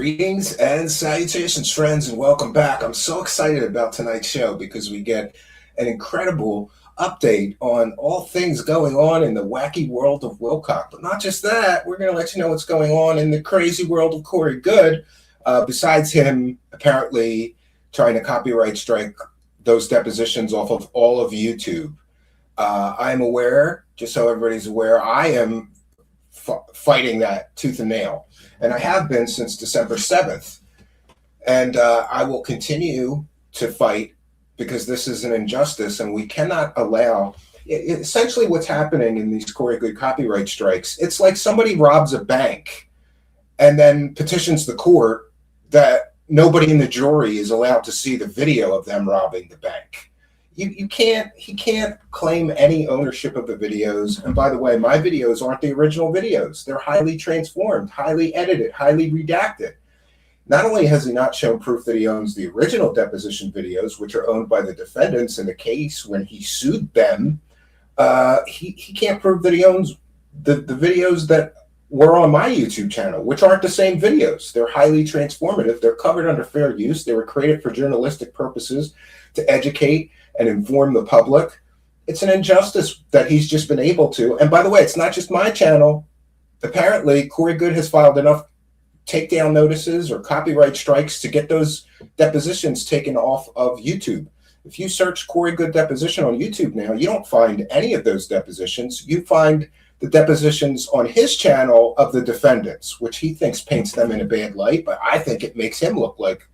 Greetings and salutations, friends, and welcome back. I'm so excited about tonight's show because we get an incredible update on all things going on in the wacky world of Wilcock. But not just that, we're going to let you know what's going on in the crazy world of Corey Goode, besides him apparently trying to copyright strike those depositions off of all of YouTube. I'm aware, just so everybody's aware, I am fighting that tooth and nail. And I have been since December 7th. And I will continue to fight because this is an injustice and we cannot allow, essentially what's happening in these Corey Goode copyright strikes, it's like somebody robs a bank and then petitions the court that nobody in the jury is allowed to see the video of them robbing the bank. He can't claim any ownership of the videos. And by the way, my videos aren't the original videos. They're highly transformed, highly edited, highly redacted. Not only has he not shown proof that he owns the original deposition videos, which are owned by the defendants in the case when he sued them, he can't prove that he owns the videos that were on my YouTube channel, which aren't the same videos. They're highly transformative. They're covered under fair use. They were created for journalistic purposes to educate and inform the public. It's an injustice that he's just been able to. And by the way, it's not just my channel. Apparently, Corey Goode has filed enough takedown notices or copyright strikes to get those depositions taken off of YouTube. If you search Corey Goode deposition on YouTube now, you don't find any of those depositions. You find the depositions on his channel of the defendants, which he thinks paints them in a bad light, but I think it makes him look like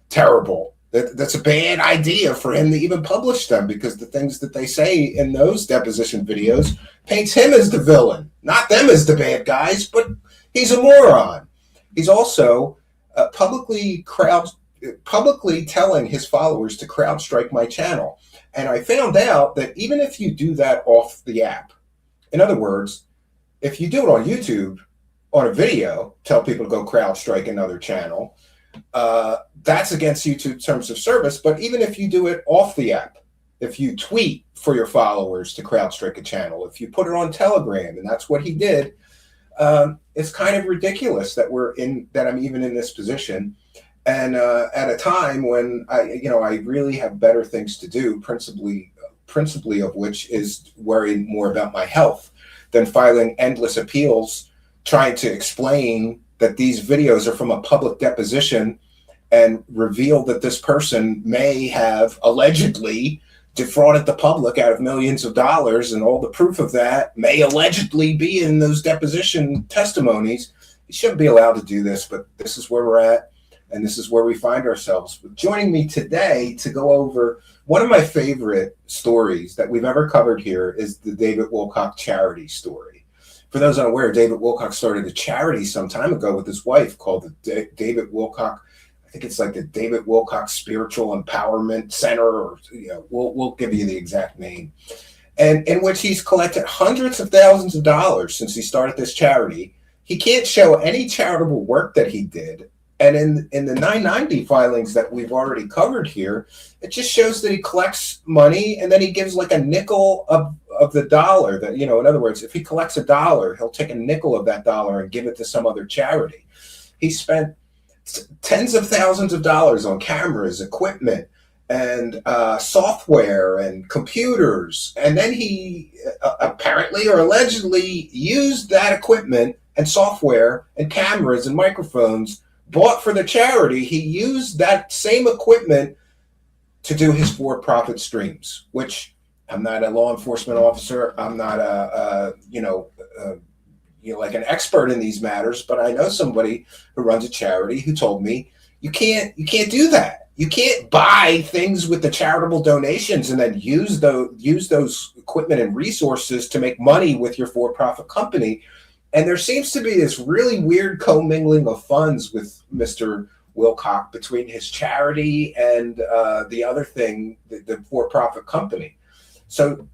terrible. That's a bad idea for him to even publish them because the things that they say in those deposition videos paints him as the villain, not them as the bad guys, but he's a moron. He's also publicly telling his followers to crowd strike my channel. And I found out that even if you do that off the app, in other words, if you do it on YouTube on a video, tell people to go crowd strike another channel, that's against YouTube terms of service. But even if you do it off the app, if you tweet for your followers to crowd strike a channel, if you put it on Telegram, and that's what he did, it's kind of ridiculous that I'm even in this position. And at a time when I really have better things to do, principally of which is worrying more about my health than filing endless appeals trying to explain that these videos are from a public deposition and reveal that this person may have allegedly defrauded the public out of millions of dollars, and all the proof of that may allegedly be in those deposition testimonies. You shouldn't be allowed to do this, but this is where we're at, and this is where we find ourselves. Joining me today to go over one of my favorite stories that we've ever covered here is the David Wilcock charity story. For those unaware, David Wilcock started a charity some time ago with his wife called the David Wilcock, I think it's like the David Wilcock Spiritual Empowerment Center, or we'll give you the exact name, and in which he's collected hundreds of thousands of dollars since he started this charity. He can't show any charitable work that he did. And in the 990 filings that we've already covered here, it just shows that he collects money and then he gives like a nickel of the dollar. That, in other words, if he collects $1, he'll take a nickel of that dollar and give it to some other charity. He spent tens of thousands of dollars on cameras, equipment, and software and computers. And then he apparently or allegedly used that equipment and software and cameras and microphones bought for the charity. He used that same equipment to do his for-profit streams, which I'm not a law enforcement officer. I'm not like an expert in these matters, but I know somebody who runs a charity who told me you can't do that. You can't buy things with the charitable donations and then use those equipment and resources to make money with your for-profit company. And there seems to be this really weird commingling of funds with Mr. Wilcock between his charity and the other thing, the for-profit company. So,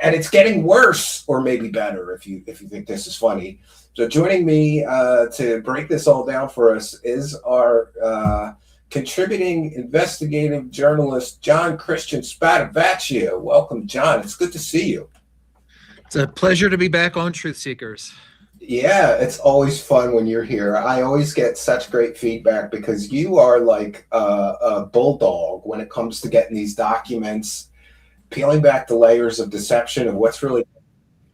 and it's getting worse, or maybe better, if you think this is funny. So joining me to break this all down for us is our contributing investigative journalist, John Christian Stavatti. Welcome, John. It's good to see you. It's a pleasure to be back on Truth Seekers. Yeah, it's always fun when you're here. I always get such great feedback because you are like a bulldog when it comes to getting these documents, peeling back the layers of deception of what's really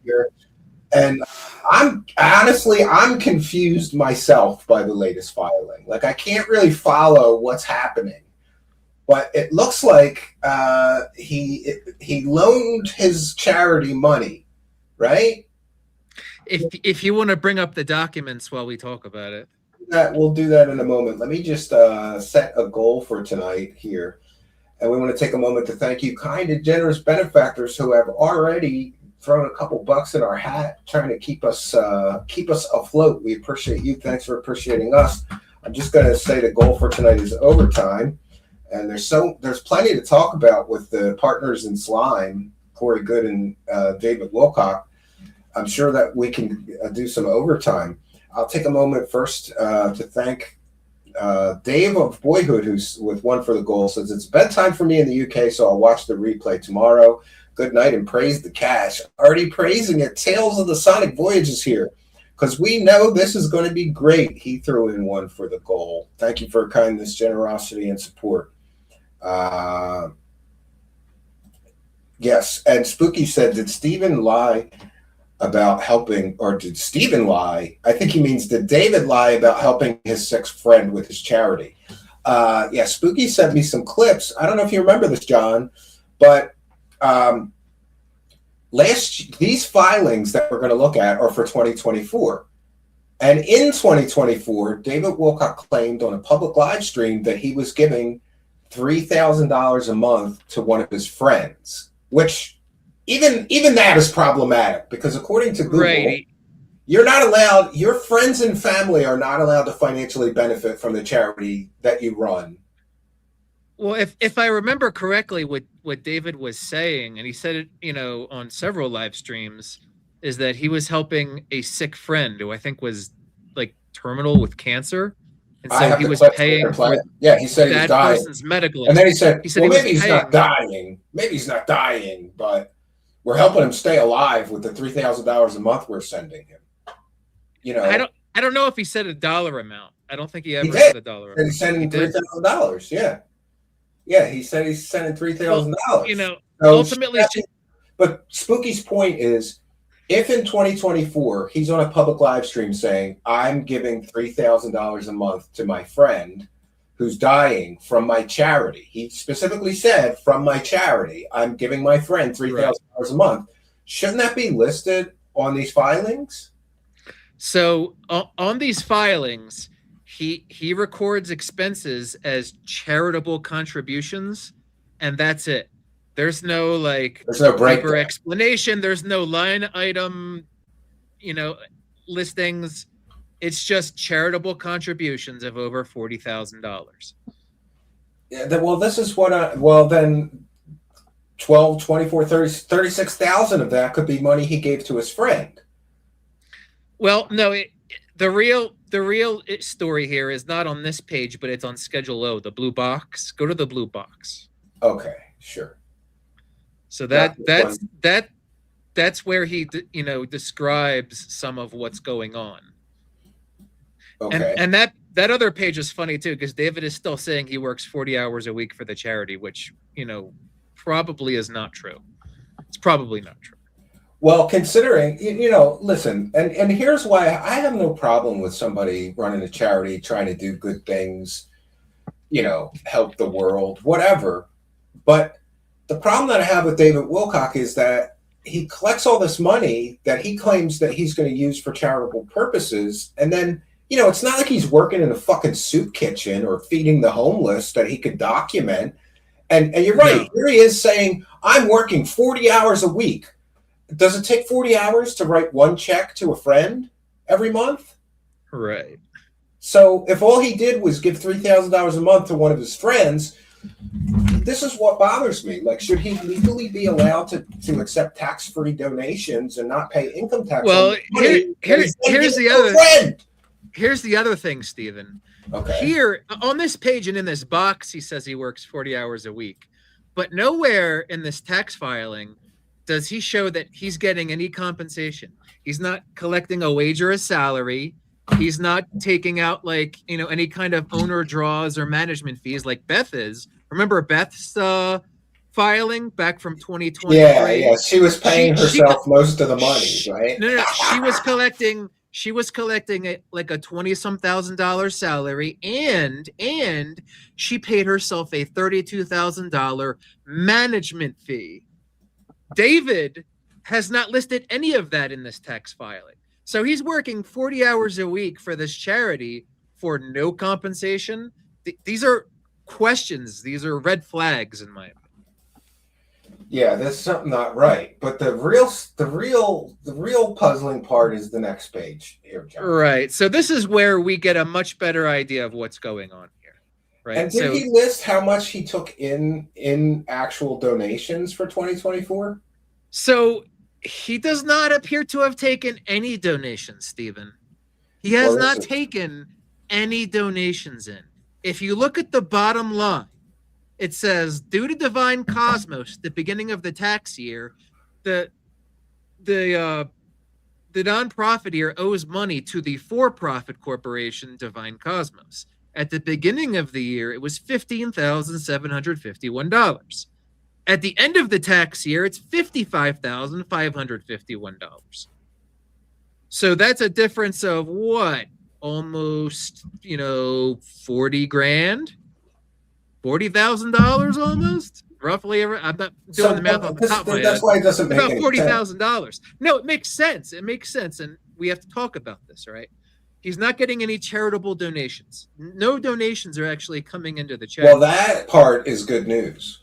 here. And I'm confused myself by the latest filing. Like I can't really follow what's happening, but it looks like he loaned his charity money, right? If you want to bring up the documents while we talk about it. That we'll do that in a moment. Let me just set a goal for tonight here, and we want to take a moment to thank you, kind and generous benefactors who have already thrown a couple bucks in our hat, trying to keep us afloat. We appreciate you. Thanks for appreciating us. I'm just going to say the goal for tonight is overtime, and there's plenty to talk about with the partners in slime, Corey Good and David Wilcock. I'm sure that we can do some overtime. I'll take a moment first to thank Dave of Boyhood, who's with One for the Goal, says it's bedtime for me in the UK, so I'll watch the replay tomorrow. Good night and praise the cash. Already praising it. Tales of the Sonic Voyages here, because we know this is going to be great. He threw in One for the Goal. Thank you for your kindness, generosity, and support. Yes, and Spooky said, did Stephen lie about helping, or did Stephen lie? I think he means, did David lie about helping his sick friend with his charity? Yeah, Spooky sent me some clips. I don't know if you remember this, John, but these filings that we're going to look at are for 2024. And in 2024, David Wilcock claimed on a public live stream that he was giving $3,000 a month to one of his friends, which even that is problematic because according to Google, Right. you're not allowed, your friends and family are not allowed to financially benefit from the charity that you run. Well, if I remember correctly, what David was saying, and he said it, on several live streams, is that he was helping a sick friend who I think was like terminal with cancer, and I so have he the was clips paying for Yeah, he said he was that dying. person's medical. And then he said, he said well, he was maybe he's paying. not dying. Maybe he's not dying, but we're helping him stay alive with the $3,000 a month we're sending him. I don't know if he said a dollar amount. I don't think he ever did. said a dollar amount. He's sending $3,000. Yeah. Yeah, he said he's sending $3,000. Well, so ultimately, but Spooky's point is, if in 2024 he's on a public live stream saying, I'm giving $3,000 a month to my friend who's dying from my charity, he specifically said, from my charity, I'm giving my friend $3,000 a month. Shouldn't that be listed on these filings? So on these filings, he records expenses as charitable contributions, and that's it. There's no deeper explanation. There's no line item, listings. It's just charitable contributions of over $40,000. Yeah. Well, this is what then 12, 24, 30, 36,000 of that could be money he gave to his friend. Well, no, the real story here is not on this page, but it's on Schedule O, the blue box. Go to the blue box. Okay, sure. So that's where he describes some of what's going on. Okay. And that other page is funny too, because David is still saying he works 40 hours a week for the charity, which probably is not true. It's probably not true. Well, considering, listen, and here's why I have no problem with somebody running a charity, trying to do good things, help the world, whatever. But the problem that I have with David Wilcock is that he collects all this money that he claims that he's going to use for charitable purposes. And then, it's not like he's working in a fucking soup kitchen or feeding the homeless that he could document. And you're right. No. Here he is saying, I'm working 40 hours a week. Does it take 40 hours to write one check to a friend every month? Right. So if all he did was give $3,000 a month to one of his friends, this is what bothers me. Like, should he legally be allowed to accept tax-free donations and not pay income tax? Well, here's the other thing, Stephen. Okay. Here on this page and in this box, he says he works 40 hours a week, but nowhere in this tax filing does he show that he's getting any compensation? He's not collecting a wage or a salary. He's not taking out like, any kind of owner draws or management fees like Beth is. Remember Beth's filing back from 2023? Yeah. She was paying herself most of the money, right? No. She was collecting like a 20-some $1,000 salary, and she paid herself a $32,000 management fee. David has not listed any of that in this tax filing. So he's working 40 hours a week for this charity for no compensation. These are questions. These are red flags in my opinion. Yeah, there's something not right. But the real puzzling part is the next page here, John. Right. So this is where we get a much better idea of what's going on here. Right. And did he list how much he took in actual donations for 2024? So he does not appear to have taken any donations, Stephen. He has not taken any donations in. If you look at the bottom line, it says, due to Divine Cosmos, the beginning of the tax year, the nonprofit here owes money to the for-profit corporation Divine Cosmos. At the beginning of the year, it was $15,751. At the end of the tax year, it's $55,551. So that's a difference of what? Almost, 40 grand? $40,000 almost? Roughly. I'm not doing the math off the top of my head. That's why it doesn't make about any $40,000. No, it makes sense. It makes sense. And we have to talk about this, right? He's not getting any charitable donations. No donations are actually coming into the charity. Well, that part is good news.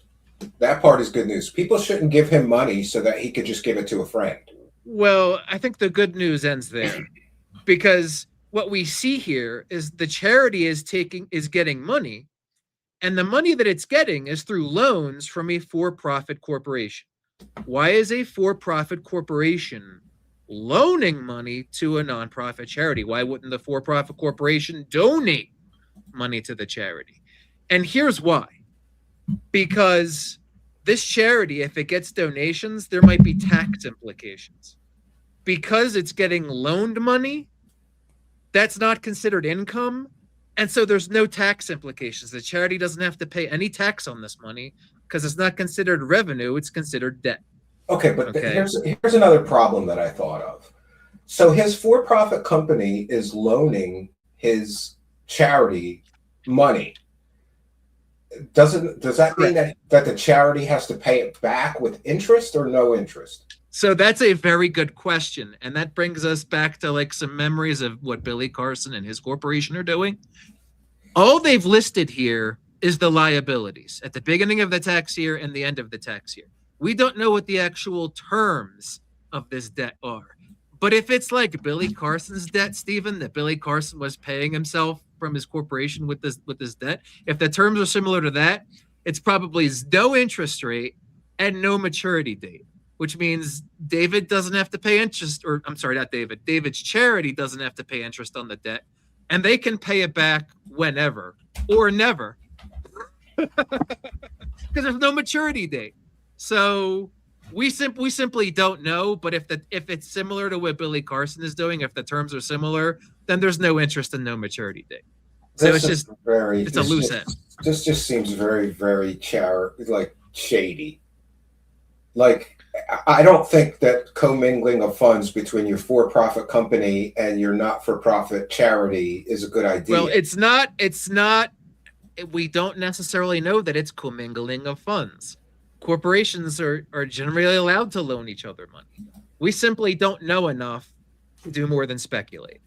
People shouldn't give him money so that he could just give it to a friend. Well, I think the good news ends there, because what we see here is the charity is getting money, and the money that it's getting is through loans from a for-profit corporation. Why is a for-profit corporation loaning money to a nonprofit charity? Why wouldn't the for-profit corporation donate money to the charity? And here's why. Because this charity, if it gets donations, there might be tax implications. Because it's getting loaned money, that's not considered income, and so there's no tax implications. The charity doesn't have to pay any tax on this money because it's not considered revenue, it's considered debt. Okay, but here's another problem that I thought of. So his for-profit company is loaning his charity money. Does that mean that the charity has to pay it back with interest or no interest? So that's a very good question. And that brings us back to like some memories of what Billy Carson and his corporation are doing. All they've listed here is the liabilities at the beginning of the tax year and the end of the tax year. We don't know what the actual terms of this debt are. But if it's like Billy Carson's debt, Stephen, that Billy Carson was paying himself from his corporation with this debt, if the terms are similar to that, it's probably no interest rate and no maturity date, which means David doesn't have to pay interest, or I'm sorry, not David. David's charity doesn't have to pay interest on the debt, and they can pay it back whenever or never because there's no maturity date. So we simply don't know. But if it's similar to what Billy Carson is doing, if the terms are similar, then there's no interest and no maturity date. So it's a loose end. This just seems very, very shady. Like, I don't think that commingling of funds between your for-profit company and your not-for-profit charity is a good idea. Well, it's not. We don't necessarily know that it's commingling of funds. Corporations are generally allowed to loan each other money. We simply don't know enough to do more than speculate.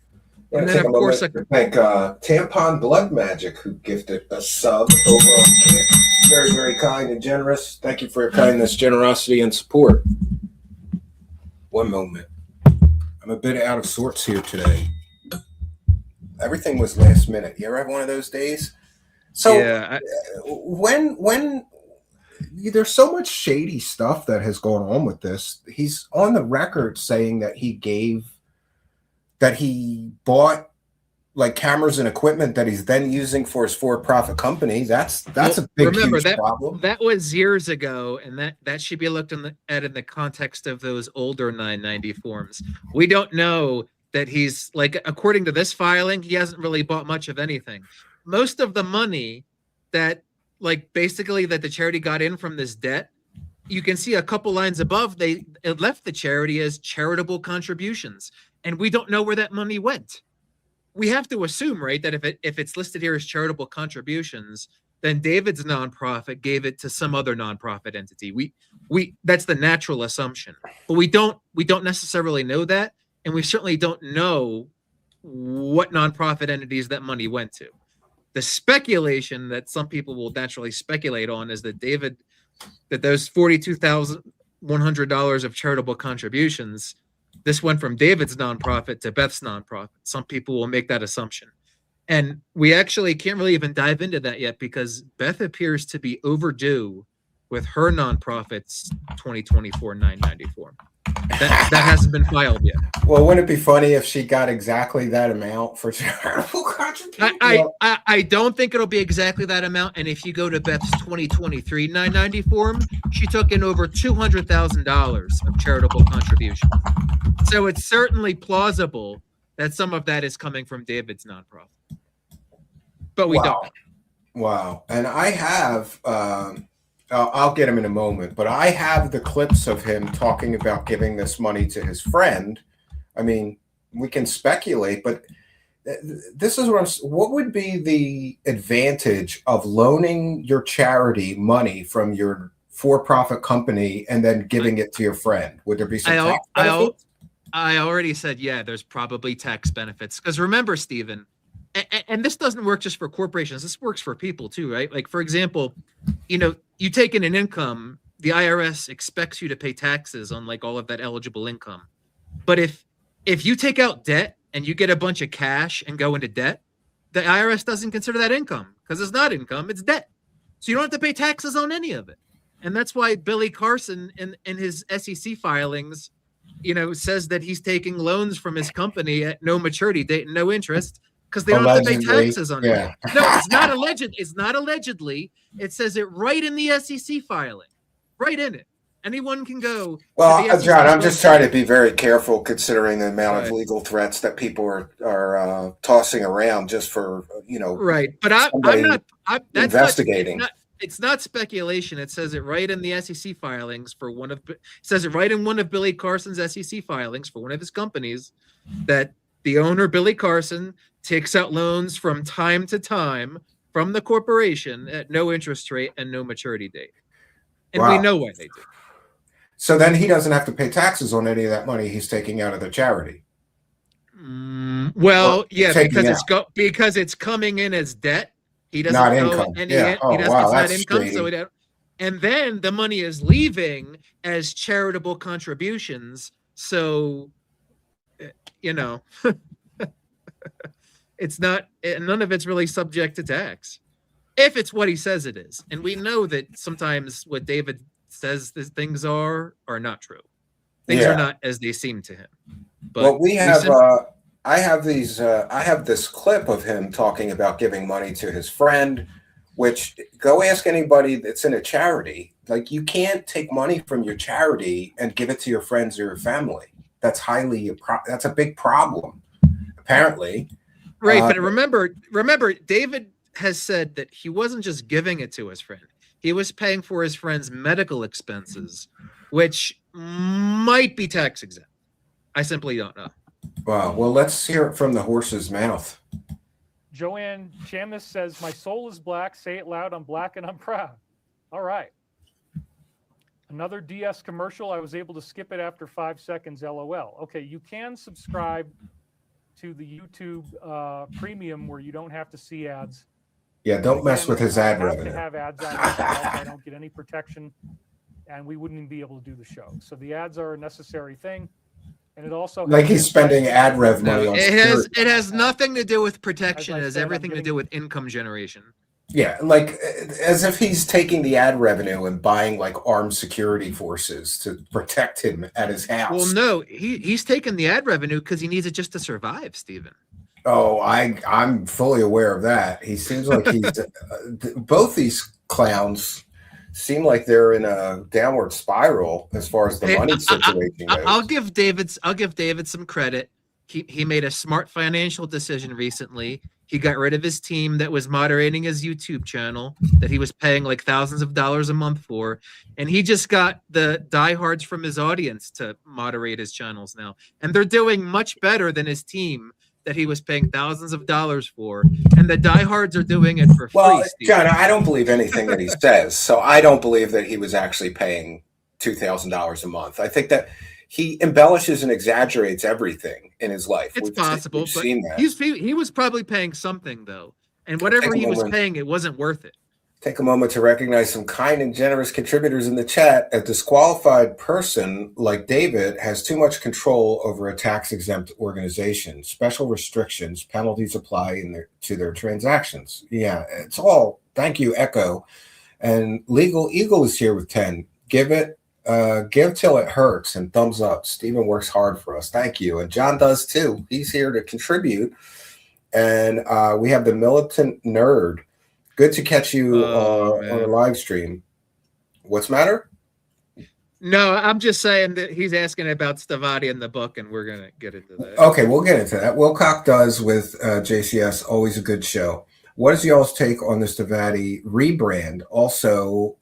And then, of course, thank Tampon Blood Magic, who gifted a sub over on Kick. Very, very kind and generous. Thank you for your kindness, generosity, and support. One moment. I'm a bit out of sorts here today. Everything was last minute. You ever have one of those days? So yeah, when there's so much shady stuff that has gone on with this, he's on the record saying that he bought like cameras and equipment that he's then using for his for-profit company. That's a big, remember, huge problem. That was years ago, and that should be looked at in the context of those older 990 forms. We don't know that he's, like, according to this filing, he hasn't really bought much of anything. Most of the money that, like, basically that the charity got in from this debt, you can see a couple lines above, it left the charity as charitable contributions, and we don't know where that money went. We have to assume, right, that if it's listed here as charitable contributions, then David's nonprofit gave it to some other nonprofit entity. We that's the natural assumption, but we don't necessarily know that, and we certainly don't know what nonprofit entities that money went to. The speculation that some people will naturally speculate on is that those $42,100 of charitable contributions, this went from David's nonprofit to Beth's nonprofit. Some people will make that assumption. And we actually can't really even dive into that yet because Beth appears to be overdue with her nonprofit's 2024 990 form. That hasn't been filed yet. Well, wouldn't it be funny if she got exactly that amount for charitable contribution? I don't think it'll be exactly that amount. And if you go to Beth's 2023 990 form, she took in over $200,000 of charitable contributions. So it's certainly plausible that some of that is coming from David's nonprofit. But we don't. Wow. And I have, I'll get him in a moment, but I have the clips of him talking about giving this money to his friend. I mean, we can speculate, but this is what would be the advantage of loaning your charity money from your for-profit company and then giving it to your friend? Would there be some tax benefits? I already said, yeah, there's probably tax benefits. Because remember, Stephen, and this doesn't work just for corporations. This works for people too, right? Like, for example, you take in an income, the IRS expects you to pay taxes on, like, all of that eligible income. But if you take out debt and you get a bunch of cash and go into debt, the IRS doesn't consider that income because it's not income, it's debt. So you don't have to pay taxes on any of it. And that's why Billy Carson in his SEC filings, says that he's taking loans from his company at no maturity date and no interest because they don't have to pay taxes on it. No, it's not alleged. It's not allegedly. It says it right in the SEC filing, right in it. Anyone can go. Well, John, I'm just trying to be very careful considering the amount of legal threats that people are tossing around just for, Right. But I'm not investigating. It's not speculation. It says it right in the SEC filings it says it right in one of Billy Carson's SEC filings for one of his companies that the owner, Billy Carson, takes out loans from time to time from the corporation at no interest rate and no maturity date. And we know why they do. So then he doesn't have to pay taxes on any of that money he's taking out of the charity. Well, yeah, because it's coming in as debt. He doesn't not know income. any, Yeah. he doesn't, Wow, it's that's not income, shady. and then the money is leaving as charitable contributions. So, it's not, none of it's really subject to tax if it's what he says it is. And we know that sometimes what David says things are not true. Things are not as they seem to him. But we have, I have this clip of him talking about giving money to his friend, which go ask anybody that's in a charity. Like, you can't take money from your charity and give it to your friends or your family. That's that's a big problem, apparently. Right. But remember, David has said that he wasn't just giving it to his friend. He was paying for his friend's medical expenses, which might be tax exempt. I simply don't know. Wow. Well, let's hear it from the horse's mouth. Joanne Chamis says, "My soul is black. Say it loud. I'm black and I'm proud." All right. Another DS commercial. I was able to skip it after 5 seconds. LOL. Okay, you can subscribe to the YouTube premium where you don't have to see ads. Yeah, don't mess with his ad revenue. To have ads on I don't get any protection, and we wouldn't even be able to do the show. So the ads are a necessary thing. And it also, like, he's spending ad revenue. It has nothing to do with protection. It has everything to do with income generation. Yeah, like, as if he's taking the ad revenue and buying, like, armed security forces to protect him at his house. Well, no, he's taking the ad revenue because he needs it just to survive, Stephen. Oh, I'm fully aware of that. He seems like he's both these clowns seem like they're in a downward spiral as far as the Hey, money situation goes. I'll give David some credit. He made a smart financial decision recently. He got rid of his team that was moderating his YouTube channel that he was paying like thousands of dollars a month for, and he just got the diehards from his audience to moderate his channels now, and they're doing much better than his team that he was paying thousands of dollars for, and the diehards are doing it for Well, free. Steve. John, I don't believe anything that he says, so I don't believe that he was actually paying $2,000 a month. I think that he embellishes and exaggerates everything in his life. It's possible, we've but seen that. he was probably paying something though, and whatever he was paying, it wasn't worth it. Take a moment to recognize some kind and generous contributors in the chat. A disqualified person like David has too much control over a tax-exempt organization. Special restrictions, penalties apply to their transactions. Yeah, it's all. Thank you, Echo. And Legal Eagle is here with 10. Give till it hurts, and thumbs up. Stephen works hard for us. Thank you. And John does too. He's here to contribute. And we have the Militant Nerd. Good to catch you on a live stream. What's the matter? No, I'm just saying that he's asking about Stavatti in the book, and we're going to get into that. Okay, we'll get into that. Wilcock does with JCS, always a good show. What is y'all's take on the Stavatti rebrand? Also,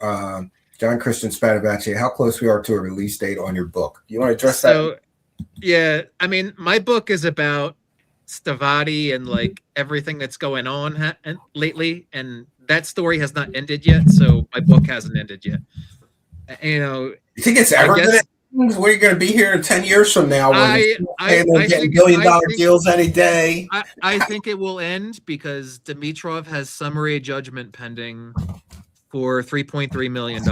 John Christian Spadavacci, how close we are to a release date on your book? You want to address that? Yeah, I mean, my book is about Stavatti and like everything that's going on lately, and that story has not ended yet, so my book hasn't ended yet. You think it's ever going to end? We're going to be here 10 years from now when they're getting billion-dollar deals any day. I think it will end because Dimitrov has summary judgment pending for $3.3 million.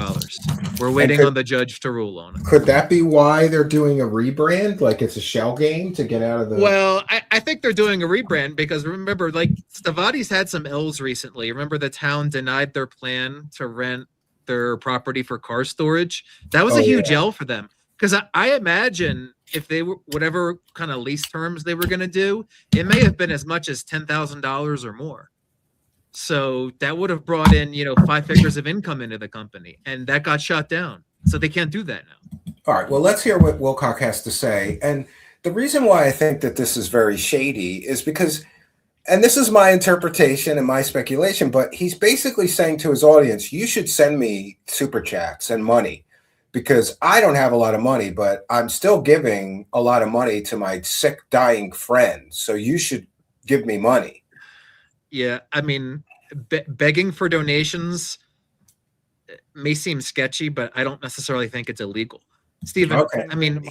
We're waiting on the judge to rule on it. Could that be why they're doing a rebrand? Like it's a shell game to get out of the... Well, I think they're doing a rebrand because remember, like Stavatti's had some L's recently. Remember the town denied their plan to rent their property for car storage? That was a huge L for them. Because I imagine if they were whatever kind of lease terms they were going to do, it may have been as much as $10,000 or more. So that would have brought in, 5 figures of income into the company, and that got shut down. So they can't do that now. All right. Well, let's hear what Wilcock has to say. And the reason why I think that this is very shady is because, and this is my interpretation and my speculation, but he's basically saying to his audience, you should send me super chats and money because I don't have a lot of money, but I'm still giving a lot of money to my sick, dying friends. So you should give me money. Yeah, I mean, begging for donations may seem sketchy, but I don't necessarily think it's illegal. Stephen, okay. I mean,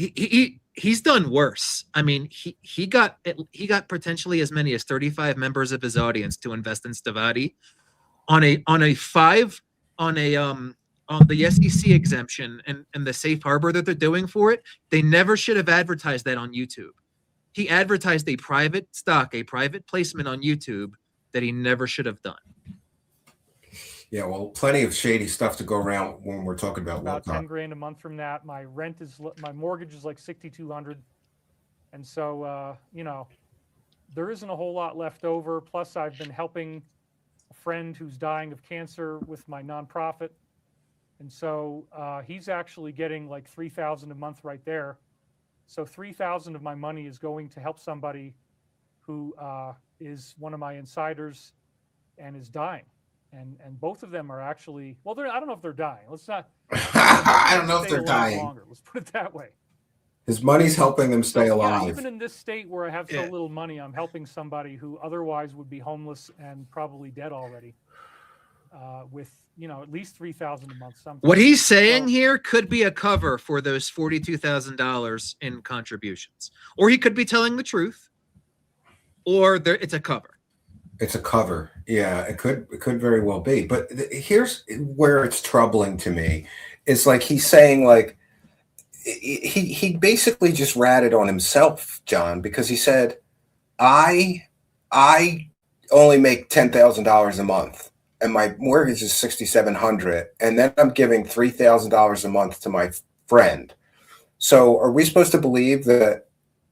he's done worse. I mean, he got potentially as many as 35 members of his audience to invest in Stavatti on the SEC exemption and the safe harbor that they're doing for it. They never should have advertised that on YouTube. He advertised a private placement on YouTube that he never should have done. Yeah, well, plenty of shady stuff to go around when we're talking about $10,000 a month from that. My mortgage is like $6,200, and so there isn't a whole lot left over. Plus, I've been helping a friend who's dying of cancer with my nonprofit, and so he's actually getting like $3,000 a month right there. So $3,000 of my money is going to help somebody who is one of my insiders and is dying. And both of them are actually, well, I don't know if they're dying. Let's not. I don't know if they're dying. Longer. Let's put it that way. His money's helping them stay alive. Yeah, even in this state where I have so little money, I'm helping somebody who otherwise would be homeless and probably dead already with, at least $3,000 a month. Something. What he's saying here could be a cover for those $42,000 in contributions. Or he could be telling the truth. Or it's a cover. It's a cover. Yeah, it could very well be. But here's where it's troubling to me. It's like he's saying like he basically just ratted on himself, John, because he said, I only make $10,000 a month and my mortgage is $6,700, and then I'm giving $3,000 a month to my friend. So are we supposed to believe that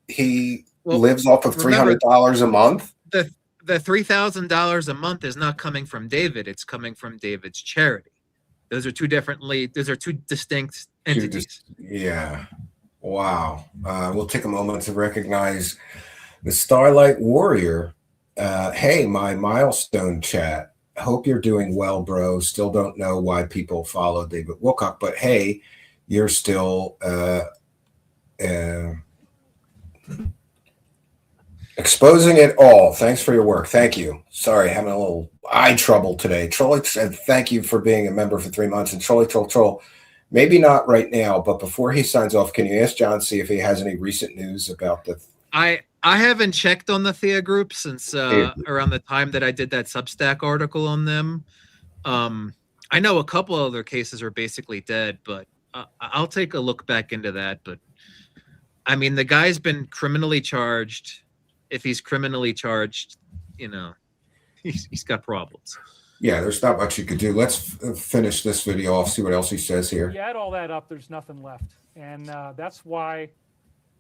he lives off of $300 a month? the $3,000 a month is not coming from David. It's coming from David's charity. Those are two distinct entities. Yeah. Wow. We'll take a moment to recognize the Starlight Warrior. Hey, my milestone chat. Hope you're doing well, bro. Still don't know why people follow David Wilcock, but hey, you're still exposing it all. Thanks for your work. Thank you. Sorry, having a little eye trouble today. Trolley said thank you for being a member for 3 months. And Troll. Maybe not right now, but before he signs off, can you ask John see if he has any recent news about the? I haven't checked on the Thea group since around the time that I did that Substack article on them. I know a couple other cases are basically dead, but I'll take a look back into that. But I mean, the guy's been criminally charged. If he's criminally charged, he's got problems. Yeah, there's not much you could do. Let's finish this video off, see what else he says here. You add all that up, there's nothing left. And that's why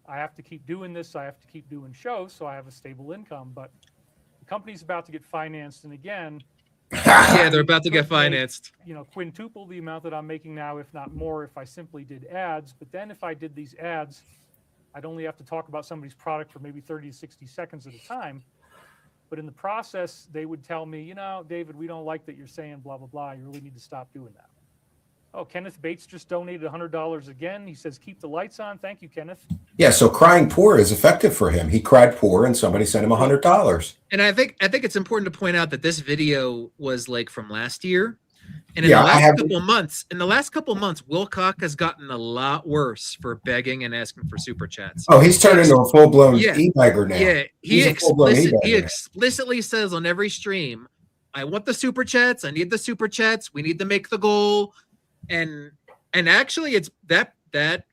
I have to keep doing this. I have to keep doing shows so I have a stable income. But the company's about to get financed. And again, yeah, they're about to get financed. Quintuple the amount that I'm making now, if not more, if I simply did ads. But then if I did these ads, I'd only have to talk about somebody's product for maybe 30 to 60 seconds at a time. But in the process, they would tell me, David, we don't like that you're saying blah, blah, blah. You really need to stop doing that. Oh, Kenneth Bates just donated $100 again. He says, keep the lights on. Thank you, Kenneth. Yeah, so crying poor is effective for him. He cried poor and somebody sent him $100. And I think it's important to point out that this video was like from last year. And in the last couple months, Wilcock has gotten a lot worse for begging and asking for super chats. Oh, he's turned into a full-blown e-bagger now. Yeah, he explicitly says on every stream, I want the super chats. I need the super chats. We need to make the goal. And actually, it's that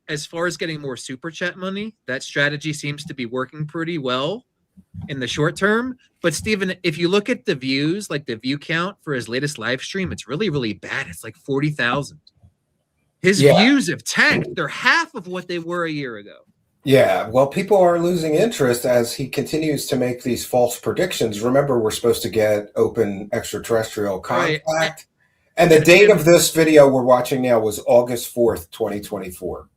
as far as getting more super chat money, that strategy seems to be working pretty well in the short term. But Steven, if you look at the views, like the view count for his latest live stream, it's really, really bad. It's like 40,000. His views have tanked. They're half of what they were a year ago. Yeah, well, people are losing interest as he continues to make these false predictions. Remember, we're supposed to get open extraterrestrial contact. Right. And the date of this video we're watching now was August 4th, 2024.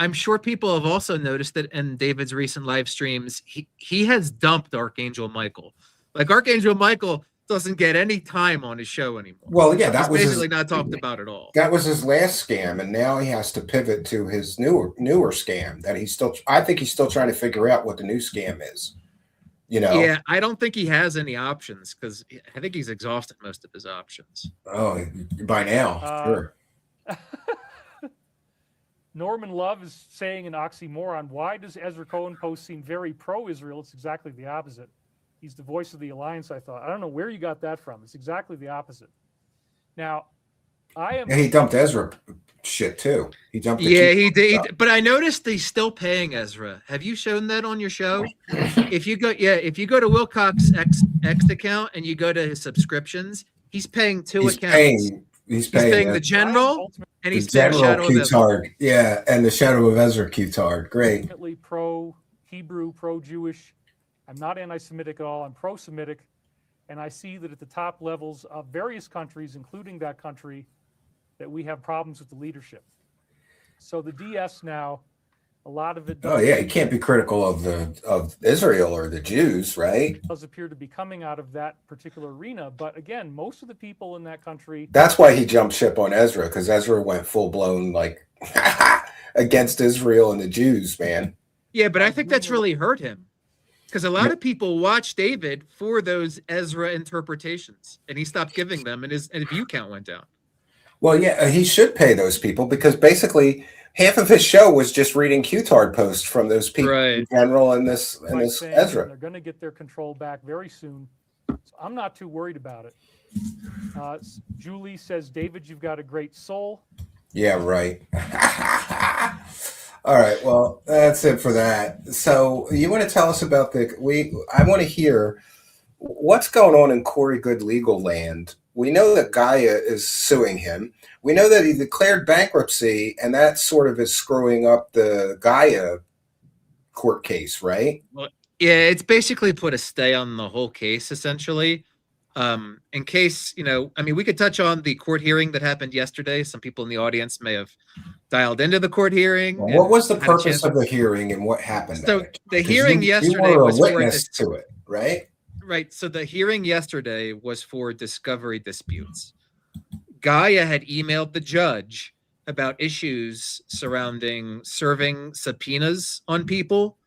I'm sure people have also noticed that in David's recent live streams, he has dumped Archangel Michael. Like Archangel Michael doesn't get any time on his show anymore. Well, yeah, that was basically not talked about at all. That was his last scam, and now he has to pivot to his newer scam that I think he's still trying to figure out what the new scam is. Yeah, I don't think he has any options because I think he's exhausted most of his options. Oh, by now, sure. Norman Love is saying an oxymoron. Why does Ezra Cohen post seem very pro-Israel? It's exactly the opposite. He's the voice of the alliance, I thought. I don't know where you got that from. It's exactly the opposite. Now, he dumped Ezra shit too. He dumped. Yeah, he did. But I noticed he's still paying Ezra. Have you shown that on your show? If you go to Wilcock's X account and you go to his subscriptions, he's paying two accounts. He's paying the general and he's paying Q-Tard. Yeah, and the Shadow of Ezra Q-Tard. Great. Definitely pro-Hebrew, pro-Jewish. I'm not anti-Semitic at all. I'm pro-Semitic. And I see that at the top levels of various countries, including that country, that we have problems with the leadership. So the DS now, a lot of it. Oh yeah, you can't be critical of Israel or the Jews, right? Does appear to be coming out of that particular arena, but again, most of the people in that country. That's why he jumped ship on Ezra, because Ezra went full blown like against Israel and the Jews, man. Yeah, but I think that's really hurt him. Because a lot of people watch David for those Ezra interpretations, and he stopped giving them, and his view count went down. Well, yeah, he should pay those people because basically half of his show was just reading Q-Tard posts from those people in general and this Ezra. They're going to get their control back very soon. So I'm not too worried about it. Julie says, David, you've got a great soul. Yeah, right. All right, well, that's it for that. So you want to tell us about I want to hear what's going on in Corey Good legal land. We know that Gaia is suing him. We know that he declared bankruptcy, and that sort of is screwing up the Gaia court case, right? Well, Yeah, it's basically put a stay on the whole case, essentially. In case, I mean, we could touch on the court hearing that happened yesterday. Some people in the audience may have dialed into the court hearing. Well, what was the had a purpose chance. of the hearing and what happened at So it? the 'Cause hearing you yesterday were a was for witness to it, right? Right. So the hearing yesterday was for discovery disputes. Gaia had emailed the judge about issues surrounding serving subpoenas on people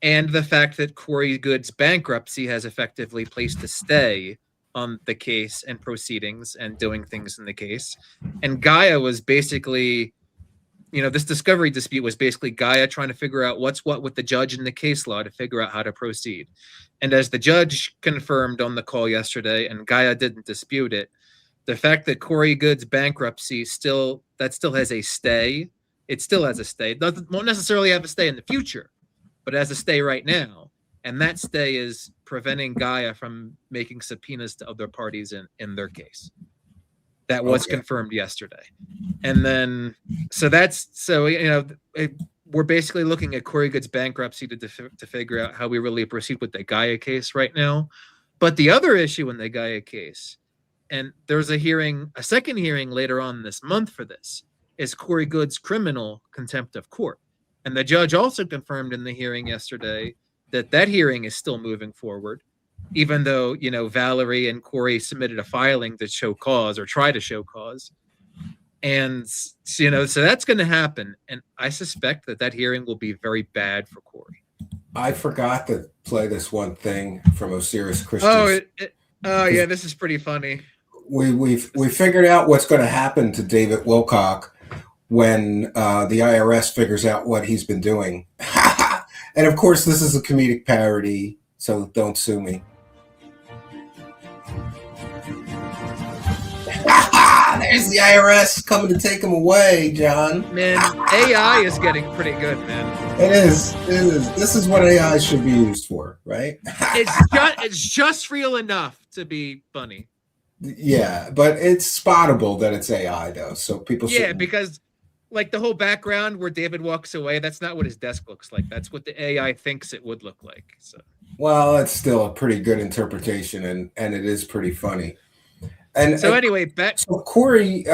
and the fact that Corey Good's bankruptcy has effectively placed a stay on the case and proceedings and doing things in the case. And Gaia was basically, this discovery dispute was basically Gaia trying to figure out what's what with the judge in the case law to figure out how to proceed. And as the judge confirmed on the call yesterday, and Gaia didn't dispute it, the fact that Corey Good's bankruptcy still has a stay. It still has a stay. It won't necessarily have a stay in the future, but it has a stay right now. And that stay is preventing Gaia from making subpoenas to other parties in their case. That was confirmed yesterday. And then, we're basically looking at Corey Good's bankruptcy to figure out how we really proceed with the Gaia case right now. But the other issue in the Gaia case, and there's a second hearing later on this month for this, is Corey Good's criminal contempt of court. And the judge also confirmed in the hearing yesterday that hearing is still moving forward, even though, Valerie and Corey submitted a filing to show cause or try to show cause. And, so that's going to happen. And I suspect that hearing will be very bad for Corey. I forgot to play this one thing from Osiris Christian. Yeah, this is pretty funny. We figured out what's going to happen to David Wilcock when the IRS figures out what he's been doing. And of course, this is a comedic parody, so don't sue me. There's the IRS coming to take him away, John. Man, AI is getting pretty good, man. It is. This is what AI should be used for, right? It's just real enough to be funny. Yeah, but it's spottable that it's AI, though, so people. Yeah, because like the whole background where David walks away, that's not what his desk looks like. That's what the AI thinks it would look like. So. Well, it's still a pretty good interpretation, and it is pretty funny. And so anyway, so Corey,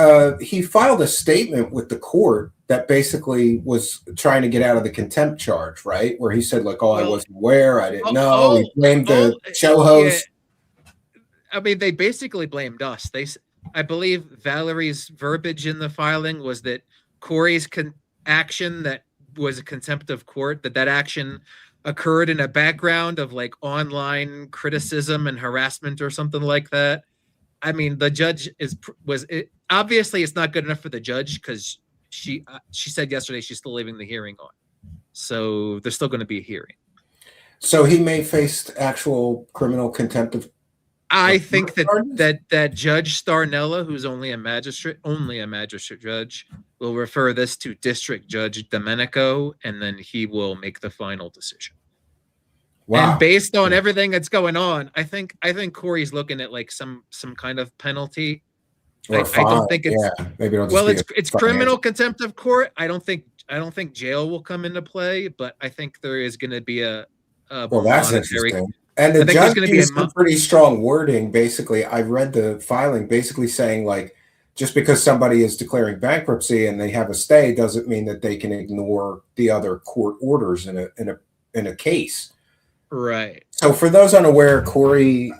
he filed a statement with the court that basically was trying to get out of the contempt charge, right? Where he said, like, I wasn't aware, I didn't know. He blamed the show host. Yeah. I mean, they basically blamed us. I believe Valerie's verbiage in the filing was that Corey's action that was a contempt of court, that action occurred in a background of like online criticism and harassment or something like that. I mean, the judge obviously it's not good enough for the judge because she said yesterday she's still leaving the hearing on. So there's still going to be a hearing. So he may face actual criminal contempt of. I think that Judge Starnella, who's only a magistrate judge, will refer this to District Judge Domenico, and then he will make the final decision. Wow. And based on everything that's going on, I think Corey's looking at like some kind of penalty. I don't think it's maybe it's criminal contempt of court. I don't think jail will come into play, but I think there is going to be a that's interesting. And the judge used some pretty strong wording. Basically, I read the filing basically saying like, just because somebody is declaring bankruptcy and they have a stay doesn't mean that they can ignore the other court orders in a case. Right. So for those unaware, Corey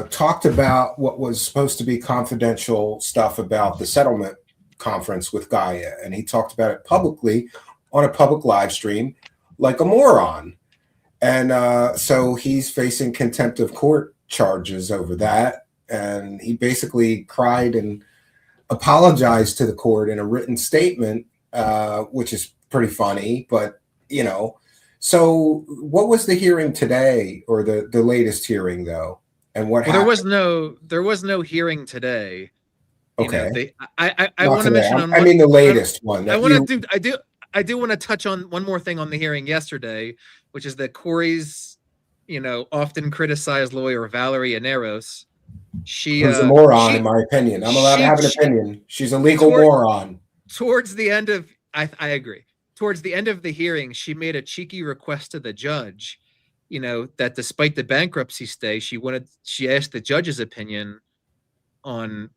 talked about what was supposed to be confidential stuff about the settlement conference with Gaia, and he talked about it publicly on a public live stream like a moron. And so he's facing contempt of court charges over that. And he basically cried and apologized to the court in a written statement, which is pretty funny. But, so what was the hearing today or the latest hearing, though? And what happened? There was no hearing today. Okay. I want to mention. The latest one. I do want to touch on one more thing on the hearing yesterday, which is that Corey's, often criticized lawyer, Valerie Aneros, she's a moron, in my opinion. I'm allowed to have an opinion. She's a legal moron. Towards the end of, I agree. Towards the end of the hearing, she made a cheeky request to the judge that despite the bankruptcy stay, she asked the judge's opinion on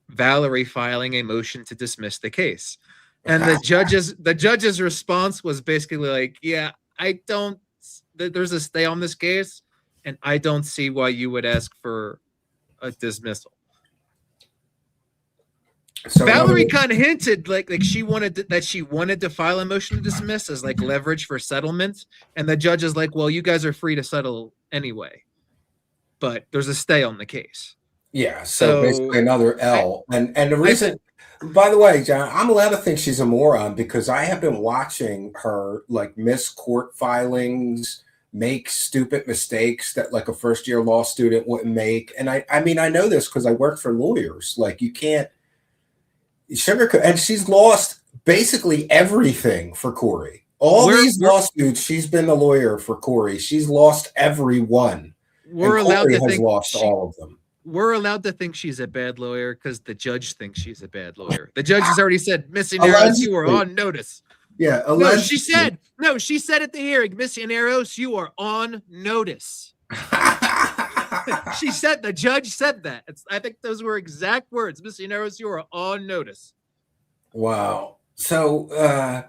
Valerie filing a motion to dismiss the case. And the judge's response was basically like, yeah, there's a stay on this case, and I don't see why you would ask for a dismissal. So Valerie kind of hinted like she wanted to file a motion to dismiss as like leverage for settlement, and the judge is like, well, you guys are free to settle anyway, but there's a stay on the case. Yeah, so basically another L. And the reason, by the way, John, I'm allowed to think she's a moron because I have been watching her like miss court filings, make stupid mistakes that like a first-year law student wouldn't make. And I mean, I know this because I work for lawyers. Like you can't sugarcoat, and she's lost basically everything for Corey. These lawsuits, she's been the lawyer for Corey. She's lost every one. We're allowed to think lost all of them. We're allowed to think she's a bad lawyer because the judge thinks she's a bad lawyer. The judge has already said, Miss Ineros, you are on notice. Yeah, she said at the hearing, Miss Ineros, you are on notice. The judge said that. I think those were exact words. Miss Ineros, you are on notice. Wow. So,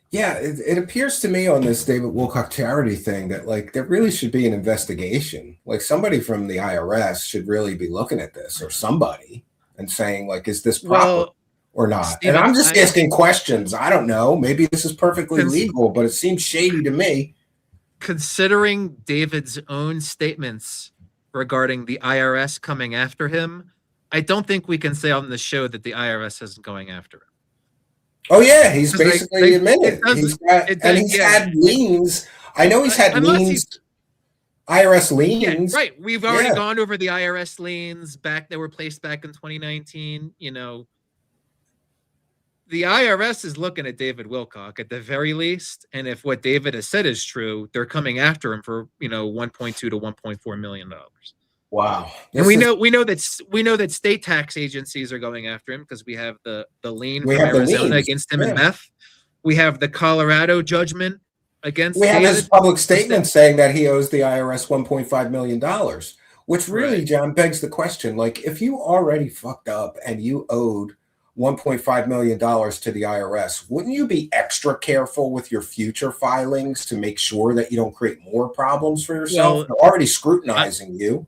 yeah, it appears to me on this David Wilcock charity thing that like there really should be an investigation. Like somebody from the IRS should really be looking at this, or somebody, and saying like, is this proper or not? Steven, and I'm just asking questions. I don't know. Maybe this is perfectly legal, but it seems shady to me. Considering David's own statements regarding the IRS coming after him, I don't think we can say on the show that the IRS isn't going after him. Oh yeah, he's basically admitted he's had liens. I know he's had liens, IRS liens. Yeah, right. We've already gone over the IRS liens that were placed back in 2019. The IRS is looking at David Wilcock at the very least, and if what David has said is true, they're coming after him for 1.2 to 1.4 million dollars. Wow. And we know that state tax agencies are going after him because we have the lien from Arizona against him and meth. We have the Colorado judgment against David. We have his public statement saying that he owes the IRS $1.5 million, which really, John, begs the question, like if you already fucked up and you owed $1.5 million to the IRS, wouldn't you be extra careful with your future filings to make sure that you don't create more problems for yourself? They're already scrutinizing you.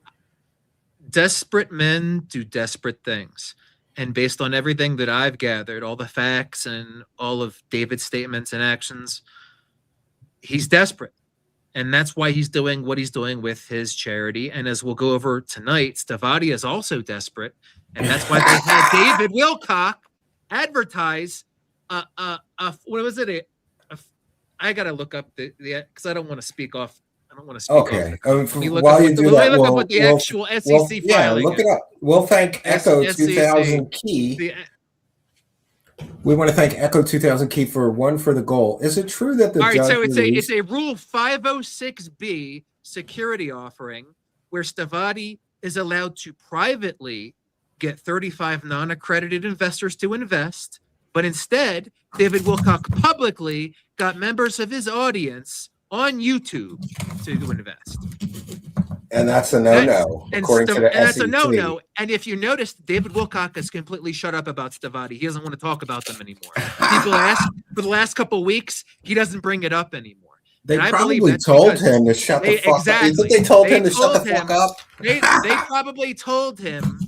Desperate men do desperate things. And based on everything that I've gathered, all the facts and all of David's statements and actions, he's desperate. And that's why he's doing what he's doing with his charity. And as we'll go over tonight, Stavatti is also desperate. And that's why they had David Wilcock advertise what was it? I got to look up the because I don't want to speak off. I don't want to speak. Okay. While you do that, look up what the actual SEC filing. Look it up. We'll thank Echo 2000 Key. We want to thank Echo 2000 Key for the goal. Is it true that the judge so it's a Rule 506B security offering where Stavatti is allowed to privately get 35 non-accredited investors to invest, but instead David Wilcock publicly got members of his audience on YouTube to invest. And that's a no-no, according to the SEC. That's a no-no. And if you notice, David Wilcock has completely shut up about Stavatti. He doesn't want to talk about them anymore. People ask for the last couple of weeks, he doesn't bring it up anymore. They probably told him to shut the fuck up. You think they told him to shut the fuck up? They probably told him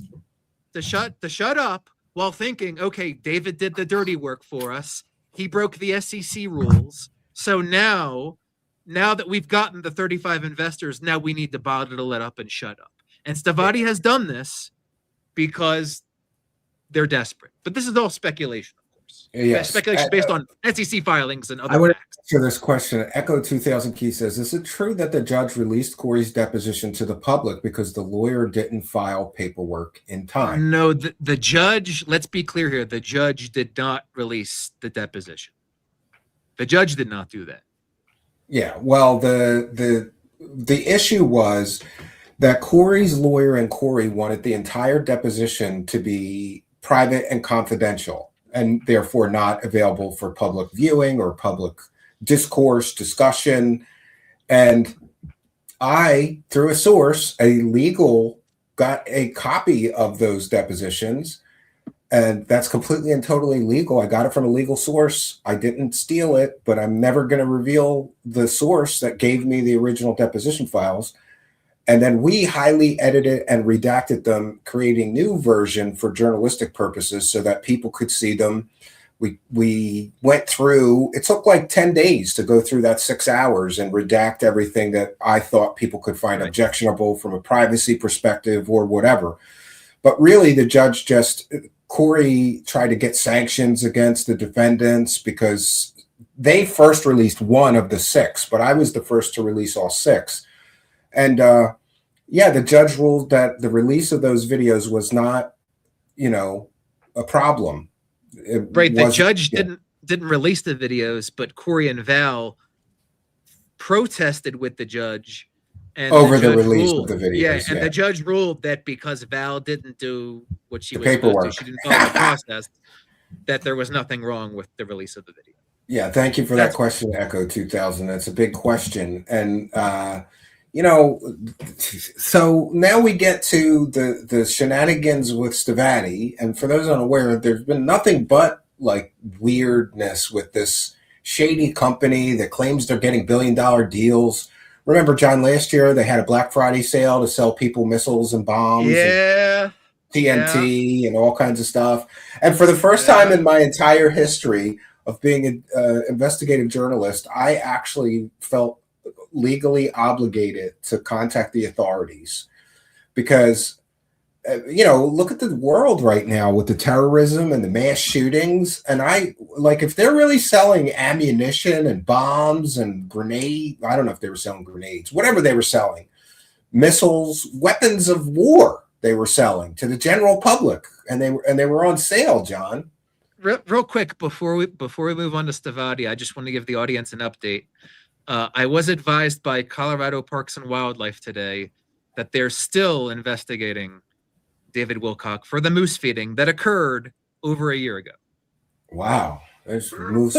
to shut up while thinking, okay, David did the dirty work for us. He broke the SEC rules. So now that we've gotten the 35 investors, now we need to bother to let up and shut up. And Stavatti has done this because they're desperate. But this is all speculation, of course. Yes. Speculation based on SEC filings and other I would facts. answer this question. Echo 2000 Key says, is it true that the judge released Corey's deposition to the public because the lawyer didn't file paperwork in time? No, the judge, let's be clear here, the judge did not release the deposition. The judge did not do that. Yeah, well, the issue was that Corey's lawyer and Corey wanted the entire deposition to be private and confidential, and therefore not available for public viewing or public discourse, discussion. And I, through a source, got a copy of those depositions, and that's completely and totally legal. I got it from a legal source. I didn't steal it, but I'm never going to reveal the source that gave me the original deposition files. And then we highly edited and redacted them, creating new version for journalistic purposes so that people could see them. We went through, it took like 10 days to go through that 6 hours and redact everything that I thought people could find objectionable from a privacy perspective or whatever. But really, the judge Corey tried to get sanctions against the defendants because they first released one of the 6, but I was the first to release all 6. And the judge ruled that the release of those videos was not, a problem. The judge didn't release the videos, but Corey and Val protested with the judge and over the release of the videos. The judge ruled that because Val didn't do what she was supposed to, she didn't follow the process, that there was nothing wrong with the release of the video. Yeah, thank you for that question, Echo 2000. That's a big question. And so now we get to the shenanigans with Stavatti. And for those unaware, there's been nothing but like weirdness with this shady company that claims they're getting billion-dollar deals. Remember, John, last year they had a Black Friday sale to sell people missiles and bombs. Yeah. And TNT and all kinds of stuff. And for the first time in my entire history of being an investigative journalist, I actually felt legally obligated to contact the authorities because, look at the world right now with the terrorism and the mass shootings. And if they're really selling ammunition and bombs and I don't know if they were selling grenades, whatever they were selling, missiles, weapons of war they were selling to the general public, and they were on sale, John. Real quick before we move on to Stavatti, I just want to give the audience an update. I was advised by Colorado Parks and Wildlife today that they're still investigating David Wilcock for the moose feeding that occurred over a year ago. Wow. There's moose.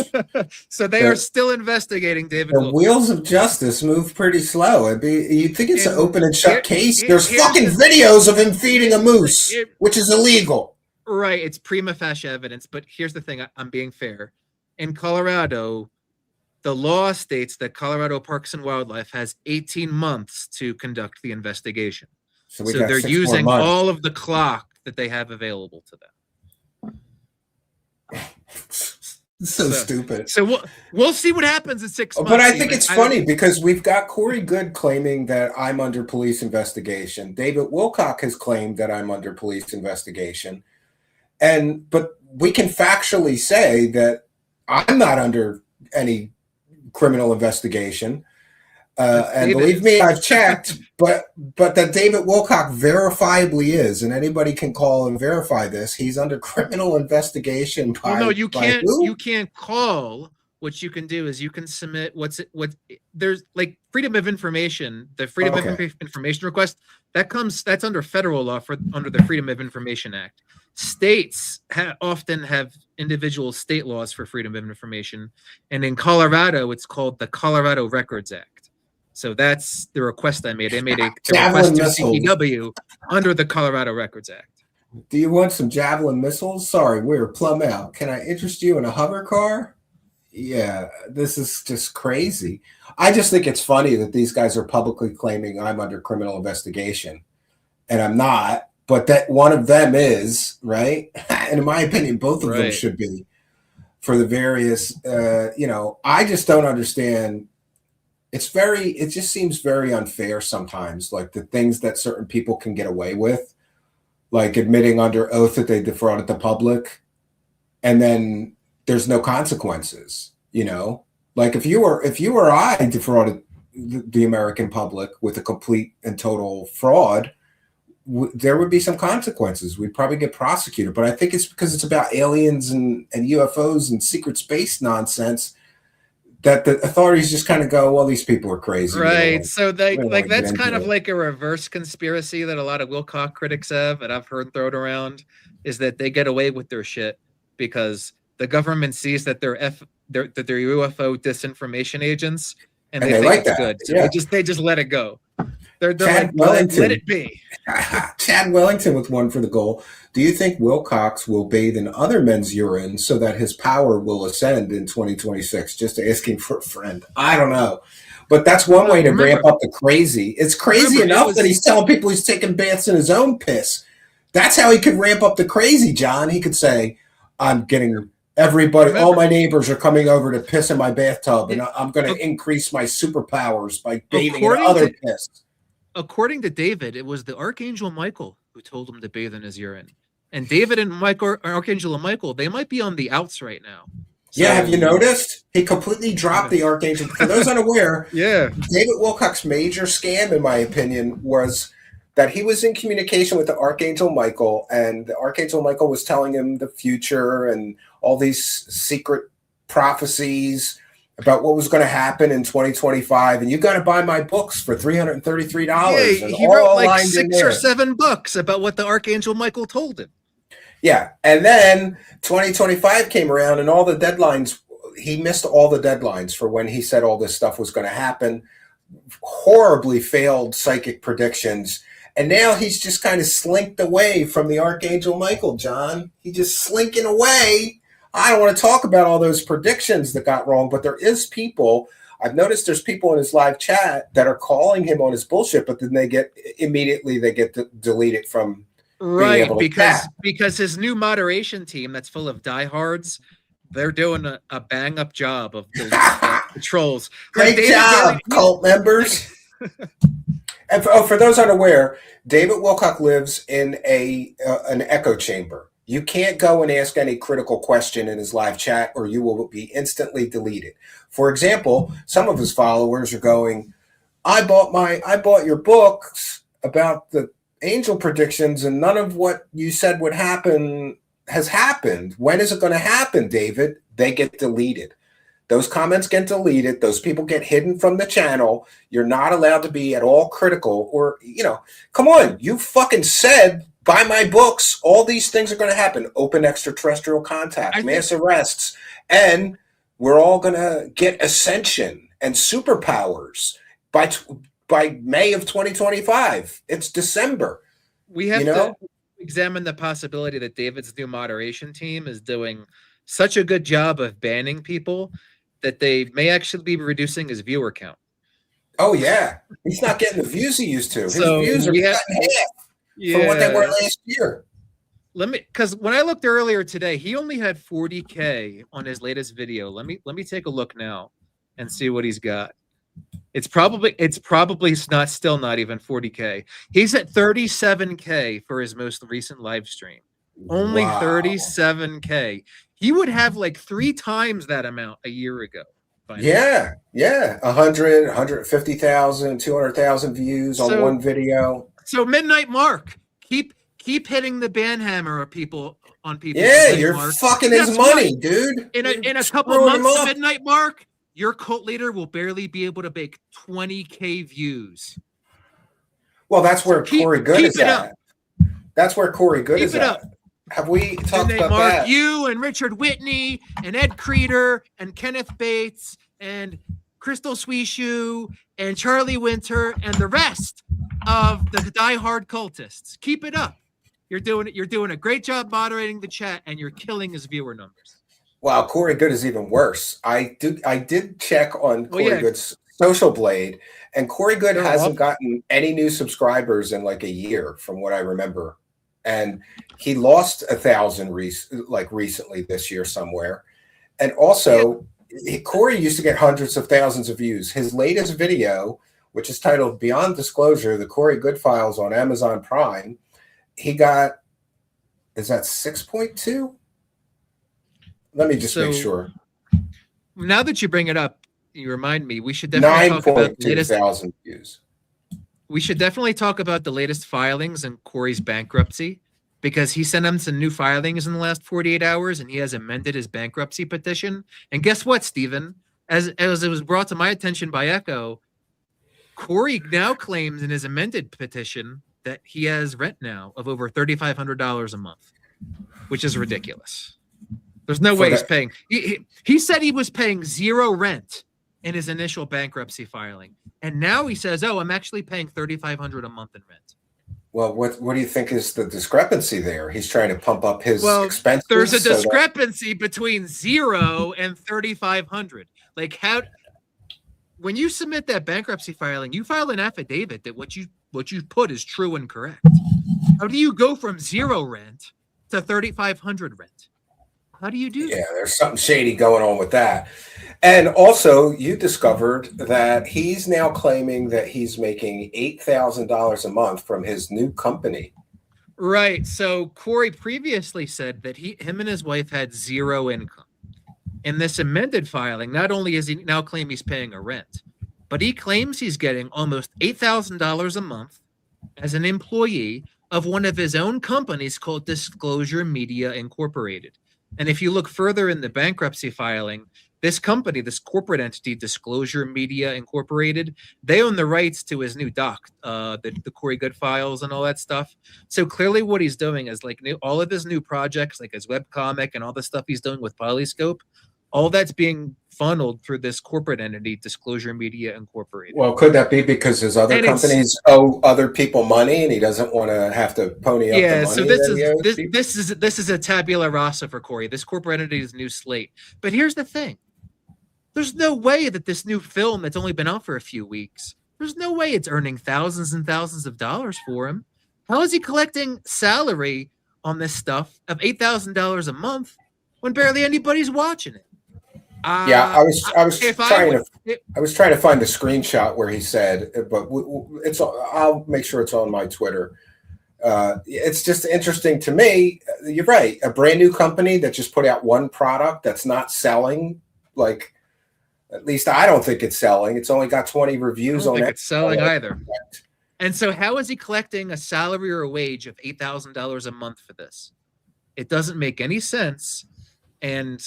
So they are still investigating David Wilcock. The wheels of justice move pretty slow. You'd think it's an open and shut case. There's fucking videos of him feeding a moose, which is illegal. Right. It's prima facie evidence. But here's the thing. I'm being fair. In Colorado, the law states that Colorado Parks and Wildlife has 18 months to conduct the investigation. So they're using all of the clock that they have available to them. So stupid. So we'll see what happens in 6 months. But I think it's funny because we've got Corey Good claiming that I'm under police investigation. David Wilcock has claimed that I'm under police investigation. But we can factually say that I'm not under any criminal investigation. And believe me, I've checked, but that David Wilcock verifiably is, and anybody can call and verify this. He's under criminal investigation. You can't call. What you can do is you can submit there's like freedom of information, the freedom of information request that's under federal law under the Freedom of Information Act. States often have individual state laws for freedom of information. And in Colorado, it's called the Colorado Records Act. So that's the request I made. I made a request to CPW under the Colorado Records Act. Do you want some javelin missiles? Sorry, we're plumb out. Can I interest you in a hover car? Yeah, this is just crazy. I just think it's funny that these guys are publicly claiming I'm under criminal investigation. And I'm not. But that one of them is, right? And in my opinion, both of them should be for the various, I just don't understand. It just seems very unfair sometimes, like the things that certain people can get away with, like admitting under oath that they defrauded the public, and then there's no consequences, Like if you or I defrauded the American public with a complete and total fraud, there would be some consequences. We'd probably get prosecuted. But I think it's because it's about aliens and UFOs and secret space nonsense that the authorities just kind of go, well, these people are crazy. Right. So that's kind of like a reverse conspiracy that a lot of Wilcock critics have, and I've heard thrown around, is that they get away with their shit because the government sees that they're UFO disinformation agents, and they think like it's that. good. So they just let it go. They're Chad like, Wellington. let it be. Chad Wellington with one for the goal. Do you think Wilcox will bathe in other men's urine so that his power will ascend in 2026? Just asking for a friend. I don't know. But that's one way to ramp up the crazy. It's crazy enough that he's telling people he's taking baths in his own piss. That's how he could ramp up the crazy, John. He could say, I'm getting everybody, all my neighbors are coming over to piss in my bathtub, and I'm going to increase my superpowers by bathing in other piss. According to David, it was the Archangel Michael who told him to bathe in his urine. And David and Archangel and Michael, they might be on the outs right now. So, yeah, have you noticed? He completely dropped the Archangel. For those unaware, David Wilcock's major scam, in my opinion, was that he was in communication with the Archangel Michael, and the Archangel Michael was telling him the future and all these secret prophecies about what was going to happen in 2025. And you got to buy my books for $333. Yeah, he wrote like 6 or 7 books about what the Archangel Michael told him. Yeah, and then 2025 came around, and all the deadlines, he missed all the deadlines for when he said all this stuff was going to happen. Horribly failed psychic predictions. And now he's just kind of slinked away from the Archangel Michael, John. He's just slinking away. I don't want to talk about all those predictions that got wrong, but there is people. I've noticed there's people in his live chat that are calling him on his bullshit, but then they get deleted from right, because his new moderation team that's full of diehards, they're doing a bang up job of deleting the trolls. Great job, cult members. And for those unaware, David Wilcock lives in an echo chamber. You can't go and ask any critical question in his live chat, or you will be instantly deleted. For example, some of his followers are going, I bought your books about the angel predictions, and none of what you said would happen has happened. When is it going to happen, David? They get deleted. Those comments get deleted. Those people get hidden from the channel. You're not allowed to be at all critical, or, come on. You fucking said, buy my books. All these things are going to happen. Open extraterrestrial contact, mass arrests, and we're all going to get ascension and superpowers by May of 2025. It's December. We have to examine the possibility that David's new moderation team is doing such a good job of banning people that they may actually be reducing his viewer count. Oh, yeah. He's not getting the views he used to. His views are cut in half from what they were last year. Because when I looked earlier today, he only had 40K on his latest video. Let me take a look now and see what he's got. It's probably not even 40K. He's at 37K for his most recent live stream. Only 37K. He would have like 3 times that amount a year ago. Yeah. 100, 150,000, 200,000 views on one video. So Midnight Mark, keep hitting the ban hammer of people on people. Yeah, you're fucking his money, dude. In a couple months of Midnight Mark, your cult leader will barely be able to make 20K views. Well, that's where Corey Good is at. That's where Corey Good is at. Have we talked about that? You and Richard Whitney and Ed Creeder and Kenneth Bates and Crystal Sweeshoe and Charlie Winter and the rest of the diehard cultists. Keep it up. You're doing a great job moderating the chat, and you're killing his viewer numbers. Wow, Corey Good is even worse. I did check on Corey Good's Social Blade, and Corey Good hasn't gotten any new subscribers in like a year, from what I remember. And he lost 1,000 recently this year somewhere. And also, Corey used to get hundreds of thousands of views. His latest video, which is titled Beyond Disclosure, the Corey Good Files on Amazon Prime, he got, is that 6.2? Let me just make sure. Now that you bring it up, you remind me, we should definitely talk about the latest 9,200 views. We should definitely talk about the latest filings in Corey's bankruptcy, because he sent him some new filings in the last 48 hours, and he has amended his bankruptcy petition. And guess what, Stephen? As it was brought to my attention by Echo, Corey now claims in his amended petition that he has rent now of over $3,500 a month, which is ridiculous. There's no way he's paying. He said he was paying 0 rent in his initial bankruptcy filing. And now he says, oh, I'm actually paying $3,500 a month in rent. Well, what do you think is the discrepancy there? He's trying to pump up his expenses. There's a discrepancy between 0 and 3,500. Like, how, when you submit that bankruptcy filing, you file an affidavit that what you put is true and correct. How do you go from 0 rent to 3,500 rent? How do you do that? Yeah, there's something shady going on with that. And also, you discovered that he's now claiming that he's making $8,000 a month from his new company. Right. So Corey previously said that him and his wife had 0 income. In this amended filing, not only is he now claim he's paying a rent, but he claims he's getting almost $8,000 a month as an employee of one of his own companies called Disclosure Media Incorporated. And if you look further in the bankruptcy filing, this company, this corporate entity, Disclosure Media Incorporated, they own the rights to his new doc, the Corey Good files and all that stuff. So clearly what he's doing is like all of his new projects, like his webcomic and all the stuff he's doing with Polyscope, all that's being funneled through this corporate entity, Disclosure Media Incorporated. Well, could that be because his other companies owe other people money and he doesn't want to have to pony up the money? Yeah, so this is a tabula rasa for Corey. This corporate entity is a new slate. But here's the thing. There's no way that this new film that's only been out for a few weeks, there's no way it's earning thousands and thousands of dollars for him. How is he collecting salary on this stuff of $8,000 a month when barely anybody's watching it? Yeah, I was trying to find the screenshot where he said, but I'll make sure it's on my Twitter. It's just interesting to me. You're right. A brand new company that just put out one product that's not selling, like, at least I don't think it's selling. It's only got 20 reviews on it. I don't think it's selling either. And so how is he collecting a salary or a wage of $8,000 a month for this? It doesn't make any sense. And,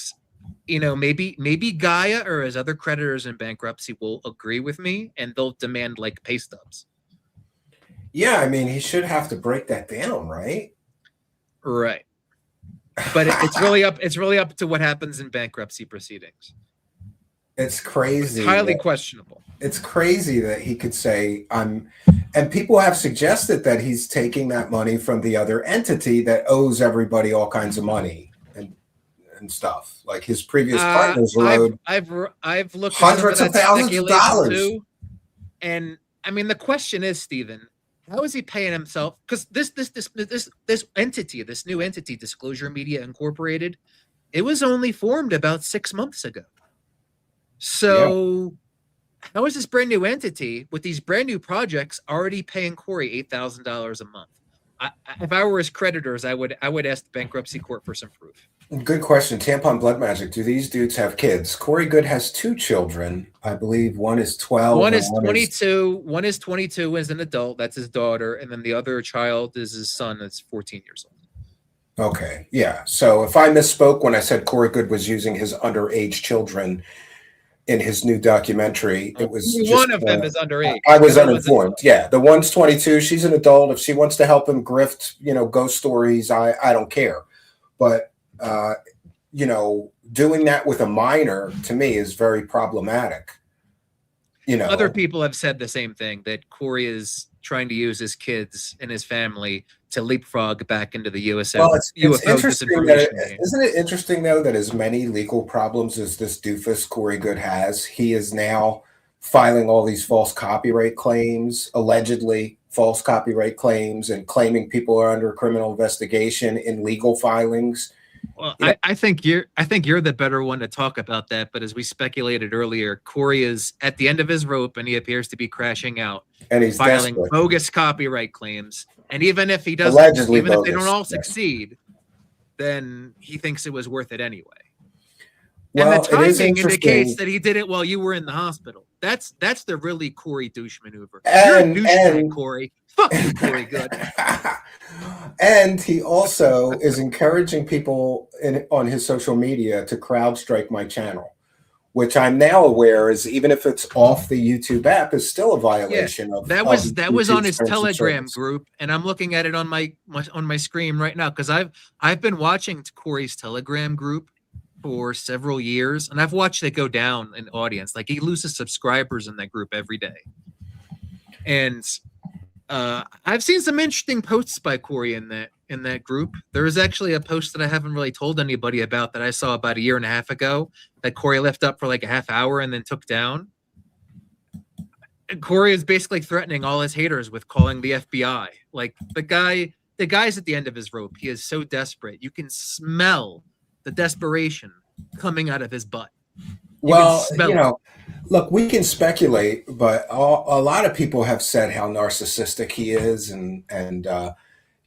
you know, maybe Gaia or his other creditors in bankruptcy will agree with me and they'll demand like pay stubs. Yeah, I mean, he should have to break that down, right? Right. But it's really up to what happens in bankruptcy proceedings. It's crazy. It's highly questionable. It's crazy that he could say and people have suggested that he's taking that money from the other entity that owes everybody all kinds of money and stuff. Like his previous partners owed I've looked hundreds of thousands of dollars. Too. And I mean, the question is, Stephen, how is he paying himself? Because this entity, this new entity, Disclosure Media Incorporated, it was only formed about 6 months ago. So how is this brand new entity with these brand new projects already paying Corey $8,000 a month? If I were his creditors, I would ask the bankruptcy court for some proof. Good question. Tampon Blood Magic. Do these dudes have kids? Corey Good has 2 children. I believe one is 12. One is 22. One is 22 as an adult. That's his daughter. And then the other child is his son that's 14 years old. Okay. Yeah. So if I misspoke when I said Corey Good was using his underage children in his new documentary, it was one of them is underage. I was uninformed. Yeah, the one's 22. She's an adult. If she wants to help him grift, ghost stories, I don't care. But doing that with a minor to me is very problematic. Other people have said the same thing, that Corey is trying to use his kids and his family to leapfrog back into the USO. Well, it's interesting isn't it interesting though that as many legal problems as this doofus Corey Good has, he is now filing all these false copyright claims, allegedly false copyright claims, and claiming people are under criminal investigation in legal filings. Well, I think you're the better one to talk about that. But as we speculated earlier, Corey is at the end of his rope, and he appears to be crashing out, and he's filing desperate. Bogus copyright claims. And even if he doesn't, if they don't all succeed, then he thinks it was worth it anyway. Well, and the timing indicates that he did it while you were in the hospital. That's the really Corey douche maneuver. You're a douchebag, Corey. Fuck you, Corey Good. And he also is encouraging people on his social media to CrowdStrike my channel, which I'm now aware is, even if it's off the YouTube app, is still a violation of that was on his Telegram group, and I'm looking at it on my screen right now because I've been watching Corey's Telegram group for several years, and I've watched it go down in audience. Like, he loses subscribers in that group every day. And I've seen some interesting posts by Corey in that group. There is actually a post that I haven't really told anybody about that I saw about a year and a half ago that Corey left up for like a half hour and then took down. And Corey is basically threatening all his haters with calling the FBI. Like, the guy's at the end of his rope. He is so desperate. You can smell the desperation coming out of his butt. Well, look, we can speculate, but a lot of people have said how narcissistic he is, and a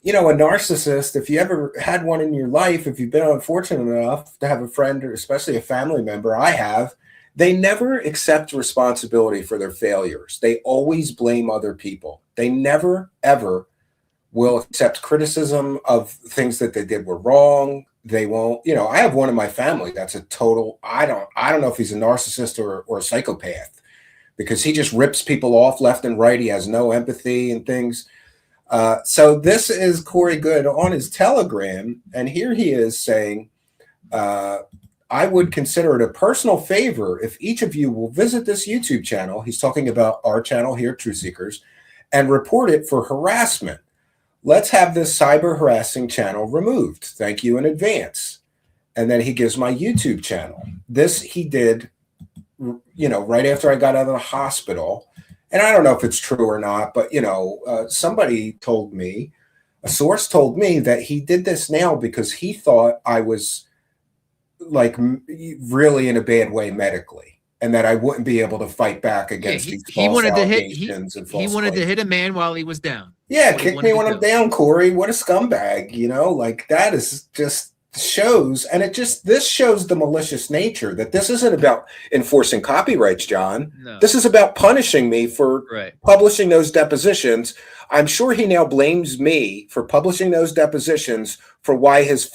narcissist, if you ever had one in your life, if you've been unfortunate enough to have a friend or especially a family member, I have, they never accept responsibility for their failures. They always blame other people. They never, ever will accept criticism of things that they did were wrong. They won't, I have one in my family that's a total, I don't know if he's a narcissist or a psychopath, because he just rips people off left and right. He has no empathy and things. So this is Corey Good on his Telegram, and here he is saying, I would consider it a personal favor if each of you will visit this YouTube channel. He's talking about our channel here, Truth Seekers, and report it for harassment. Let's have this cyber harassing channel removed. Thank you in advance. And then he gives my YouTube channel. This he did, right after I got out of the hospital. And I don't know if it's true or not, but, somebody told me, a source told me that he did this now because he thought I was like really in a bad way medically, and that I wouldn't be able to fight back against these false allegations and false he wanted to hit a man while he was down. Yeah, kick me when I'm down, Corey. What a scumbag, like that is just shows, and this shows the malicious nature, that this isn't about enforcing copyrights, John. No. This is about punishing me for publishing those depositions. I'm sure he now blames me for publishing those depositions for why his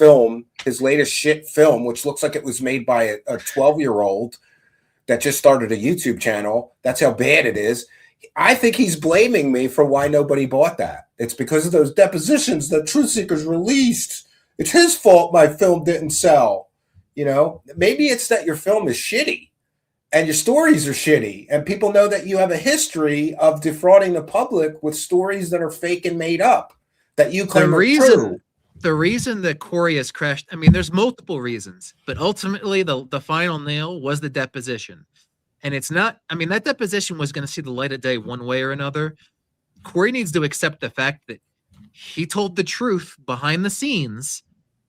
latest shit film, which looks like it was made by a 12-year-old that just started a YouTube channel. That's how bad it is. I think he's blaming me for why nobody bought that. It's because of those depositions that Truth Seekers released. It's his fault my film didn't sell. Maybe it's that your film is shitty and your stories are shitty, and people know that you have a history of defrauding the public with stories that are fake and made up that you claim are true. The reason that Corey has crashed, there's multiple reasons, but ultimately the final nail was the deposition. And it's not, that deposition was going to see the light of day one way or another. Corey needs to accept the fact that he told the truth behind the scenes,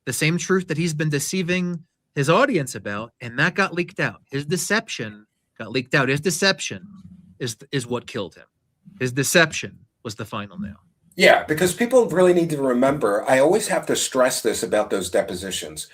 the same truth that he's been deceiving his audience about, and that got leaked out. His deception got leaked out. His deception is what killed him. His deception was the final nail. Yeah, because people really need to remember, I always have to stress this about those depositions.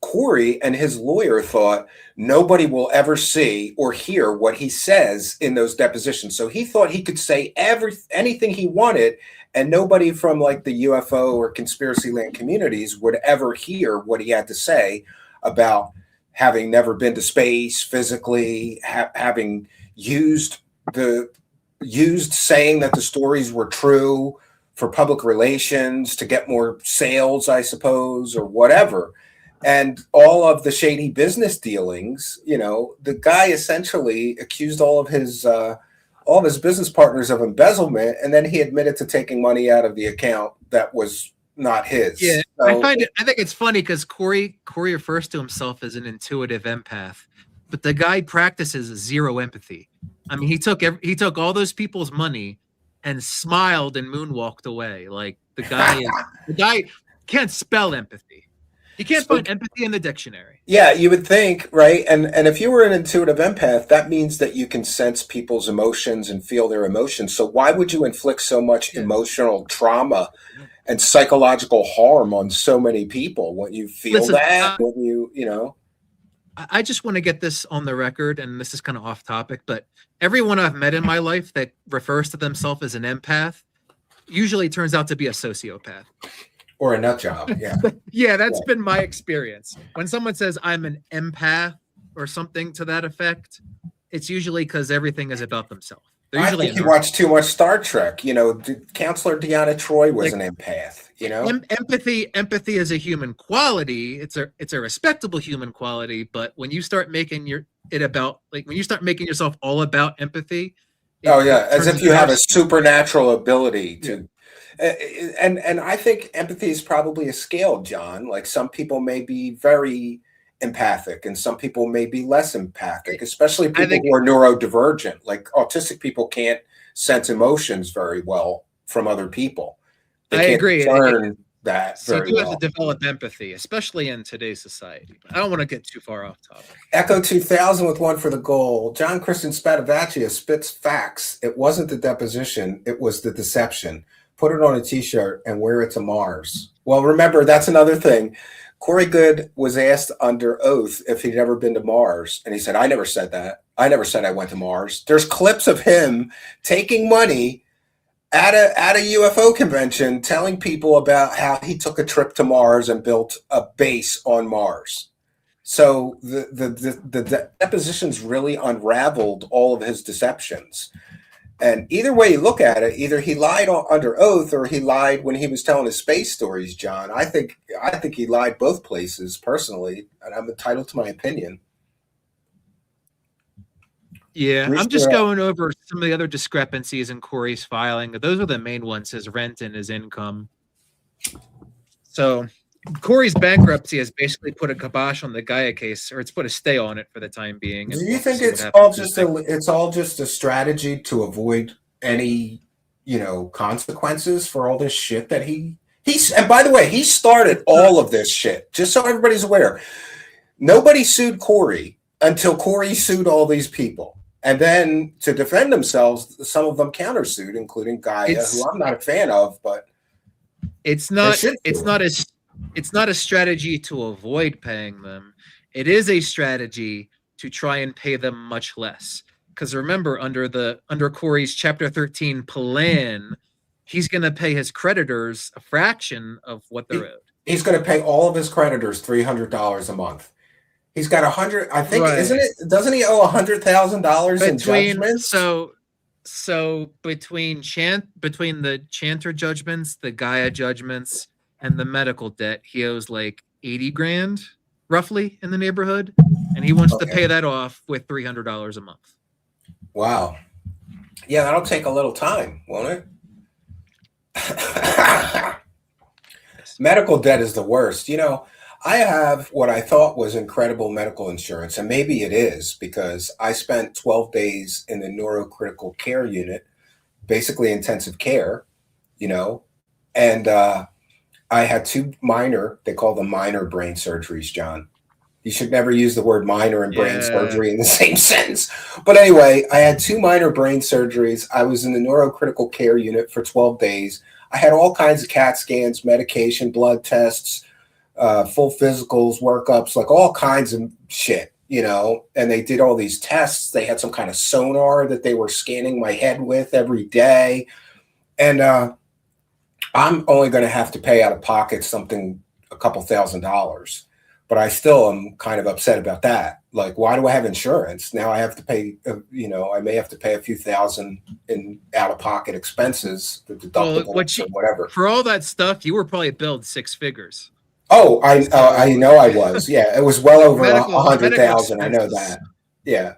Corey and his lawyer thought nobody will ever see or hear what he says in those depositions. So he thought he could say anything he wanted, and nobody from like the UFO or conspiracy land communities would ever hear what he had to say about having never been to space physically, having used saying that the stories were true for public relations to get more sales, I suppose, or whatever. And all of the shady business dealings, the guy essentially accused all of his business partners of embezzlement, and then he admitted to taking money out of the account that was not his. Yeah, so, I think it's funny because Corey refers to himself as an intuitive empath, but the guy practices zero empathy. He took all those people's money and smiled and moonwalked away. Like the guy can't spell empathy. He can't find empathy in the dictionary. Yeah, you would think, right? And if you were an intuitive empath, that means that you can sense people's emotions and feel their emotions. So why would you inflict so much emotional trauma and psychological harm on so many people when you feel that? When you. I just want to get this on the record, and this is kind of off topic, but everyone I've met in my life that refers to themselves as an empath usually turns out to be a sociopath. Or a nut job, yeah. Yeah, that's been my experience. When someone says I'm an empath or something to that effect, it's usually because everything is about themselves. They're I usually think you watch too much Star Trek. You know, Counselor Deanna Troy was an empath. You know, empathy is a human quality. It's a respectable human quality. But when you start making when you start making yourself all about empathy, as if you have a supernatural ability to. And I think empathy is probably a scale, John. Like some people may be very empathic and some people may be less empathic, especially people who are neurodivergent. Like autistic people can't sense emotions very well from other people. They can't agree. discern that So very you well. have to develop empathy, especially in today's society. I don't want to get too far off topic. Echo 2000 with one for the goal. John Christian Stavatti spits facts. It wasn't the deposition. It was the deception. Put it on a T-shirt and wear it to Mars. Well, remember, that's another thing. Corey Goode was asked under oath if he'd ever been to Mars. And he said, I never said that. I never said I went to Mars. There's clips of him taking money at a UFO convention, telling people about how he took a trip to Mars and built a base on Mars. So the depositions really unraveled all of his deceptions. And either way you look at it, either he lied under oath or he lied when he was telling his space stories, John. I think he lied both places personally, and I'm entitled to my opinion. Yeah, I'm just going over some of the other discrepancies in Corey's filing. Those are the main ones, his rent and his income. So Corey's bankruptcy has basically put a kibosh on the Gaia case, or it's put a stay on it for the time being. Do you think it's all just a strategy to avoid any, consequences for all this shit that he's and by the way, he started all of this shit, just so everybody's aware. Nobody sued Corey until Corey sued all these people. And then to defend themselves, some of them countersued, including Gaia, who I'm not a fan of, but it's not a strategy to avoid paying them. It is a strategy to try and pay them much less. Because remember, under Corey's Chapter 13 plan, he's going to pay his creditors a fraction of what they're owed. He's going to pay all of his creditors $300 a month. He's got 100. I think, isn't it? Doesn't he owe $100,000 in judgments? So between the Chanter judgments, the Gaia judgments, and the medical debt, he owes like 80 grand, roughly, in the neighborhood, and he wants to pay that off with $300 a month. Wow. Yeah, that'll take a little time, won't it? Medical debt is the worst. I have what I thought was incredible medical insurance, and maybe it is because I spent 12 days in the neurocritical care unit, basically intensive care, and I had two they call them minor brain surgeries, John. You should never use the word minor and brain surgery in the same sentence. But anyway, I had two minor brain surgeries. I was in the neurocritical care unit for 12 days. I had all kinds of CAT scans, medication, blood tests, full physicals, workups, like all kinds of shit, and they did all these tests. They had some kind of sonar that they were scanning my head with every day. And I'm only going to have to pay out of pocket a couple $1,000, but I still am kind of upset about that. Like, why do I have insurance? Now I have to pay, I may have to pay a few thousand in out of pocket expenses, the deductibles or whatever. For all that stuff, you were probably billed six figures. Oh, I know I was. Yeah, it was well over 100,000. I know that. Yeah.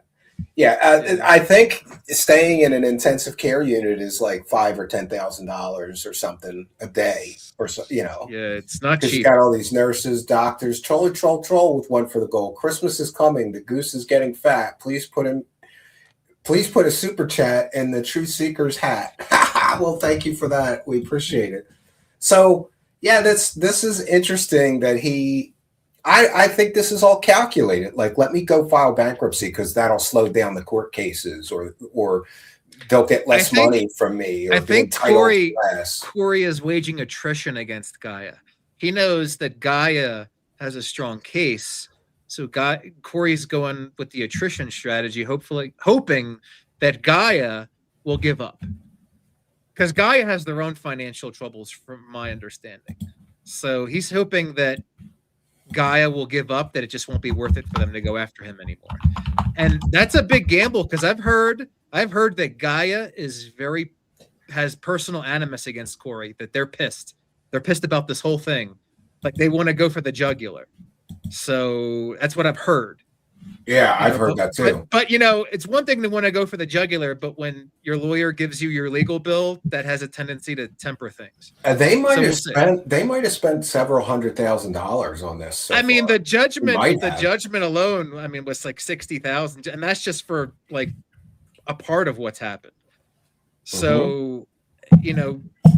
I think staying in an intensive care unit is like $5,000 or $10,000 or something a day, or so. Yeah, it's not cheap. You got all these nurses, doctors. Troll with one for the goal. Christmas is coming. The goose is getting fat. Please put a super chat in the Truth Seeker's hat. Well, thank you for that. We appreciate it. So. Yeah, this is interesting that I think this is all calculated. Like, let me go file bankruptcy because that'll slow down the court cases, or they'll get less money from me. Or I think Corey is waging attrition against Gaia. He knows that Gaia has a strong case, so Corey's going with the attrition strategy, hoping that Gaia will give up. Because Gaia has their own financial troubles, from my understanding. So he's hoping that Gaia will give up, that it just won't be worth it for them to go after him anymore. And that's a big gamble, because I've heard I've heard that Gaia has personal animus against Corey, that they're pissed. They're pissed about this whole thing. Like they want to go for the jugular. So that's what I've heard. Yeah, I've heard that too. But it's one thing to want to go for the jugular, but when your lawyer gives you your legal bill, that has a tendency to temper things. They might have spent several $100,000 on this. So I mean, far. the judgment alone, I mean, was like 60,000, and that's just for like a part of what's happened. So,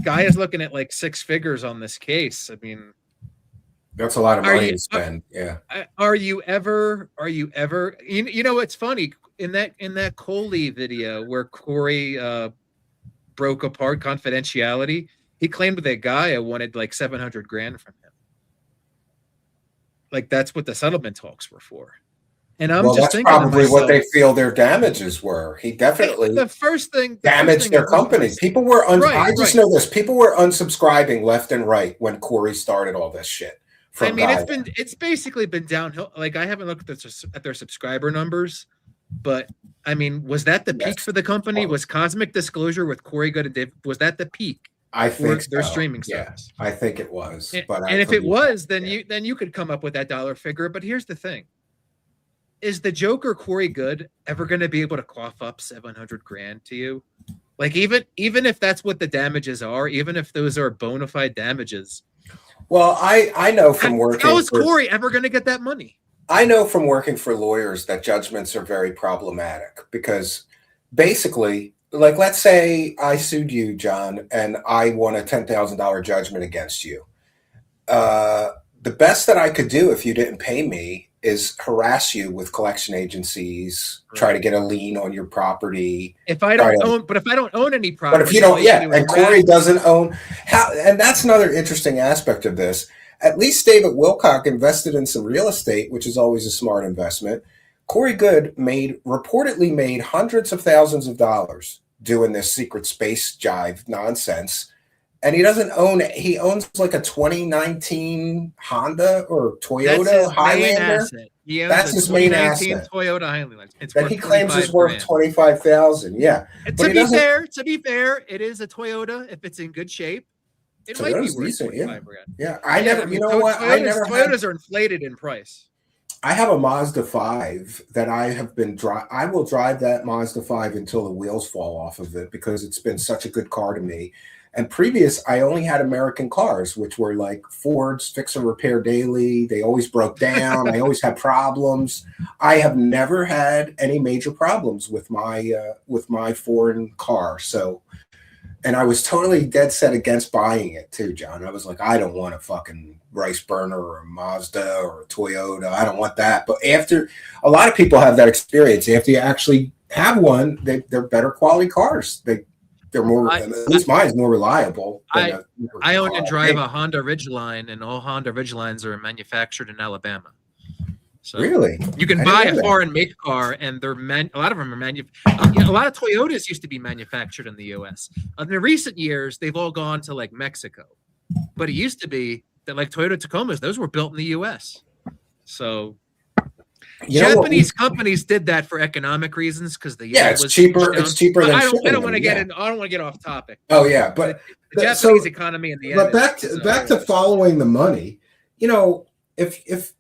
Guy is looking at like 6 figures on this case. I mean, that's a lot of money to spend. Yeah. Are you ever? It's funny in that Coley video where Corey broke apart confidentiality. He claimed that Gaia wanted like $700,000 from him. Like that's what the settlement talks were for. And that's probably what they feel their damages were. He definitely damaged their company. People were I just know this. People were unsubscribing left and right when Corey started all this shit. I mean, it's basically been downhill. Like I haven't looked at their subscriber numbers, but I mean, was that the peak for the company? Was Cosmic Disclosure with Corey Good and Dave? Was that the peak? I think their streaming service. I think it was. And if it was, then you could come up with that dollar figure. But here's the thing: is the Joker Corey Good ever going to be able to cough up $700,000 to you? Like even if that's what the damages are, even if those are bona fide damages. Well, I know from working. How is Corey ever going to get that money? I know from working for lawyers that judgments are very problematic because basically, like, let's say I sued you, John, and I won a $10,000 judgment against you. The best that I could do if you didn't pay me is harass you with collection agencies, try to get a lien on your property. If I don't own any property. But if you don't, and Corey doesn't own, and that's another interesting aspect of this. At least David Wilcock invested in some real estate, which is always a smart investment. Corey Good reportedly made hundreds of thousands of dollars doing this secret space jive nonsense. And he doesn't own it. He owns like a 2019 Honda or Toyota Highlander. That's his main asset. Toyota Highlander. That he claims is worth $25,000. Yeah. To be fair, it is a Toyota if it's in good shape. It might be worth $25,000. Yeah. Toyotas are inflated in price. I have a Mazda 5 that I will drive that Mazda 5 until the wheels fall off of it because it's been such a good car to me. And I only had American cars, which were like Fords, fix and repair daily. They always broke down. I always had problems. I have never had any major problems with my foreign car. So, and I was totally dead set against buying it too, John. I was like, I don't want a fucking rice burner or a Mazda or a Toyota. I don't want that. But after a lot of people have that experience, after you actually have one, they're better quality cars. They're more, at least mine is more reliable. I own and drive a Honda Ridgeline, and all Honda Ridgelines are manufactured in Alabama. So really, you can buy a foreign make car, and a lot of them are a lot of Toyotas used to be manufactured in the U.S. In the recent years, they've all gone to like Mexico, but it used to be that like Toyota Tacomas, those were built in the U.S. So. Japanese companies did that for economic reasons because it's cheaper. It's cheaper than shipping. I don't want to get off topic. Oh yeah, but the Japanese economy in the end. But back to following the money. If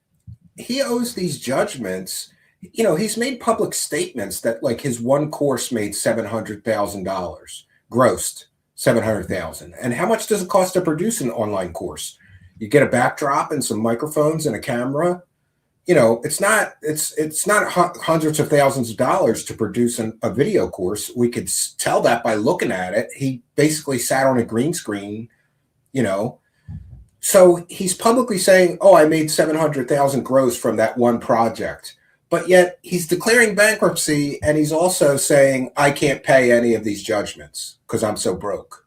he owes these judgments, he's made public statements that like his one course made $700,000 grossed $700,000. And how much does it cost to produce an online course? You get a backdrop and some microphones and a camera. It's not hundreds of thousands of dollars to produce a video course. We could tell that by looking at it. He basically sat on a green screen, So he's publicly saying, "Oh, I made 700,000 gross from that one project," but yet he's declaring bankruptcy, and he's also saying, "I can't pay any of these judgments because I'm so broke."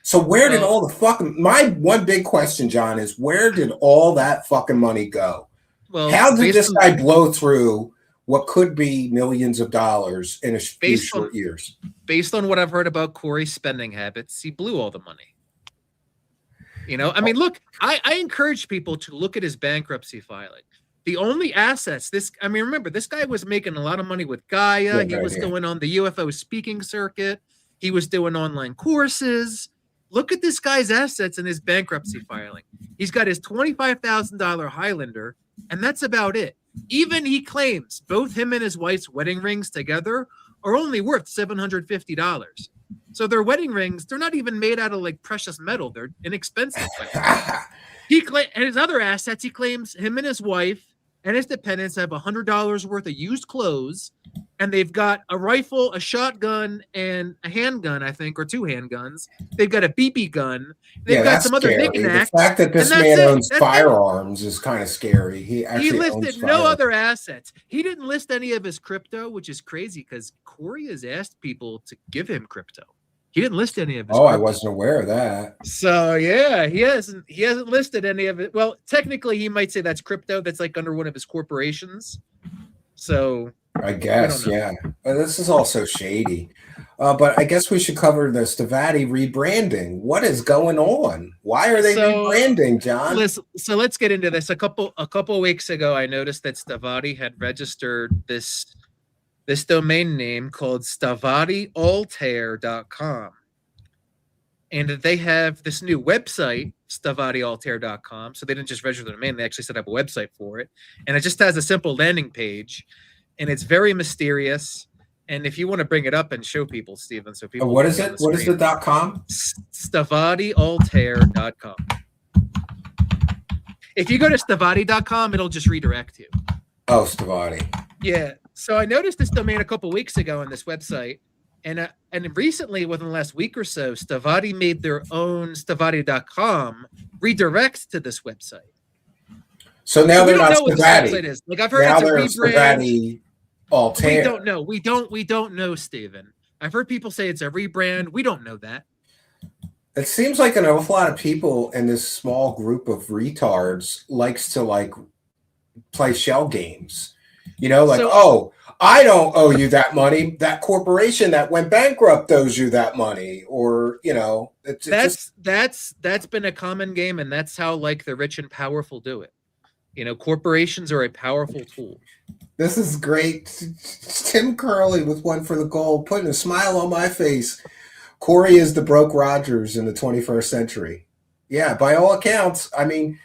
So where did all the fucking? My one big question, John, is where did all that fucking money go? Well, how did this guy blow through what could be millions of dollars in a few short years? Based on what I've heard about Corey's spending habits, he blew all the money. I mean, look, I encourage people to look at his bankruptcy filing. The only assets remember, this guy was making a lot of money with Gaia. He was going on the UFO speaking circuit. He was doing online courses. Look at this guy's assets in his bankruptcy filing. He's got his $25,000 Highlander, and that's about it. Even he claims both him and his wife's wedding rings together are only worth $750. So their wedding rings, they're not even made out of like precious metal. They're inexpensive. And his other assets, he claims him and his wife and his dependents have $100 worth of used clothes, and they've got a rifle, a shotgun, and a handgun, I think, or 2 handguns. They've got a BB gun. They've got some other knickknacks. The fact that this man owns firearms is kind of scary. He listed no other assets. He didn't list any of his crypto, which is crazy because Corey has asked people to give him crypto. He didn't list any of his crypto. I wasn't aware of that. So yeah, he hasn't listed any of it. Well, technically he might say that's crypto that's like under one of his corporations. So I guess, yeah. This is also shady. But I guess we should cover the Stavatti rebranding. What is going on? Why are they rebranding, John? So let's get into this. A couple weeks ago, I noticed that Stavatti had registered this domain name called StavattiAltair.com. And they have this new website, StavattiAltair.com. So they didn't just register the domain, they actually set up a website for it. And it just has a simple landing page. And it's very mysterious. And if you want to bring it up and show people, Stephen, so people. What is it? What is the .com? StavattiAltair.com. If you go to Stavatti.com, it'll just redirect you. Oh, Stavatti. Yeah. So I noticed this domain a couple weeks ago on this website, and recently, within the last week or so, Stavatti made their own Stavatti.com redirect to this website. So now they're not Stavatti. Is. Like I've heard now it's a rebrand. Stavatti Altair. We don't know. We don't know, Stephen. I've heard people say it's a rebrand. We don't know that. It seems like an awful lot of people in this small group of retards likes to like play shell games. You know, like, I don't owe you that money. That corporation that went bankrupt owes you that money. Or, you know, that's been a common game, and that's how like the rich and powerful do it. You know, corporations are a powerful tool. This is great. Tim Curley with one for the goal, putting a smile on my face. Corey is the broke Rogers in the 21st century. Yeah, by all accounts. I mean,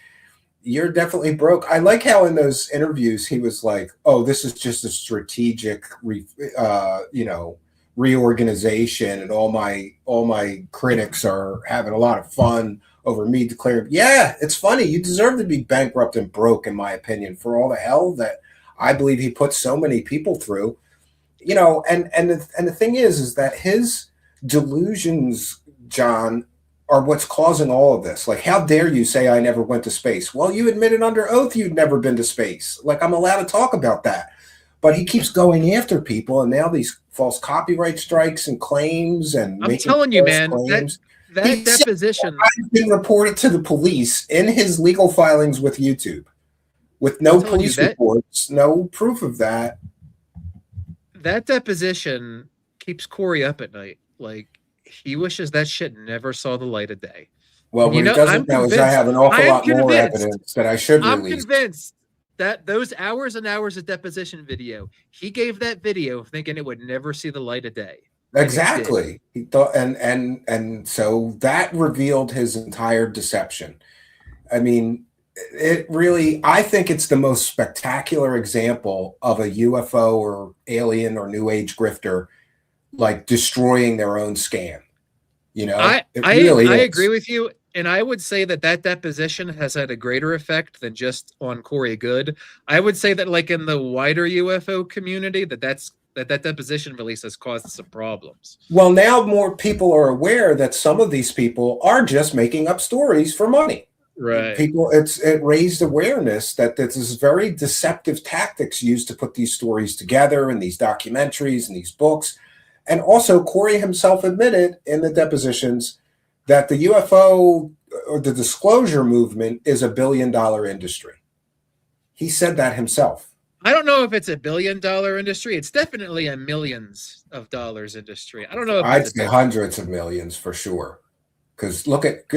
you're definitely broke. I like how in those interviews he was like, "Oh, this is just a strategic, reorganization, and all my critics are having a lot of fun over me declaring." Yeah, it's funny. You deserve to be bankrupt and broke, in my opinion, for all the hell that I believe he put so many people through. You know, and the thing is that his delusions, John, are what's causing all of this. Like, how dare you say I never went to space? Well, you admitted under oath you'd never been to space. Like, I'm allowed to talk about that. But he keeps going after people, and now these false copyright strikes and claims, and I'm telling you, man, that deposition has been reported to the police in his legal filings with YouTube, with no police reports, no proof of that. That deposition keeps Corey up at night. Like, he wishes that shit never saw the light of day. Well, what he doesn't know is I have an awful lot more evidence that I should release. I'm convinced that those hours and hours of deposition video, he gave that video thinking it would never see the light of day. Exactly. He thought, and so that revealed his entire deception. I mean, it really, I think it's the most spectacular example of a UFO or alien or New Age grifter like destroying their own scam. You know, I agree with you. And I would say that deposition has had a greater effect than just on Corey Good. I would say that like in the wider UFO community, that deposition release has caused some problems. Well, now more people are aware that some of these people are just making up stories for money. Right. It raised awareness that this is very deceptive tactics used to put these stories together and these documentaries and these books. And also, Corey himself admitted in the depositions that the UFO or the disclosure movement is $1 billion industry. He said that himself. I don't know if it's $1 billion industry. It's definitely a millions of dollars industry. I don't know. I'd say hundreds of millions for sure. Because go look at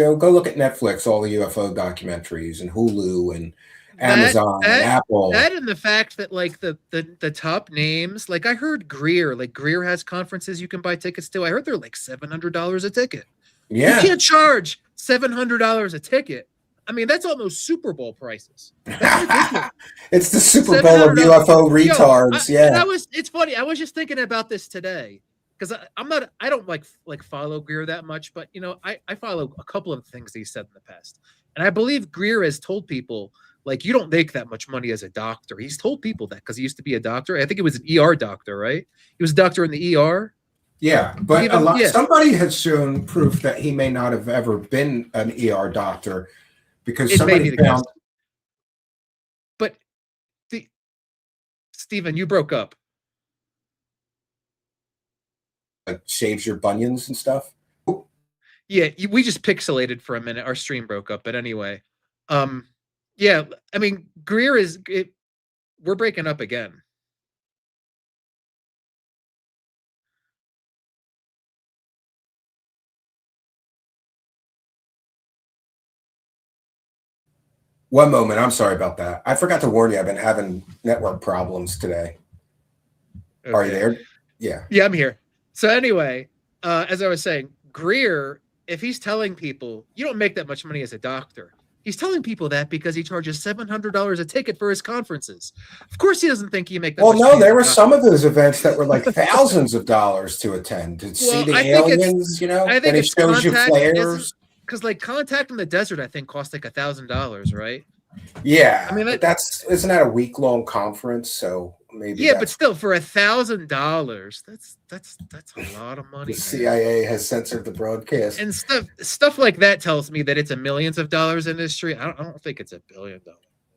Netflix, all the UFO documentaries, and Hulu, and Amazon, Apple. That and the fact that like the top names, like I heard Greer, like Greer has conferences you can buy tickets to. I heard they're like $700 a ticket. Yeah. You can't charge $700 a ticket. I mean, that's almost Super Bowl prices. That's ridiculous. It's the Super Bowl of UFO retards. Yeah. It's funny. I was just thinking about this today because I don't like follow Greer that much, but you know, I follow a couple of things he said in the past. And I believe Greer has told people, like, you don't make that much money as a doctor. He's told people that because he used to be a doctor. I think he was an ER doctor, right? He was a doctor in the ER. Yeah, but somebody has shown proof that he may not have ever been an ER doctor because somebody found. But Stephen, you broke up. Like shaves your bunions and stuff. Yeah, we just pixelated for a minute. Our stream broke up, but anyway, yeah. I mean, Greer we're breaking up again. One moment. I'm sorry about that. I forgot to warn you. I've been having network problems today. Okay. Are you there? Yeah. Yeah, I'm here. So anyway, as I was saying, Greer, if he's telling people you don't make that much money as a doctor, he's telling people that because he charges $700 a ticket for his conferences. Of course, he doesn't think you make that. Well, no, there were some of those events that were like thousands of dollars to attend to see the aliens. You know, I think it shows you flares. Because like Contact in the Desert, I think cost like $1,000, right? Yeah, I mean isn't that a week-long conference? So maybe. Yeah, but still, for $1,000, that's a lot of money. The CIA has censored the broadcast, and stuff like that tells me that it's a millions of dollars industry. I don't think it's $1 billion.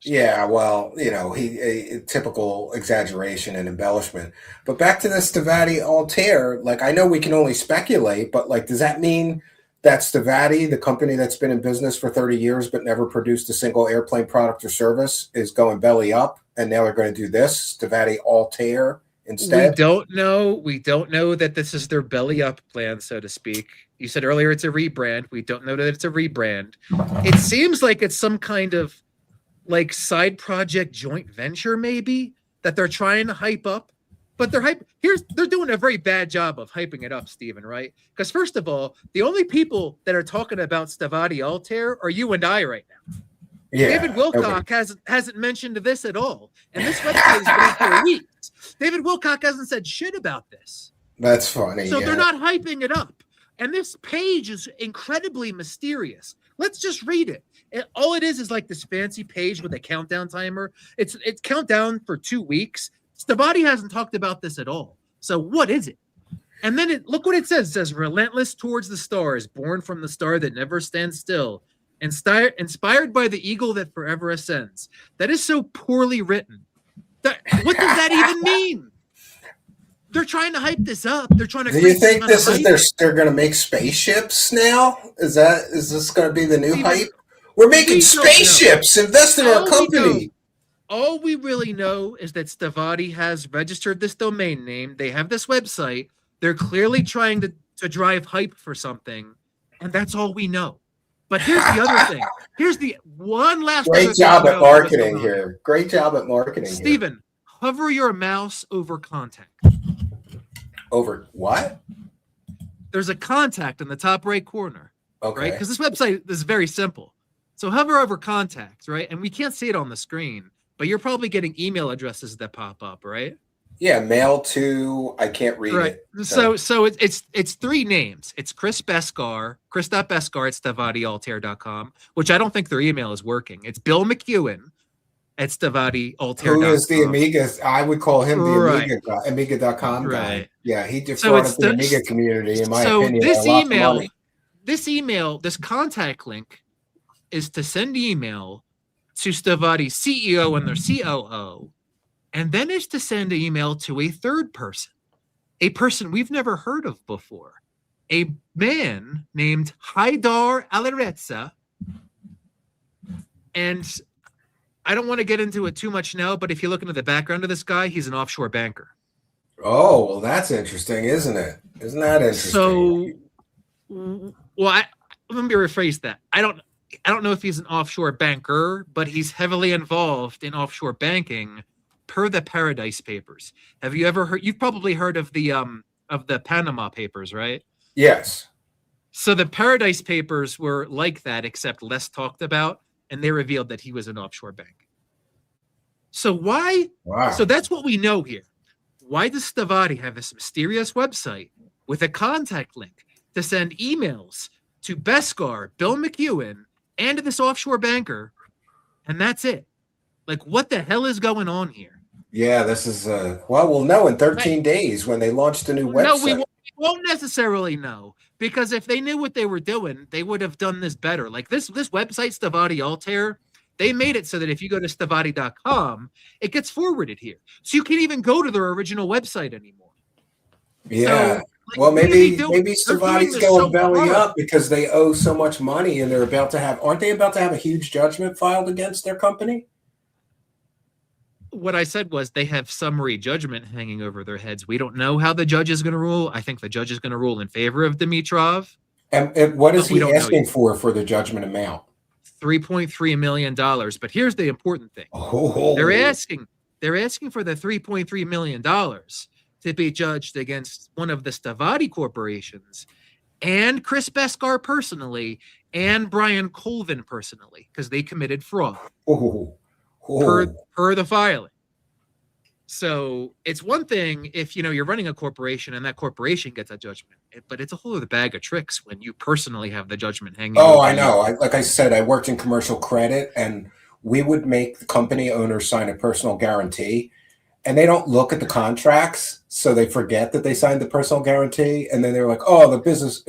Yeah, well, you know, a typical exaggeration and embellishment. But back to the Stavatti Altair, like I know we can only speculate, but like, does that mean that Stavatti, the company that's been in business for 30 years but never produced a single airplane product or service, is going belly up, and now they're going to do this, Stavatti Altair, instead? We don't know that this is their belly up plan, so to speak. You said earlier it's a rebrand. We don't know that it's a rebrand. It seems like it's some kind of like side project joint venture, maybe, that they're trying to hype up. But they're doing a very bad job of hyping it up, Stephen, right? Because first of all, the only people that are talking about Stavatti Altair are you and I right now. Yeah, David Wilcock hasn't mentioned this at all. And this website has been for weeks. David Wilcock hasn't said shit about this. That's funny. So they're not hyping it up. And this page is incredibly mysterious. Let's just read it. All it is like this fancy page with a countdown timer. It's countdown for 2 weeks. Stavatti hasn't talked about this at all. So what is it? And then look what it says. It says, relentless towards the stars, born from the star that never stands still, inspired by the eagle that forever ascends. That is so poorly written. What does that even mean? They're trying to hype this up. They're trying to. Do you think this is they're going to make spaceships now? Is this going to be the new hype? We're making spaceships. Invest in our company. All we really know is that Stavatti has registered this domain name. They have this website. They're clearly trying to drive hype for something, and that's all we know. But here's the other thing. Here's the one last. Great job at marketing here. Great job at marketing, Stephen, hover your mouse over contact. Over what? There's a contact in the top right corner. Okay. Right? Because this website is very simple. So hover over contacts, right? And we can't see it on the screen, but you're probably getting email addresses that pop up, right? Yeah, mail to, I can't read it. So it's 3 names. It's Chris.Beskar at StavattiAltair.com, which I don't think their email is working. It's Bill McEwen at StavattiAltair.com. Who is the Amiga? I would call him the Amiga.com guy. Yeah, he defrauded the Amiga community, in my opinion. This contact link is to send email to Stavatti's CEO and their COO, and then is to send an email to a third person, a person we've never heard of before, a man named Haidar Alarezza. And I don't want to get into it too much now, but if you look into the background of this guy, he's an offshore banker. Oh, well, that's interesting, isn't it? Isn't that interesting? So, let me rephrase that. I don't know if he's an offshore banker, but he's heavily involved in offshore banking per the Paradise Papers. Have you ever heard? You've probably heard of the Panama Papers, right? Yes. So the Paradise Papers were like that, except less talked about, and they revealed that he was an offshore bank. So why? Wow. So that's what we know here. Why does Stavatti have this mysterious website with a contact link to send emails to Beskar, Bill McEwen, and this offshore banker, and that's it? Like, what the hell is going on here? Yeah, this is well, we'll know in 13 days when they launched a new website. No, we won't necessarily know, because if they knew what they were doing, they would have done this better. Like this website, Stavatti Altair, they made it so that if you go to stavatti.com, it gets forwarded here. So you can't even go to their original website anymore. Yeah. So, like, well, maybe They're Stavatti's doing this going so belly hard. up because they owe so much money and they're about to have, aren't they about to have a huge judgment filed against their company? What I said was they have summary judgment hanging over their heads. We don't know how the judge is going to rule. I think the judge is going to rule in favor of Dimitrov. And what is But we he don't know asking yet. for the judgment amount? $3.3 million. But here's the important thing. Oh. They're asking for the $3.3 million to be judged against one of the Stavatti corporations and Chris Beskar personally and Brian Colvin personally, because they committed fraud per the filing. So it's one thing if you're running a corporation and that corporation gets a judgment, but it's a whole other bag of tricks when you personally have the judgment hanging. Oh, over I know. you. Like I said, I worked in commercial credit, and we would make the company owners sign a personal guarantee, and they don't look at the contracts, so they forget that they signed the personal guarantee, and then they're like, "Oh, the business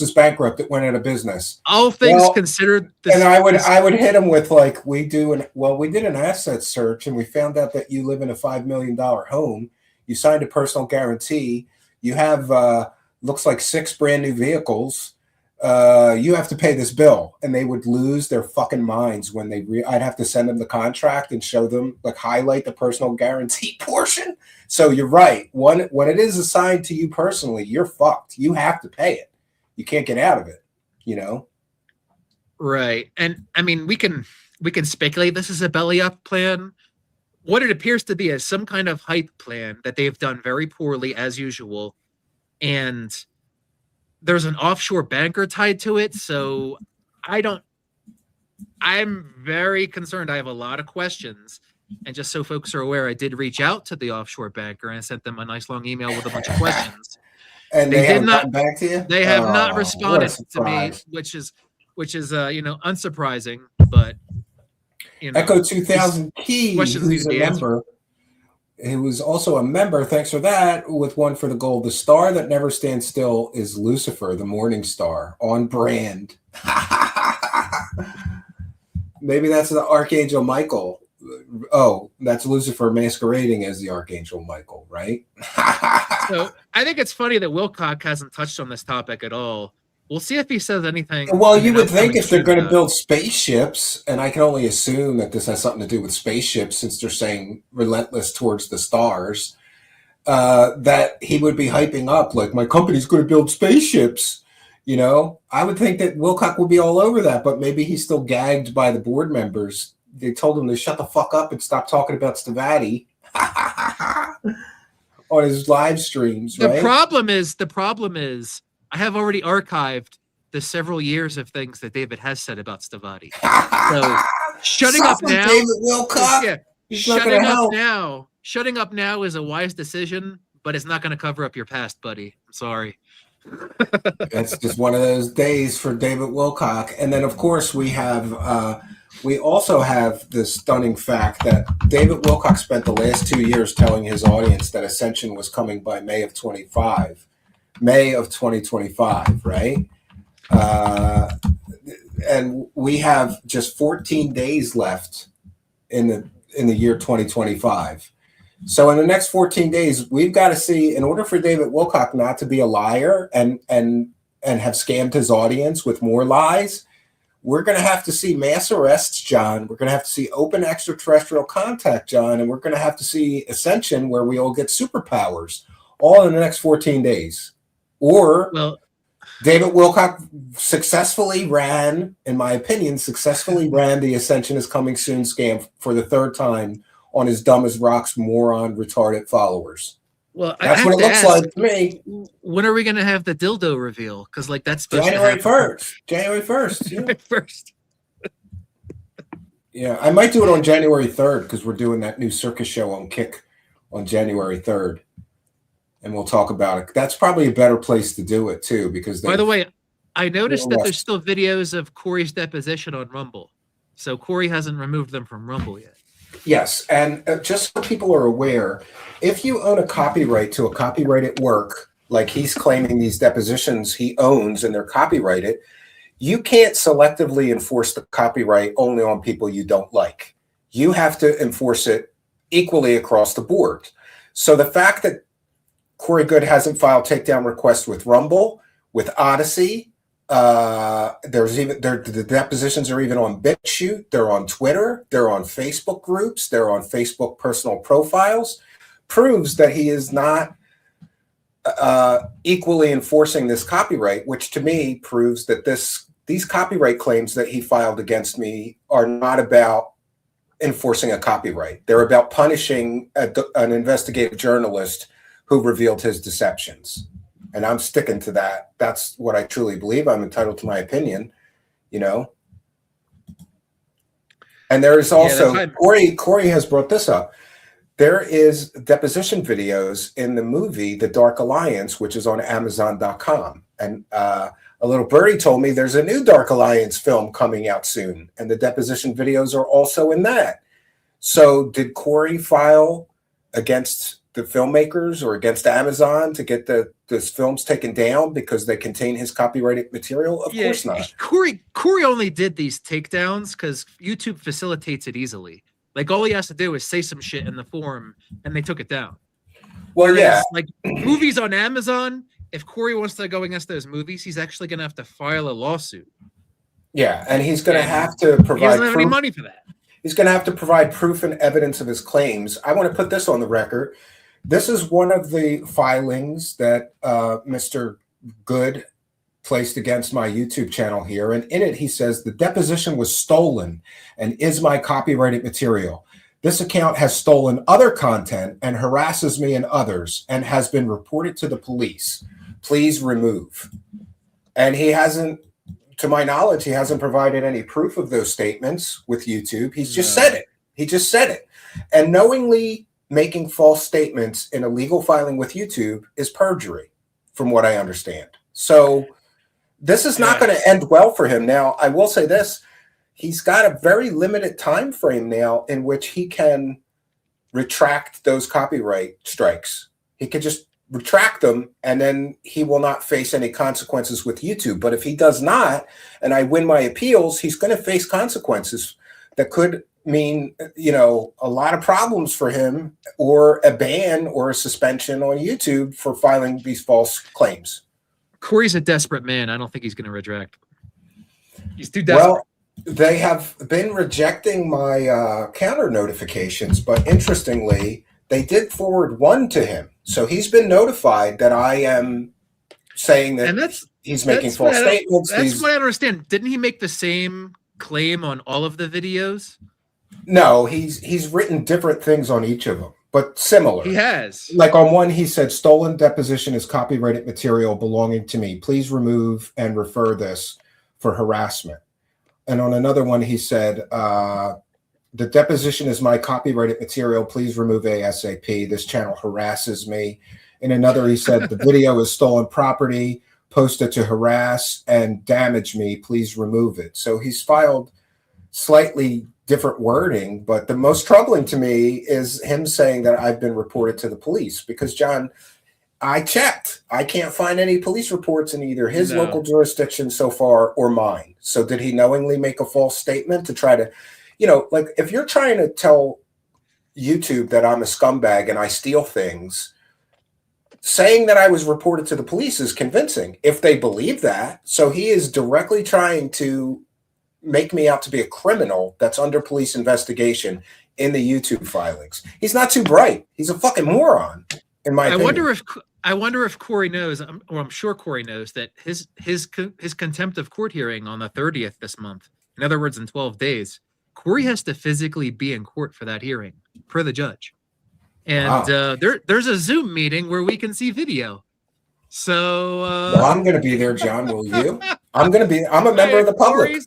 is bankrupt. It went out of business." All things considered, and I would hit them with like, we did an asset search, and we found out that you live in a $5 million home. You signed a personal guarantee. You have looks like 6 brand new vehicles. You have to pay this bill, and they would lose their fucking minds when I'd have to send them the contract and show them, like, highlight the personal guarantee portion. So you're right. When it is assigned to you personally, you're fucked. You have to pay it. You can't get out of it. Right. And I mean, we can speculate this is a belly up plan. What it appears to be is some kind of hype plan that they've done very poorly as usual. And there's an offshore banker tied to it. So I'm very concerned. I have a lot of questions. And just so folks are aware, I did reach out to the offshore banker and sent them a nice long email with a bunch of questions. And they did not back to you? They have not responded to me, which is unsurprising, but Echo 2000 Key, who's a member. He was also a member, thanks for that, with one for the gold. The star that never stands still is Lucifer, the morning star, on brand. Maybe that's the Archangel Michael. Oh, that's Lucifer masquerading as the Archangel Michael, right? So I think it's funny that Wilcock hasn't touched on this topic at all. We'll see if he says anything. Well, you would think if they're going to build spaceships, and I can only assume that this has something to do with spaceships since they're saying relentless towards the stars, that he would be hyping up like, my company's going to build spaceships. I would think that Wilcock would be all over that, but maybe he's still gagged by the board members. They told him to shut the fuck up and stop talking about Stavatti on his live streams. Right? The problem is I have already archived the several years of things that David has said about Stavatti. So shutting up now, David Wilcock. Shutting up now is a wise decision, but it's not going to cover up your past, buddy. I'm sorry. That's just one of those days for David Wilcock. And then, of course, we also have the stunning fact that David Wilcock spent the last 2 years telling his audience that Ascension was coming by May of 2025, right? And we have just 14 days left in the year 2025. So in the next 14 days, we've got to see, in order for David Wilcock not to be a liar and have scammed his audience with more lies, we're going to have to see mass arrests, John. We're going to have to see open extraterrestrial contact, John. And we're going to have to see Ascension, where we all get superpowers, all in the next 14 days. Or David Wilcock successfully ran, in my opinion, the Ascension is Coming Soon scam for the third time on his dumb as rocks, moron, retarded followers. Well, that's what it looks like to me. When are we going to have the dildo reveal? Because like that's January 1st. January 1st. January 1st. Yeah, I might do it on January 3rd because we're doing that new circus show on Kick on January 3rd. And we'll talk about it. That's probably a better place to do it too, because by the way, I noticed that there's still videos of Corey's deposition on Rumble. So Corey hasn't removed them from Rumble yet. Yes, and just so people are aware, if you own a copyright to a copyrighted work, like he's claiming these depositions he owns and they're copyrighted, you can't selectively enforce the copyright only on people you don't like. You have to enforce it equally across the board. So the fact that Corey Good hasn't filed takedown requests with Rumble, with Odyssey, the depositions are even on BitChute, they're on Twitter, they're on Facebook groups, they're on Facebook personal profiles, proves that he is not equally enforcing this copyright, which to me proves that these copyright claims that he filed against me are not about enforcing a copyright. They're about punishing an investigative journalist who revealed his deceptions. And I'm sticking to that. That's what I truly believe. I'm entitled to my opinion, you know. And there is also, Corey has brought this up. There is deposition videos in the movie The Dark Alliance, which is on Amazon.com. And a little birdie told me there's a new Dark Alliance film coming out soon. And the deposition videos are also in that. So did Corey file against the filmmakers or against Amazon to get those films taken down because they contain his copyrighted material? Of course not. Corey only did these takedowns because YouTube facilitates it easily. Like all he has to do is say some shit in the forum and they took it down. Well, yeah. Like movies on Amazon, if Corey wants to go against those movies, he's actually going to have to file a lawsuit. Yeah, and he's going to have to provide. He doesn't have any money for that. He's going to have to provide proof and evidence of his claims. I want to put this on the record. This is one of the filings that Mr. Good placed against my YouTube channel here. And in it, he says, the deposition was stolen and is my copyrighted material. This account has stolen other content and harasses me and others and has been reported to the police. Please remove. And he hasn't, to my knowledge, he hasn't provided any proof of those statements with YouTube. He's just said it. He just said it. And knowingly making false statements in a legal filing with YouTube is perjury, from what I understand. So this is not going to end well for him. Now, I will say this. He's got a very limited time frame now in which he can retract those copyright strikes. He could just retract them and then he will not face any consequences with YouTube. But if he does not, and I win my appeals, he's going to face consequences that could mean, you know, a lot of problems for him, or a ban or a suspension on YouTube for filing these false claims. Corey's a desperate man. I don't think he's going to retract. He's too desperate. Well, they have been rejecting my counter notifications, but interestingly, they did forward one to him. So he's been notified that I am saying that he's making false statements. That's what I understand. Didn't he make the same claim on all of the videos? No, he's written different things on each of them, but similar. He has. Like on one, he said, stolen deposition is copyrighted material belonging to me. Please remove and refer this for harassment. And on another one, he said, the deposition is my copyrighted material. Please remove ASAP. This channel harasses me. In another, he said, the video is stolen property, posted to harass and damage me. Please remove it. So he's filed slightly different wording, but the most troubling to me is him saying that I've been reported to the police because, John, I checked. I can't find any police reports in either his local jurisdiction so far or mine. So did he knowingly make a false statement to try to, you know, like if you're trying to tell YouTube that I'm a scumbag and I steal things, saying that I was reported to the police is convincing if they believe that. So he is directly trying to make me out to be a criminal that's under police investigation in the YouTube filings. He's not too bright. He's a fucking moron, in my opinion. I wonder if Corey knows, or I'm sure Corey knows, that his contempt of court hearing on the 30th this month, in other words, in 12 days, Corey has to physically be in court for that hearing, per the judge. And there's a Zoom meeting where we can see video. So well, I'm going to be there, John. Will you? I'm a member of the public.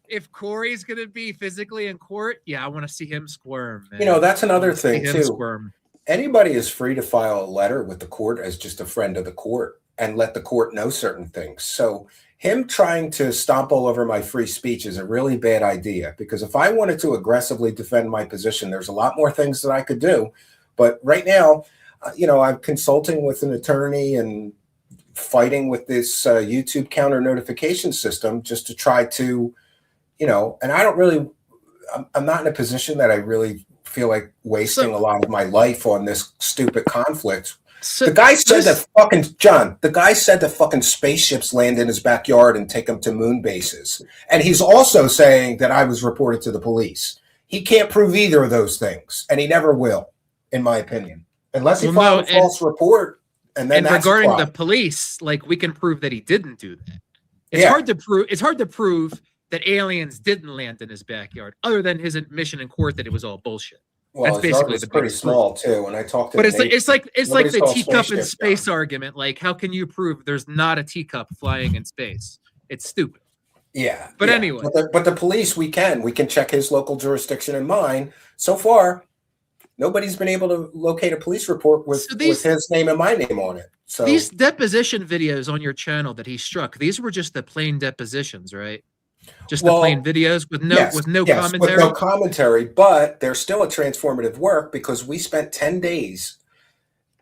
If Corey's going to be physically in court, yeah, I want to see him squirm. Man. You know, that's another thing too. Squirm. Anybody is free to file a letter with the court as just a friend of the court and let the court know certain things. So him trying to stomp all over my free speech is a really bad idea, because if I wanted to aggressively defend my position, there's a lot more things that I could do. But right now, I'm consulting with an attorney and fighting with this YouTube counter notification system just to try to, and I don't really, I'm not in a position that I really feel like wasting a lot of my life on this stupid conflict. So the guy said that fucking spaceships land in his backyard and take him to moon bases. And he's also saying that I was reported to the police. He can't prove either of those things, and he never will, in my opinion, unless he filed a false report. And then regarding the police, like, we can prove that he didn't do that. It's hard to prove. It's hard to prove that aliens didn't land in his backyard, other than his admission in court that it was all bullshit. Well, that's basically the pretty small too. When I talked to, but it's like the teacup in space argument. Like, how can you prove there's not a teacup flying in space? It's stupid. Yeah, but anyway, but the police, we can check his local jurisdiction and mine. So far, nobody's been able to locate a police report with his name and my name on it. So these deposition videos on your channel that he struck, these were just the plain depositions, right? Just the plain videos with no commentary. With no commentary, but they're still a transformative work, because we spent 10 days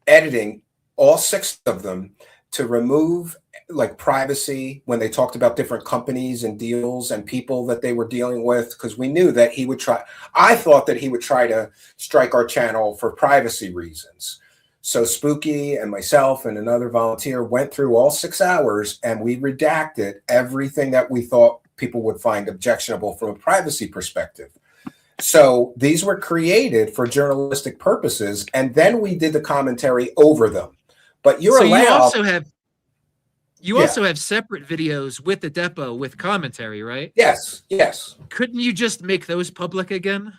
editing all 6 of them to remove like privacy when they talked about different companies and deals and people that they were dealing with, because we knew that he would try. I thought that he would try to strike our channel for privacy reasons. So Spooky and myself and another volunteer went through all 6 hours, and we redacted everything that we thought people would find objectionable from a privacy perspective. So these were created for journalistic purposes, and then we did the commentary over them. But you're allowed. You also have separate videos with the depot with commentary, right? Yes. Couldn't you just make those public again?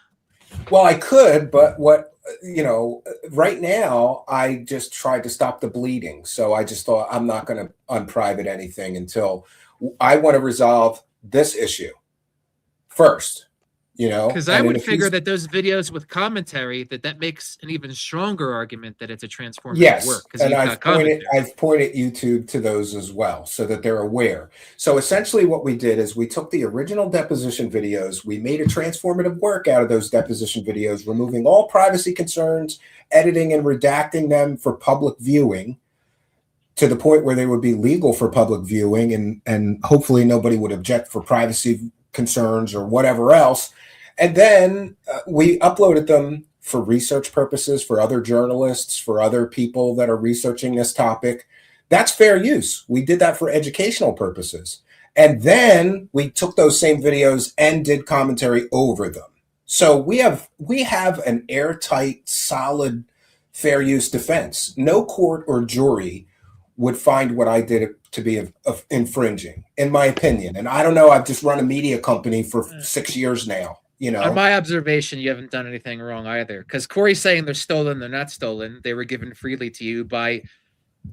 Well, I could, but right now I just tried to stop the bleeding. So I just thought, I'm not going to unprivate anything until I want to resolve this issue first, because I would figure that those videos with commentary, that makes an even stronger argument that it's a transformative work. And I've pointed YouTube to those as well, so that they're aware. So essentially what we did is we took the original deposition videos, we made a transformative work out of those deposition videos, removing all privacy concerns, editing and redacting them for public viewing, to the point where they would be legal for public viewing, and hopefully nobody would object for privacy concerns or whatever else. And then we uploaded them for research purposes, for other journalists, for other people that are researching this topic. That's fair use. We did that for educational purposes. And then we took those same videos and did commentary over them. So we have an airtight, solid, fair use defense. No court or jury would find what I did to be infringing, in my opinion. And I don't know, I've just run a media company for 6 years now. On my observation, you haven't done anything wrong either. Because Corey's saying they're stolen, they're not stolen. They were given freely to you by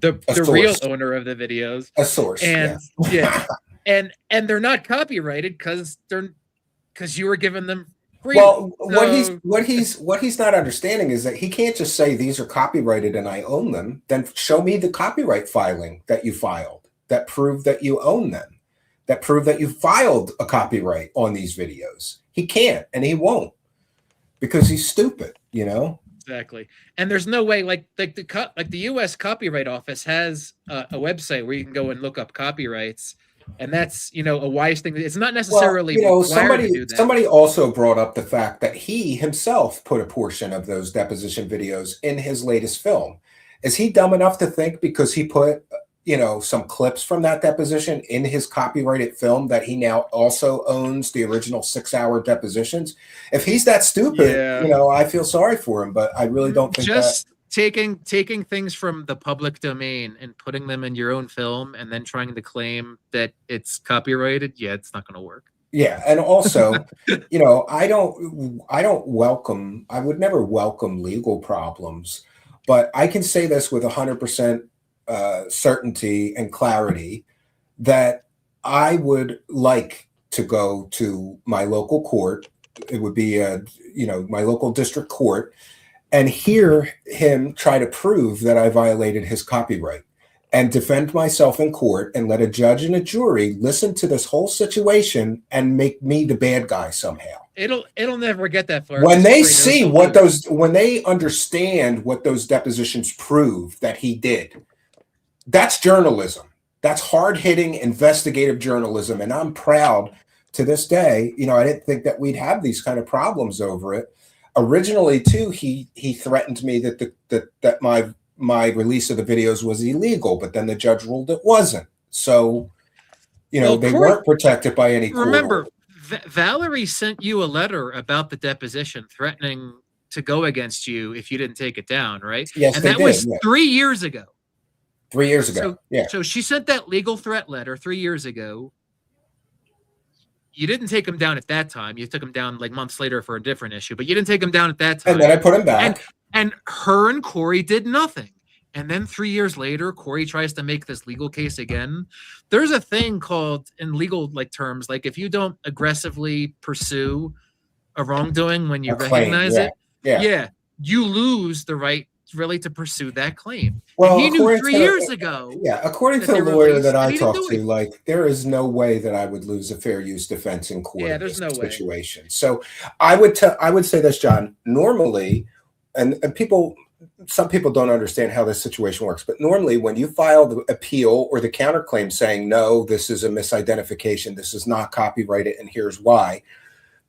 the real owner of the videos. A source. And and they're not copyrighted because you were giving them free. Well, what he's not understanding is that he can't just say these are copyrighted and I own them. Then show me the copyright filing that you filed that prove that you own them, that prove that you filed a copyright on these videos. He can't, and he won't, because he's stupid, Exactly. And there's no way, like the U.S. Copyright Office has a website where you can go and look up copyrights. And that's, a wise thing. It's not necessarily somebody to do that. Somebody also brought up the fact that he himself put a portion of those deposition videos in his latest film. Is he dumb enough to think because he put, some clips from that deposition in his copyrighted film that he now also owns the original 6-hour depositions? If he's that stupid, I feel sorry for him, but I really don't think taking things from the public domain and putting them in your own film and then trying to claim that it's copyrighted, yeah, it's not going to work. Yeah, and also, I would never welcome legal problems, but I can say this with 100% certainty and clarity that I would like to go to my local court. It would be my local district court, and hear him try to prove that I violated his copyright and defend myself in court and let a judge and a jury listen to this whole situation and make me the bad guy somehow. It'll never get that far. When they see when they understand what those depositions prove that he did, that's journalism. That's hard-hitting investigative journalism. And I'm proud to this day. I didn't think that we'd have these kind of problems over it. Originally, too, he threatened me that my release of the videos was illegal, but then the judge ruled it wasn't. So, they weren't protected by any court. Remember, Valerie sent you a letter about the deposition threatening to go against you if you didn't take it down, right? Yes, and that was 3 years ago. 3 years ago, yeah. So she sent that legal threat letter 3 years ago. You didn't take him down at that time. You took him down like months later for a different issue, but you didn't take him down at that time. And then I put him back. And her and Corey did nothing. And then 3 years later, Corey tries to make this legal case again. There's a thing called, in legal terms, like if you don't aggressively pursue a wrongdoing when you recognize it, you lose the right really to pursue that claim. Well, and he knew 3 years ago. Yeah, according to the lawyer that I talked to, there is no way that I would lose a fair use defense in court. Yeah, there's no situation. So I would say this, John. Normally, and some people don't understand how this situation works, but normally when you file the appeal or the counterclaim saying, no, this is a misidentification, this is not copyrighted, and here's why,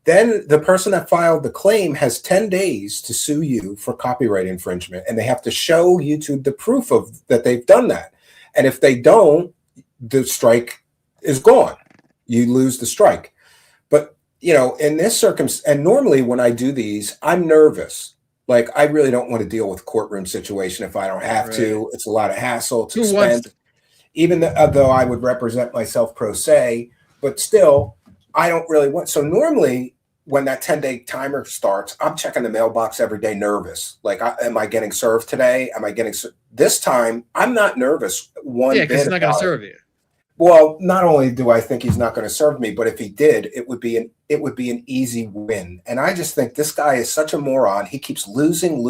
then the person that filed the claim has 10 days to sue you for copyright infringement, and they have to show YouTube the proof of that they've done that. And if they don't, the strike is gone. You lose the strike. But, in this circumstance, and normally when I do these, I'm nervous. Like, I really don't want to deal with a courtroom situation if I don't have to. It's a lot of hassle. It's expensive. Even though I would represent myself pro se, but still, I don't really want. So normally, when that 10-day timer starts, I'm checking the mailbox every day, nervous. Like, am I getting served today? Am I getting this time? I'm not nervous. Yeah, because he's not going to serve you. Well, not only do I think he's not going to serve me, but if he did, it would be an easy win. And I just think this guy is such a moron. He keeps losing.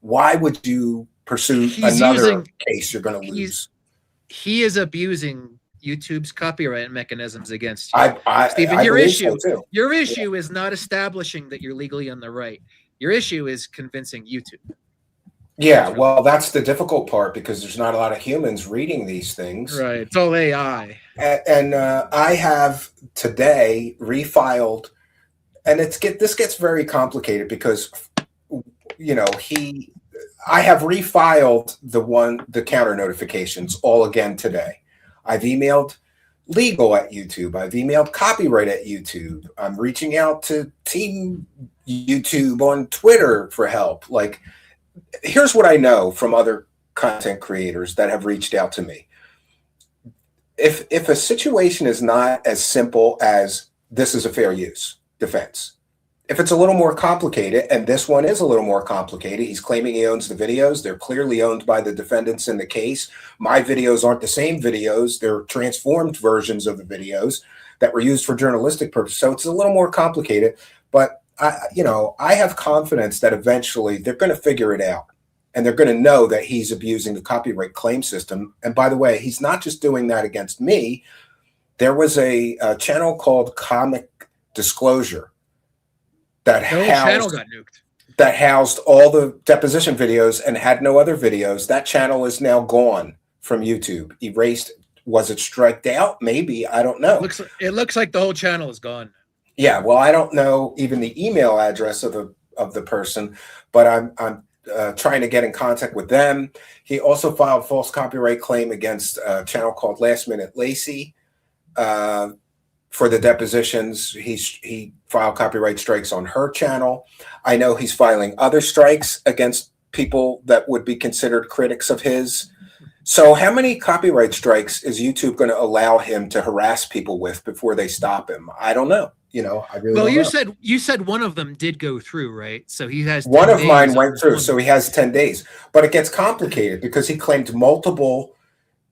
Why would you pursue another case you're going to lose? He is abusing YouTube's copyright mechanisms against you. Stephen, your issue is not establishing that you're legally on the right. Your issue is convincing YouTube. Yeah, well, that's the difficult part because there's not a lot of humans reading these things. Right, it's all AI. And I have today refiled, and this gets very complicated because, I have refiled the counter notifications all again today. I've emailed legal at YouTube. I've emailed copyright at YouTube. I'm reaching out to Team YouTube on Twitter for help. Like, here's what I know from other content creators that have reached out to me. If a situation is not as simple as this is a fair use defense, if it's a little more complicated, and this one is a little more complicated, he's claiming he owns the videos. They're clearly owned by the defendants in the case. My videos aren't the same videos. They're transformed versions of the videos that were used for journalistic purposes. So it's a little more complicated, but I have confidence that eventually they're going to figure it out, and they're going to know that he's abusing the copyright claim system. And by the way, he's not just doing that against me. There was a channel called Comic Disclosure that housed all the deposition videos and had no other videos. That channel is now gone from YouTube, erased. Was it striked out? Maybe, I don't know. It looks like the whole channel is gone. Yeah, well, I don't know even the email address of the person, but I'm trying to get in contact with them. He also filed false copyright claim against a channel called Last Minute Lacey. For the depositions, he filed copyright strikes on her channel. I know he's filing other strikes against people that would be considered critics of his. So how many copyright strikes is YouTube going to allow him to harass people with before they stop him? I don't know. I really Well, don't know. you said one of them did go through, right? So he has One 10 of mine days went on through, one. so he has 10 days. But it gets complicated because he claimed multiple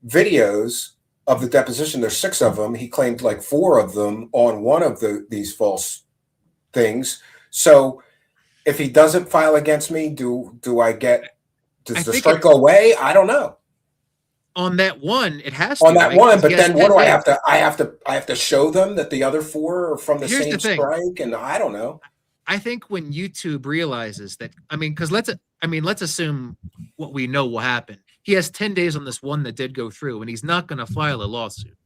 videos of the deposition. There's 6 of them. He claimed like 4 of them on one of these false things. So if he doesn't file against me, does the strike go away? I don't know. On that one, it has on to, that right? one, but then what do I days. have to show them that the other 4 are from the Here's same the thing. strike, and I don't know. I think when YouTube realizes that, because let's assume what we know will happen. He has 10 days on this one that did go through, and he's not going to file a lawsuit.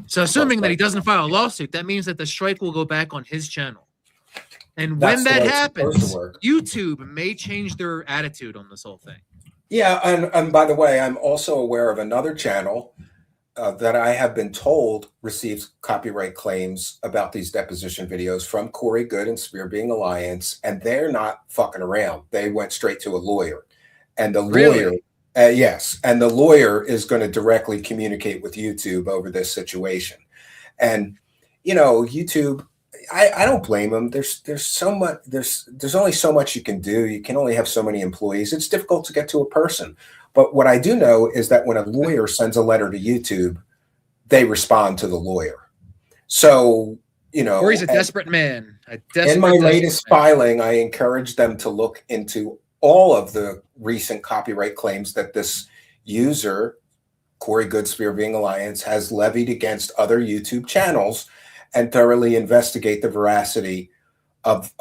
So assuming that he doesn't file a lawsuit, that means that the strike will go back on his channel. And when that happens, YouTube may change their attitude on this whole thing. Yeah, and by the way, I'm also aware of another channel that I have been told receives copyright claims about these deposition videos from Corey Good and Spear Being Alliance, and they're not fucking around. They went straight to a lawyer, and the lawyer, yes, and the lawyer is going to directly communicate with YouTube over this situation. And YouTube, I don't blame them. There's so much. There's only so much you can do. You can only have so many employees. It's difficult to get to a person. But what I do know is that when a lawyer sends a letter to YouTube, they respond to the lawyer. So or he's a desperate man. In my latest filing, I encourage them to look into all of the recent copyright claims that this user, Corey Good, Spear Being Alliance, has levied against other YouTube channels, and thoroughly investigate the veracity of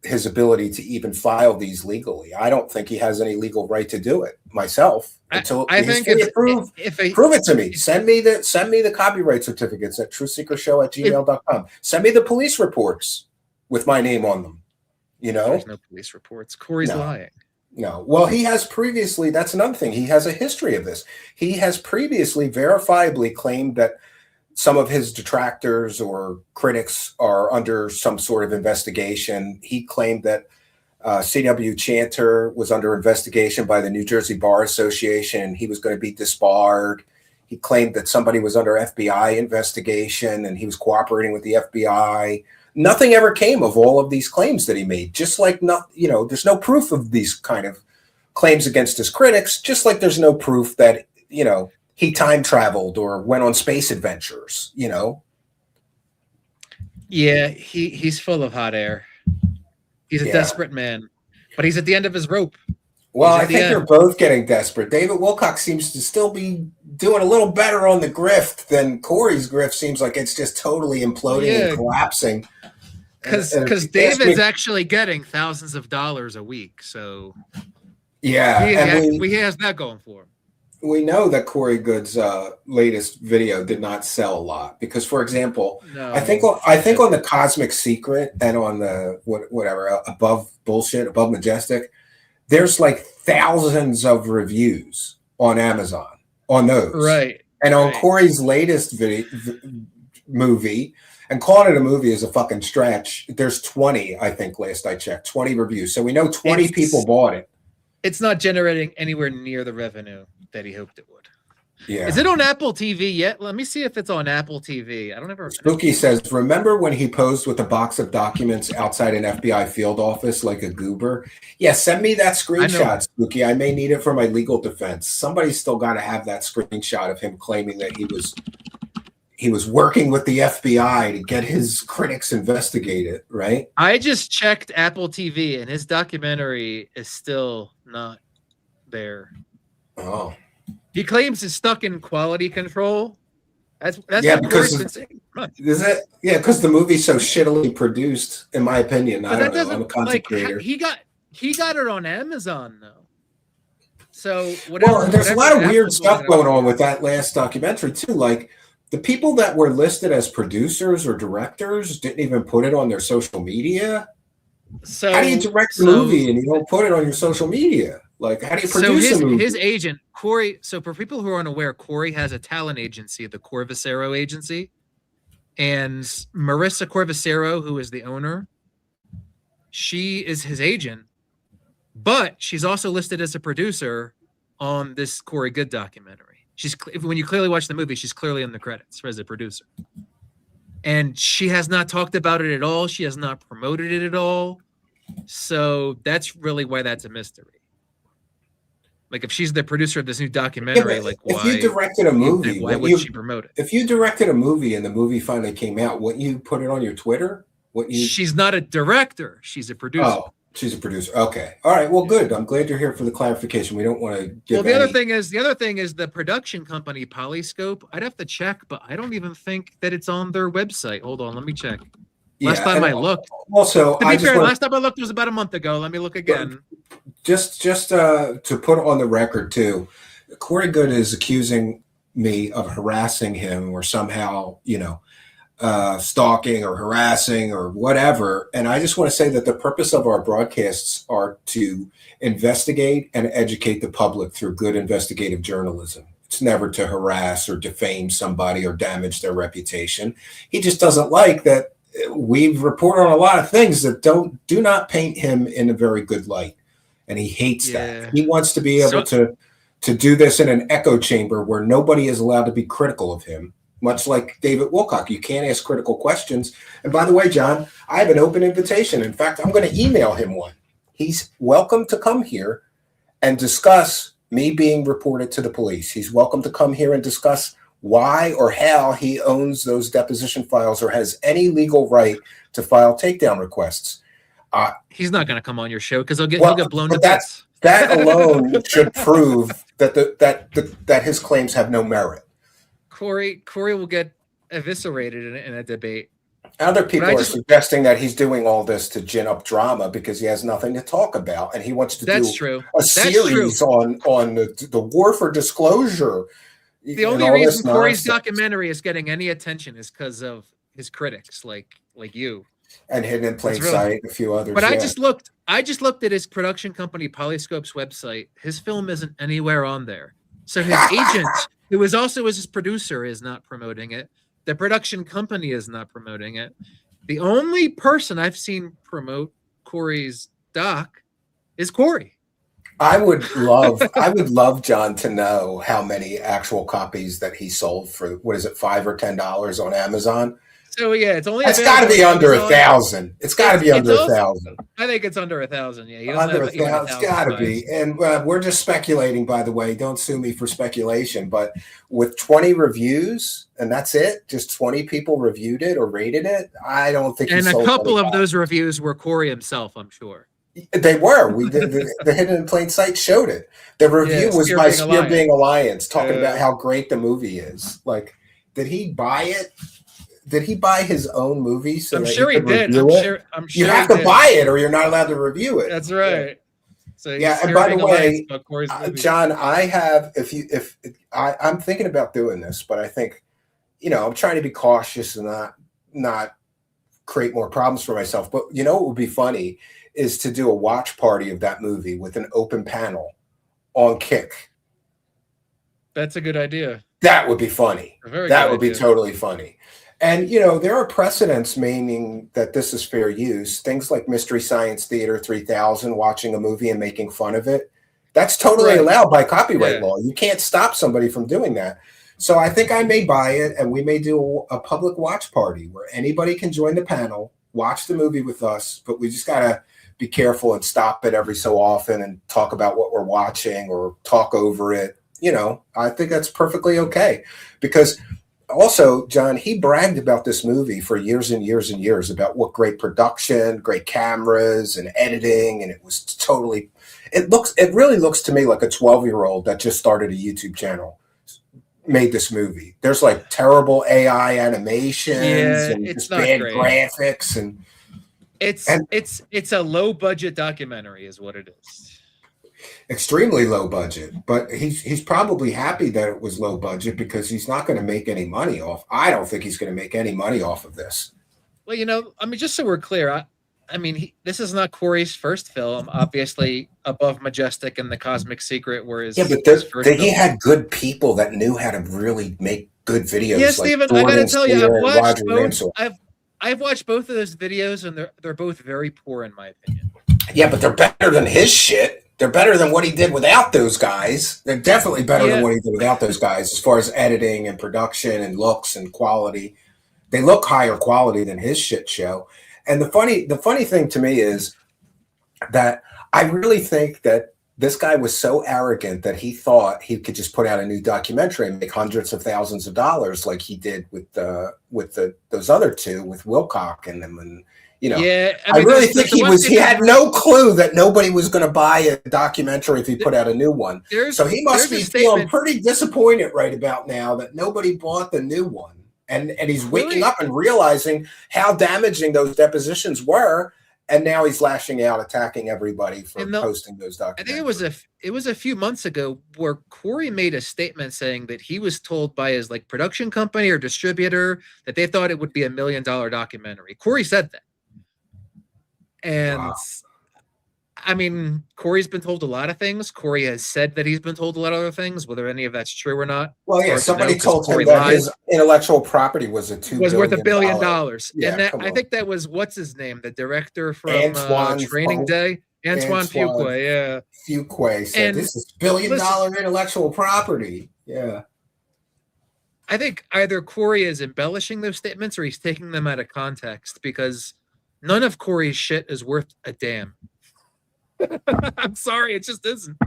his ability to even file these legally. I don't think he has any legal right to do it myself until prove it to me. Send me the copyright certificates at truthseekershow@gmail.com. Send me the police reports with my name on them. There's no police reports. Corey's lying. No. Well, he has previously, that's another thing. He has a history of this. He has previously verifiably claimed that some of his detractors or critics are under some sort of investigation. He claimed that C.W. Chanter was under investigation by the New Jersey Bar Association. He was going to be disbarred. He claimed that somebody was under FBI investigation and he was cooperating with the FBI. Nothing ever came of all of these claims that he made. Just like, there's no proof of these kind of claims against his critics, just like there's no proof that, he time traveled or went on space adventures, Yeah, he's full of hot air. He's a desperate man, but he's at the end of his rope. Well, I think they're both getting desperate. David Wilcock seems to still be doing a little better on the grift than Corey's grift. Seems like it's just totally imploding and collapsing. Because David's actually getting thousands of dollars a week. So he has that going for him. We know that Corey Good's latest video did not sell a lot because, for example, I think on the Cosmic Secret and on the Above Majestic, there's like thousands of reviews on Amazon on those, right? And on Corey's latest movie, and calling it a movie is a fucking stretch. There's 20, I think, last I checked, 20 reviews. So we know 20 people bought it. It's not generating anywhere near the revenue that he hoped it would. Yeah. Is it on Apple TV yet? Let me see if it's on Apple TV. I don't ever. Spooky says, remember when he posed with a box of documents outside an FBI field office like a goober? Yeah, send me that screenshot, Spooky. I may need it for my legal defense. Somebody's still got to have that screenshot of him claiming that he was working with the FBI to get his critics investigated, right? I just checked Apple TV and his documentary is still not there. Oh. He claims he's stuck in quality control. That's because the movie's so shittily produced, in my opinion. I don't know. I'm a content creator. He got it on Amazon though. So there's a lot of weird stuff going on with that last documentary too. Like the people that were listed as producers or directors didn't even put it on their social media. So how do you direct a movie and you don't put it on your social media? Like, how do you produce a movie? His agent, Corey, so for people who are unaware, Corey has a talent agency, the Corvacero Agency. And Marissa Corvacero, who is the owner, she is his agent. But she's also listed as a producer on this Corey Good documentary. When you clearly watch the movie, she's clearly in the credits as a producer. And she has not talked about it at all. She has not promoted it at all. So that's really why that's a mystery. Like, if she's the producer of this new documentary, Yeah, like, if you directed a movie, why would she promote it? If you directed a movie and the movie finally came out, wouldn't you put it on your Twitter? She's not a director. She's a producer. Oh, she's a producer. Okay. All right. Well, good. I'm glad you're here for the clarification. We don't want to give. Well, the other thing is the production company Polyscope. I'd have to check, but I don't even think that it's on their website. Hold on, let me check. Last time I looked. Also, to be fair, last time I looked was about a month ago. Let me look again. Just to put on the record too, Corey Good is accusing me of harassing him or somehow, stalking or harassing or whatever. And I just want to say that the purpose of our broadcasts are to investigate and educate the public through good investigative journalism. It's never to harass or defame somebody or damage their reputation. He just doesn't like that we report on a lot of things that do not paint him in a very good light. And he hates that. He wants to be able to do this in an echo chamber where nobody is allowed to be critical of him. Much like David Wilcock, you can't ask critical questions. And by the way, John, I have an open invitation. In fact, I'm going to email him one. He's welcome to come here and discuss me being reported to the police. He's welcome to come here and discuss why or how he owns those deposition files or has any legal right to file takedown requests. He's not going to come on your show because he'll get blown to bits. That alone should prove that his claims have no merit. Corey will get eviscerated in a debate. Other people are suggesting that he's doing all this to gin up drama because he has nothing to talk about, and he wants to do a series on the war for disclosure. The only reason Corey's documentary is getting any attention is because of his critics, like you. And Hidden in Plain Sight, a few others. But I just looked at his production company Polyscope's website. His film isn't anywhere on there. So his agent, who is also his producer, is not promoting it. The production company is not promoting it. The only person I've seen promote Corey's doc is Corey. I would love John to know how many actual copies that he sold for, what is it, $5 or $10 on Amazon? So yeah, it's only. It's got to be under 1,000. It's got to be under 1,000. I think it's under 1,000. Yeah, under 1,000. It's got to be. And we're just speculating, by the way. Don't sue me for speculation. But with 20 reviews, and that's it, just 20 people reviewed it or rated it. I don't think. And a couple of those reviews were Corey himself, I'm sure. They were. We did the Hidden in Plain Sight showed it. The review was by Spear Being Alliance, talking about how great the movie is. Like, did he buy it? Did he buy his own movie? So I'm sure he did. I'm sure you have to buy it, or you're not allowed to review it. That's right. So yeah. And by the way, John, I have. I'm thinking about doing this, but I think, I'm trying to be cautious and not create more problems for myself. But what would be funny is to do a watch party of that movie with an open panel on Kick. That's a good idea. That would be funny. That would be totally funny. And, there are precedents meaning that this is fair use. Things like Mystery Science Theater 3000, watching a movie and making fun of it. That's totally allowed by copyright law. You can't stop somebody from doing that. So I think I may buy it, and we may do a public watch party where anybody can join the panel, watch the movie with us, but we just got to be careful and stop it every so often and talk about what we're watching or talk over it. I think that's perfectly okay. Because also, John, he bragged about this movie for years and years and years about what great production, great cameras and editing. And it was totally, it really looks to me like a 12-year-old that just started a YouTube channel made this movie. There's like terrible AI animations and just bad graphics. And it's a low budget documentary is what it is. Extremely low budget, but he's probably happy that it was low budget because he's not going to make any money off. I don't think he's going to make any money off of this. Well, just so we're clear, this is not Corey's first film. Obviously, Above Majestic and The Cosmic Secret were his. Yeah, but he had good people that knew how to really make good videos. Yeah, Stephen, I got to tell you, I've watched both of those videos, and they're both very poor in my opinion. Yeah, but they're better than his shit. They're better than what he did without those guys. They're definitely better than what he did without those guys as far as editing and production and looks and quality. They look higher quality than his shit show. And the funny thing to me is that I really think that this guy was so arrogant that he thought he could just put out a new documentary and make hundreds of thousands of dollars like he did with those other two with Wilcock and them. And yeah, I really think he had no clue that nobody was going to buy a documentary if he put out a new one. So he must be feeling pretty disappointed right about now that nobody bought the new one. And he's waking up and realizing how damaging those depositions were. And now he's lashing out, attacking everybody for posting those documentaries. I think it was a few months ago where Corey made a statement saying that he was told by his production company or distributor that they thought it would be $1 million documentary. Corey said that. And wow. I mean, Corey's been told a lot of things. Corey has said that he's been told a lot of other things, whether any of that's true or not. Well, yeah, somebody told him that his intellectual property was worth $1 billion. Yeah, and I think that was what's his name, the director from Training Day, Antoine Fuqua. Yeah, Fuqua said this is $1 billion intellectual property. Yeah, I think either Corey is embellishing those statements or he's taking them out of context because none of Corey's shit is worth a damn. I'm sorry, it just isn't.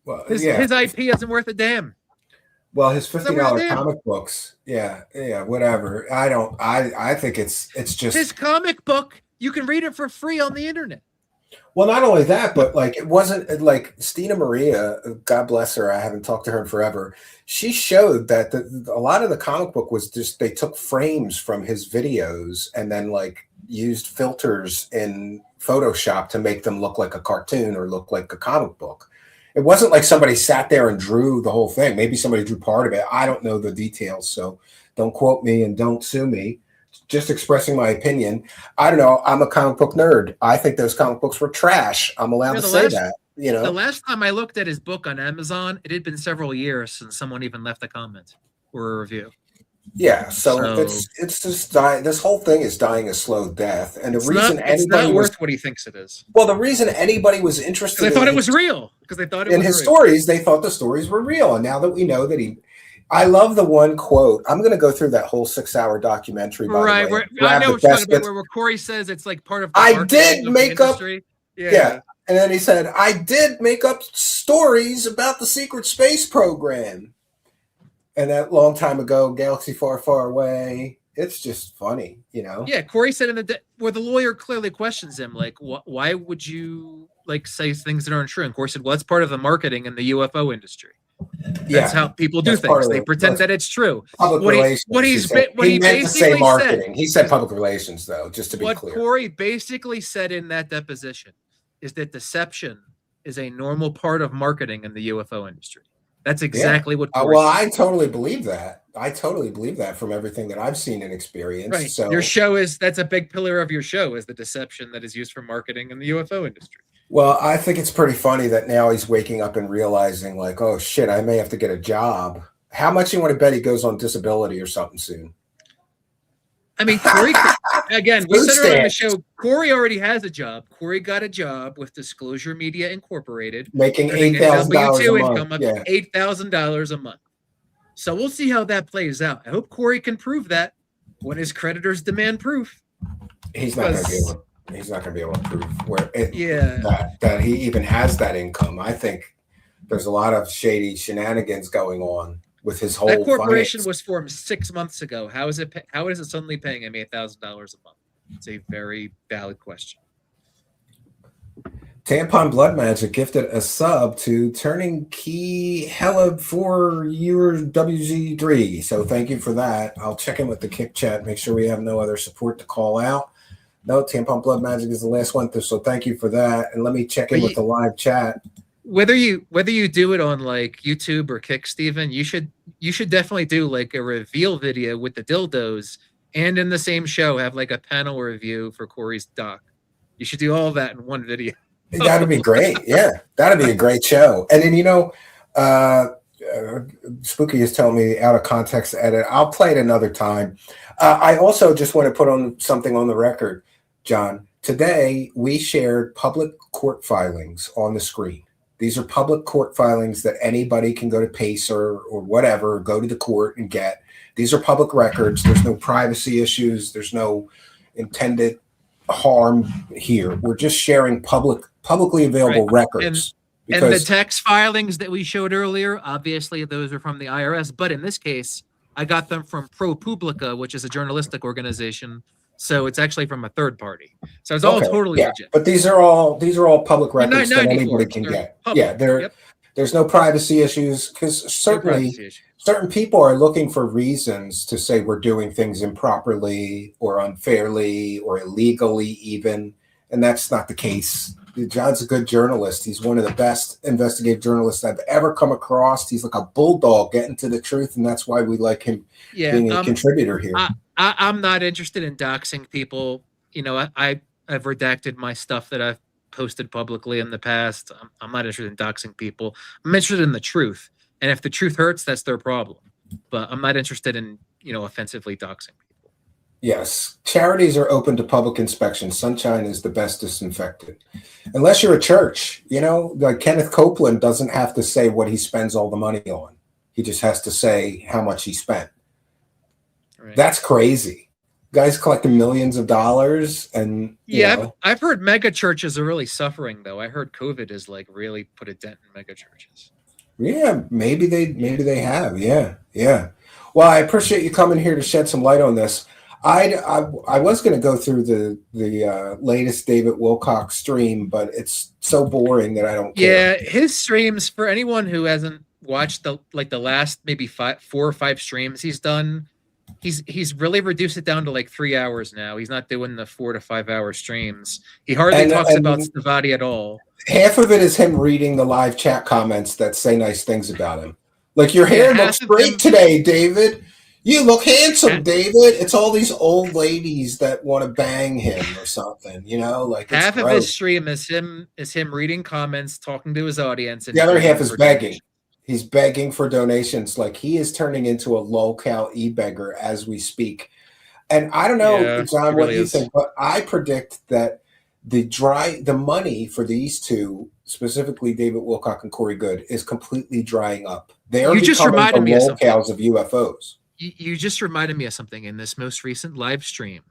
Well, his IP isn't worth a damn. Well, his $50 comic books, yeah, whatever. I think it's just his comic book. You can read it for free on the internet. Well, not only that, but it wasn't like Stina Maria, God bless her. I haven't talked to her in forever. She showed that a lot of the comic book was just they took frames from his videos and then used filters in Photoshop to make them look like a cartoon or look like a comic book. It wasn't like somebody sat there and drew the whole thing. Maybe somebody drew part of it. I don't know the details, so don't quote me and don't sue me. Just expressing my opinion. I don't know. I'm a comic book nerd. I think those comic books were trash. I'm allowed to say that. The last time I looked at his book on Amazon, it had been several years since someone even left a comment or a review. Yeah, so it's just this whole thing is dying a slow death, and it's not worth what he thinks it is. Well, the reason anybody was interested, they thought it was real because they thought in his stories. They thought the stories were real, and now that we know that I love the one quote. I'm going to go through that whole 6-hour documentary. Right, I know what you're talking about. Where Corey says it's part of. I did make up. Yeah, and then he said, "I did make up stories about the secret space program." And that long time ago, galaxy far, far away. It's just funny, Yeah, Corey said where the lawyer clearly questions him, why would you say things that aren't true? And Corey said, well, it's part of the marketing in the UFO industry. That's how people do things. They pretend that it's true. Public relations. He meant to say marketing. He said public relations, though, just to be clear. What Corey basically said in that deposition is that deception is a normal part of marketing in the UFO industry. That's exactly what Corey said. I totally believe that. I totally believe that from everything that I've seen and experienced. Right. So your show that's a big pillar of your show is the deception that is used for marketing in the UFO industry. Well, I think it's pretty funny that now he's waking up and realizing oh shit, I may have to get a job. How much you want to bet he goes on disability or something soon? I mean, Corey, again, we said earlier on the show, Corey already has a job. Corey got a job with Disclosure Media Incorporated. Making $8,000 a month. $8,000 a month. So we'll see how that plays out. I hope Corey can prove that when his creditors demand proof. He's not going to be able to prove that he even has that income. I think there's a lot of shady shenanigans going on with his whole. That corporation was formed 6 months ago. How is it suddenly paying him $8,000 a month? It's a very valid question. Tampon Blood Magic gifted a sub to Turning Key Hella for your WZ3. So thank you for that. I'll check in with the Kick Chat, make sure we have no other support to call out. No, Tampon Blood Magic is the last one. So thank you for that. And let me check in with the live chat. Whether you do it on YouTube or Kick, Steven, you should definitely do a reveal video with the dildos, and in the same show have a panel review for Corey's doc. You should do all of that in one video. That'd be great. Yeah, that'd be a great show. And then Spooky is telling me out of context edit. I'll play it another time. I also just want to put on something on the record, John. today we shared public court filings on the screen. These are public court filings that anybody can go to Pacer or whatever, go to the court and get. These are public records. There's no privacy issues. There's no intended harm here. We're just sharing publicly available records. And the tax filings that we showed earlier, obviously those are from the IRS. But in this case, I got them from ProPublica, which is a journalistic organization. So it's actually from a third party. So it's all totally legit. But these are all public records that anybody can get. Public. Yeah, there's no privacy issues, because certainly certain people are looking for reasons to say we're doing things improperly or unfairly or illegally even, and that's not the case. John's a good journalist. He's one of the best investigative journalists I've ever come across. He's like a bulldog getting to the truth, and that's why we like him being a contributor here. I'm not interested in doxing people. You know, I've redacted my stuff that I've posted publicly in the past. I'm not interested in doxing people. I'm interested in the truth. And if the truth hurts, that's their problem. But I'm not interested in, offensively doxing people. Yes. Charities are open to public inspection. Sunshine is the best disinfectant. Unless you're a church, like Kenneth Copeland doesn't have to say what he spends all the money on. He just has to say how much he spent. Right. That's crazy. Guys collecting millions of dollars, and I've heard mega churches are really suffering though. I heard COVID has like really put a dent in mega churches. Yeah, maybe they have. Yeah. Well, I appreciate you coming here to shed some light on this. I was going to go through the latest David Wilcock stream, but it's so boring that I don't care. Yeah, his streams, for anyone who hasn't watched the last maybe 4 or 5 streams he's done, he's really reduced it down to like 3 hours now. He's not doing the 4 to 5 hour streams. He hardly talks about Stavatti at all. Half of it is him reading the live chat comments that say nice things about him. Like, your hair looks great today, David. You look handsome, David. It's all these old ladies that want to bang him or something, like half of his stream is him reading comments, talking to his audience, and the other half is begging. He's begging for donations. Like, he is turning into a low-cal e-beggar as we speak. And I don't know, John, what you think, but I predict that the money for these two, specifically David Wilcock and Corey Good, is completely drying up. They are becoming the locales of UFOs. You just reminded me of something in this most recent live stream.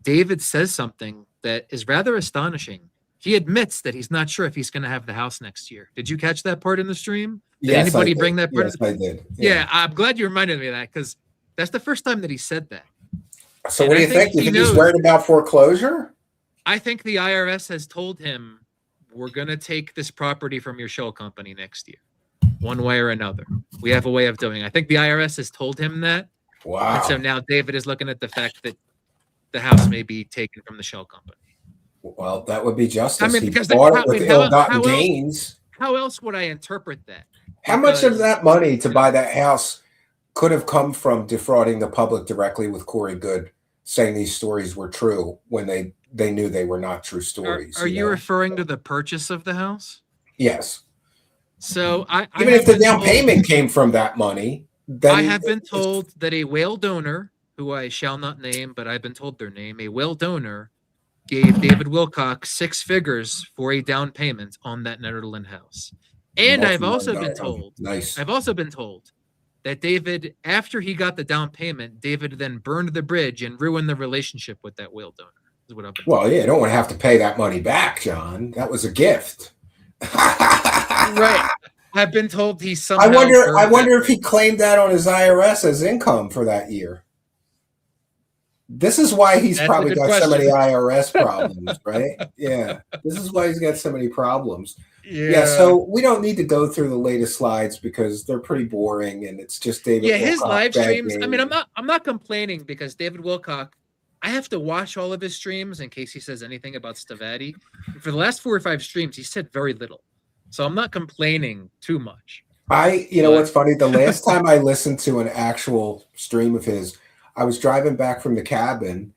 David says something that is rather astonishing. He admits that he's not sure if he's going to have the house next year. Did you catch that part in the stream? Did anybody bring that part? Yes, I did. Yeah, I'm glad you reminded me of that, because that's the first time that he said that. So what do you think? You think he's worried about foreclosure? I think the IRS has told him, we're going to take this property from your shell company next year, one way or another. We have a way of doing it. I think the IRS has told him that. Wow. And so now David is looking at the fact that the house may be taken from the shell company. Well, that would be justice. I mean, he because bought it with ill-gotten gains. How else would I interpret that? How much of that money to buy that house could have come from defrauding the public directly with Corey Good, saying these stories were true when they knew they were not true stories? Are you referring to the purchase of the house? Yes. So even if the down payment came from that money, then I have been told that a whale donor, who I shall not name, but I've been told their name, a whale donor gave David Wilcock 6 figures for a down payment on that Netherland house. And I've also been told that David, after he got the down payment, David then burned the bridge and ruined the relationship with that whale donor. Is what I've been told. Well, yeah, you don't want to have to pay that money back, John. That was a gift. Right. I've been told he's somehow. I wonder if he claimed that on his IRS as income for that year. This is why he's probably got so many IRS problems, right? Yeah. This is why he's got so many problems. Yeah. So we don't need to go through the latest slides because they're pretty boring, and it's just David. Yeah, his live streams. I mean, I'm not complaining, because David Wilcock, I have to watch all of his streams in case he says anything about Stavatti. For the last 4 or 5 streams, he said very little. So I'm not complaining too much. What's funny? The last time I listened to an actual stream of his, I was driving back from the cabin,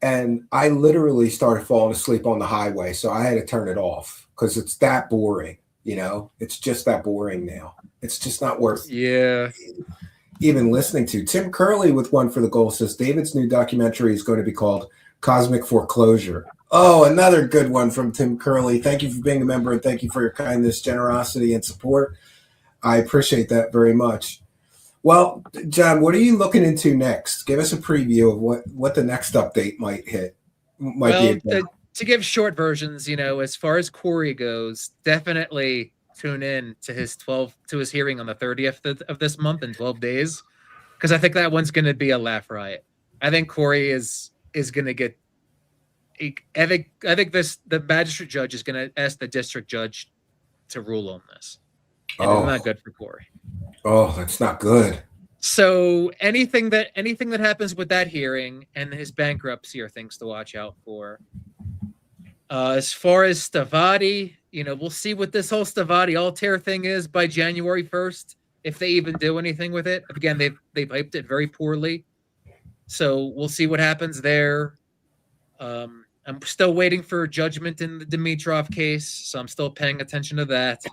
and I literally started falling asleep on the highway. So I had to turn it off because it's that boring. It's just that boring now. It's just not worth even listening to. Tim Curley with one for the goal says David's new documentary is going to be called Cosmic Foreclosure. Oh, another good one from Tim Curley. Thank you for being a member, and thank you for your kindness, generosity, and support. I appreciate that very much. Well, John, what are you looking into next? Give us a preview of what the next update might Well, be. to give short versions, as far as Corey goes, definitely tune in to his hearing on the 30th of this month in 12 days, because I think that one's going to be a laugh riot. I think Corey is going to get. I think the magistrate judge is going to ask the district judge to rule on this, and it's not good for Corey. Oh, that's not good. So anything that happens with that hearing and his bankruptcy are things to watch out for. As far as Stavatti, we'll see what this whole Stavatti Altair thing is by January 1st, if they even do anything with it. Again, they've hyped it very poorly, so we'll see what happens there. I'm still waiting for judgment in the Dimitrov case, so I'm still paying attention to that.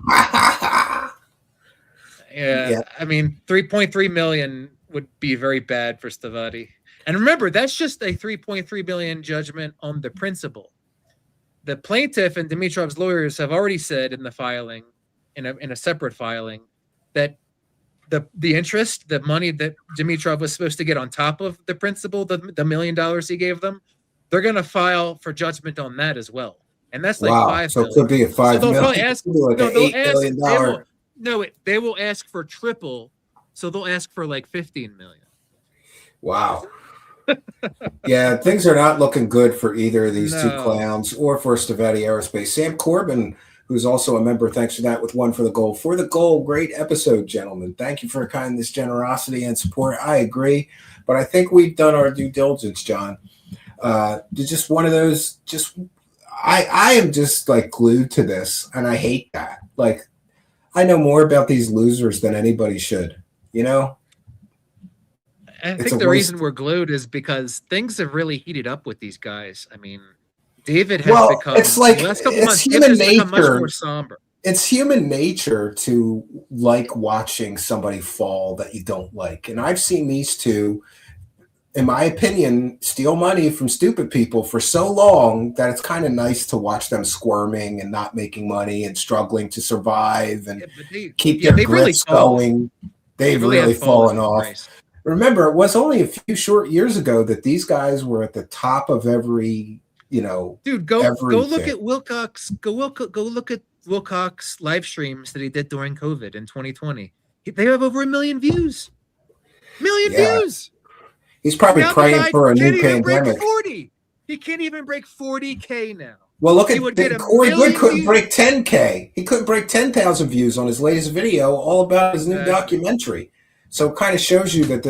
Yeah, I mean, 3.3 million would be very bad for Stavatti. And remember, that's just a 3.3 million judgment on the principal. The plaintiff and Dimitrov's lawyers have already said in the filing, in a separate filing, that the interest, the money that Dimitrov was supposed to get on top of the principal, the $1 million he gave them, they're going to file for judgment on that as well. And that's like $5 so million. It could be a $5 million. Probably ask, like $8 million. They will ask for triple, so they'll ask for like 15 million. Wow. Yeah, things are not looking good for either of these two clowns or for Stavatti Aerospace. Sam Corbin, who's also a member, thanks for that with one for the goal. For the goal, great episode, gentlemen. Thank you for your kindness, generosity, and support. I agree, but I think we've done our due diligence, John. Just one of those. I am just like glued to this, and I hate that. Like, I know more about these losers than anybody should. I think the reason we're glued is because things have really heated up with these guys. I mean, David has become, it's like, the last couple it's months, human nature. Much more somber. It's human nature to like watching somebody fall that you don't like. And I've seen these two, in my opinion, steal money from stupid people for so long that it's kind of nice to watch them squirming and not making money and struggling to survive and keep their grips going. They've really fallen off. Grace. Remember, it was only a few short years ago that these guys were at the top of every, Dude, go look at Wilcock's. Go look at Wilcock's live streams that he did during COVID in 2020. They have over 1 million views. Views. He's probably praying for a new pandemic. He can't even break 40K now. Well, look at Corey Good couldn't break 10K. He couldn't break 10,000 views on his latest video, all about his new documentary. So it kind of shows you that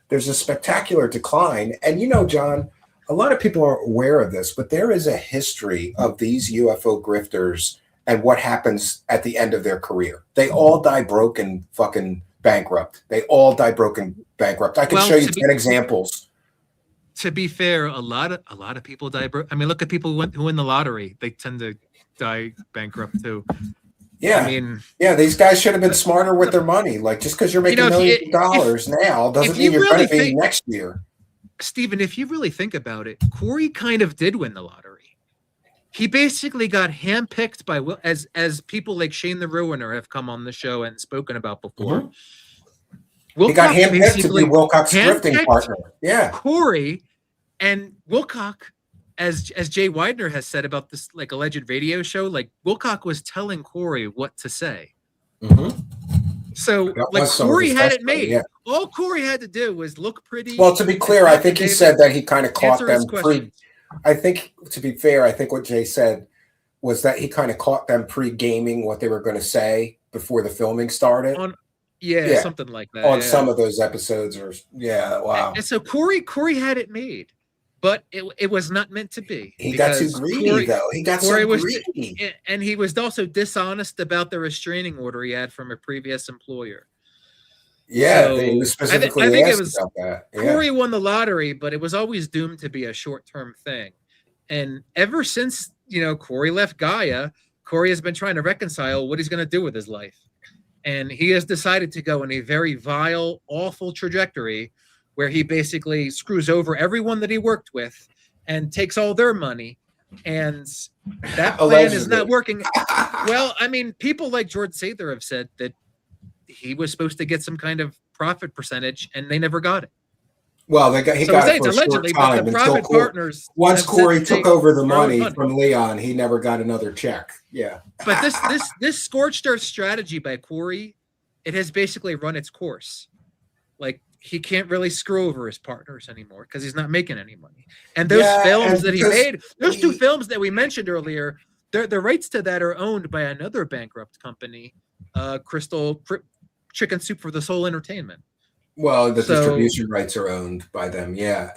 there's a spectacular decline. And John, a lot of people aren't aware of this, but there is a history of these UFO grifters and what happens at the end of their career. They all die broke and fucking bankrupt. They all die broken bankrupt. I can show you 10 examples. To be fair, a lot of people die broke. I mean, look at people who win the lottery. They tend to die bankrupt too. Yeah, I mean, these guys should have been smarter with their money. Like, just because you're making millions of dollars now doesn't mean you're going to be next year. Stephen, if you really think about it, Corey kind of did win the lottery. He basically got handpicked by as people like Shane the Ruiner have come on the show and spoken about before. He got handpicked to be Wilcock's drifting partner. Yeah, Corey and Wilcock, as Jay Widener has said about this like alleged radio show, like Wilcock was telling Corey what to say. So like Corey had it made. Yeah. All Corey had to do was look pretty. Well, to be clear, I think he said that he kind of caught them pre. I think, to be fair, I think what Jay said was that he kind of caught them pre-gaming what they were going to say before the filming started. Something like that. On some of those episodes, wow. And so Corey had it made, but it was not meant to be. He got too greedy, though. He got so greedy. And he was also dishonest about the restraining order he had from a previous employer. Yeah, so he was specifically asked about that. Yeah. Corey won the lottery, but it was always doomed to be a short-term thing. And ever since, Corey left Gaia, Corey has been trying to reconcile what he's going to do with his life. And he has decided to go in a very vile, awful trajectory where he basically screws over everyone that he worked with and takes all their money. And that plan is not working. Well, I mean, people like George Sather have said that he was supposed to get some kind of profit percentage, and they never got it. Well, he got it for a short time until partners. Once Corey took over the money from Leon, he never got another check. Yeah. But this scorched earth strategy by Corey, it has basically run its course. Like, he can't really screw over his partners anymore because he's not making any money. And those films that he made, those two films that we mentioned earlier, the rights to that are owned by another bankrupt company, Crystal Chicken Soup for the Soul Entertainment. Well, the distribution rights are owned by them, yeah.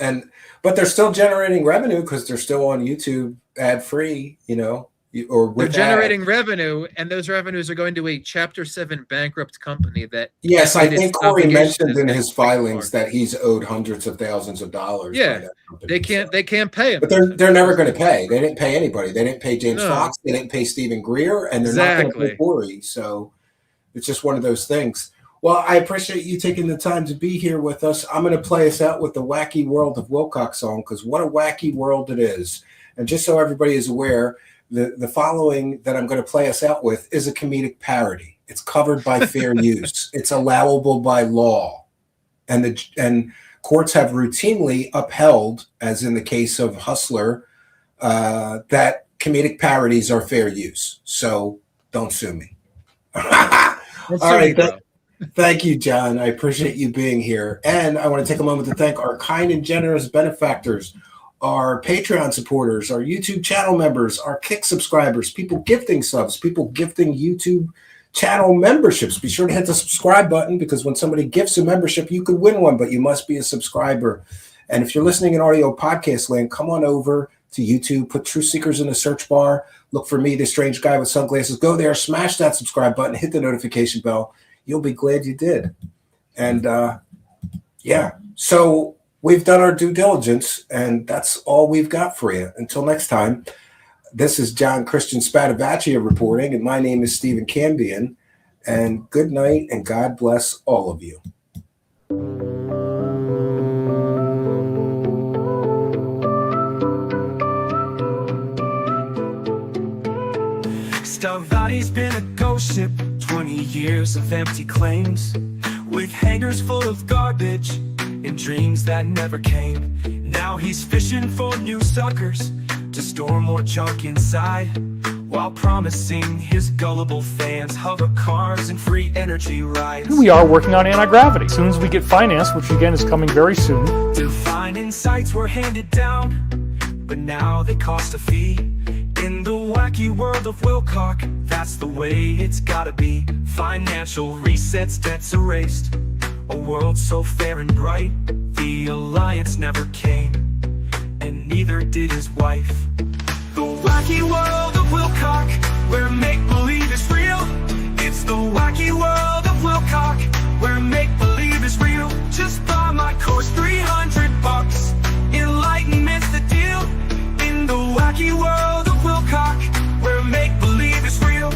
But they're still generating revenue because they're still on YouTube ad-free, you know. Or they're generating revenue, and those revenues are going to a Chapter 7 bankrupt company that. Yes, I think Corey mentioned in his filings that he's owed hundreds of thousands of dollars. Yeah, they can't pay him. But they're never going to pay. They didn't pay anybody. They didn't pay James Fox. They didn't pay Stephen Greer, and they're not going to pay Corey. So it's just one of those things. Well, I appreciate you taking the time to be here with us. I'm going to play us out with the Wacky World of Wilcock song, because what a wacky world it is. And just so everybody is aware, the following that I'm going to play us out with is a comedic parody. It's covered by fair use. It's allowable by law. And courts have routinely upheld, as in the case of Hustler, that comedic parodies are fair use. So don't sue me. All right. Thank you, John. I appreciate you being here. And I want to take a moment to thank our kind and generous benefactors, our Patreon supporters, our YouTube channel members, our Kick subscribers, people gifting subs, people gifting YouTube channel memberships. Be sure to hit the subscribe button, because when somebody gifts a membership, you could win one, but you must be a subscriber. And if you're listening in audio podcast land, come on over to YouTube, put Truth Seekers in the search bar, look for me, the strange guy with sunglasses. Go there, smash that subscribe button, hit the notification bell. You'll be glad you did. And so we've done our due diligence, and that's all we've got for you. Until next time, this is John Christian Stavatti reporting, and my name is Stephen Cambion. And good night, and God bless all of you. Stavatti's been a ghost ship, 20 years of empty claims, with hangars full of garbage and dreams that never came. Now he's fishing for new suckers to store more junk inside, while promising his gullible fans hover cars and free energy rides. We are working on anti-gravity. As soon as we get financed, which again is coming very soon. Divine insights were handed down, but now they cost a fee. In the wacky world of Wilcock, that's the way it's gotta be. Financial resets, debts erased, a world so fair and bright. The alliance never came, and neither did his wife. The wacky world of Wilcock, where make-believe is real. It's the wacky world of Wilcock, where make-believe is real. Just buy my course, $300. Enlightenment's the deal. In the wacky world of Wilcock, where make-believe is real.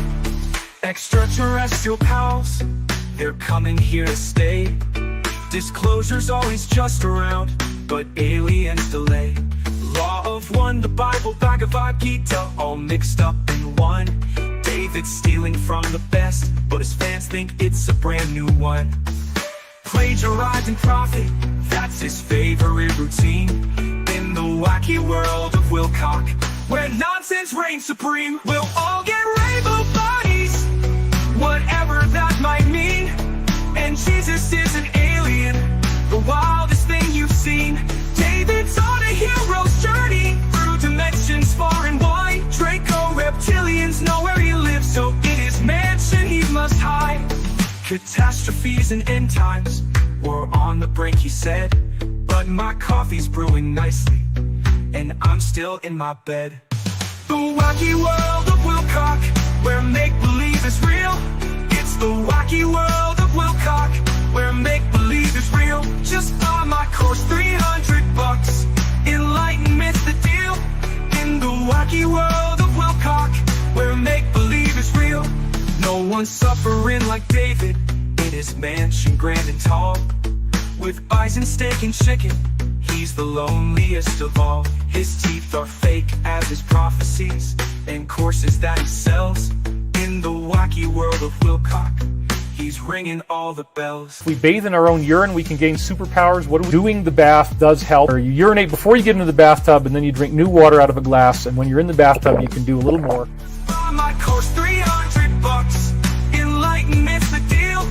Extraterrestrial pals, they're coming here to stay. Disclosure's always just around, but aliens delay. Law of one, the Bible, Bhagavad Gita, all mixed up in one. David stealing from the best, but his fans think it's a brand new one. Plagiarized and profit, that's his favorite routine. In the wacky world of Wilcock, where nonsense reigns supreme, we'll all get rainbow bodies, whatever that might mean. And Jesus is an alien, the wildest thing you've seen. David's on a hero's journey through dimensions far and wide. Draco reptilians know where he lives, so in his mansion he must hide. Catastrophes and end times, we're on the brink, he said. But my coffee's brewing nicely, and I'm still in my bed. The wacky world of Wilcock, where make-believe is real. It's the wacky world of Wilcock, where make-believe is real. Just buy my course, $300. Enlightenment's the deal. In the wacky world of Wilcock, where make-believe is real. No one's suffering like David in his mansion grand and tall, with bison, steak, and chicken. He he's the loneliest of all. His teeth are fake as his prophecies, and courses that he sells. In the wacky world of Wilcock, he's ringing all the bells. If we bathe in our own urine, we can gain superpowers. Doing the bath does help. Or you urinate before you get into the bathtub, and then you drink new water out of a glass, and when you're in the bathtub, you can do a little more. My course, $300. Enlightenment's the deal.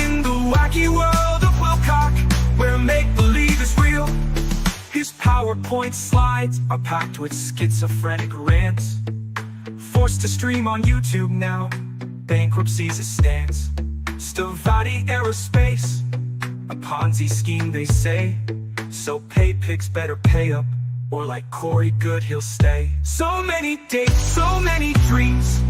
In the wacky world of Wilcock, where make-believe is real. His PowerPoint slides are packed with schizophrenic rants. Forced to stream on YouTube now, bankruptcy's a stance. Stavatti aerospace, a Ponzi scheme they say. So pay pigs better pay up, or like Corey Good he'll stay. So many dates, so many dreams,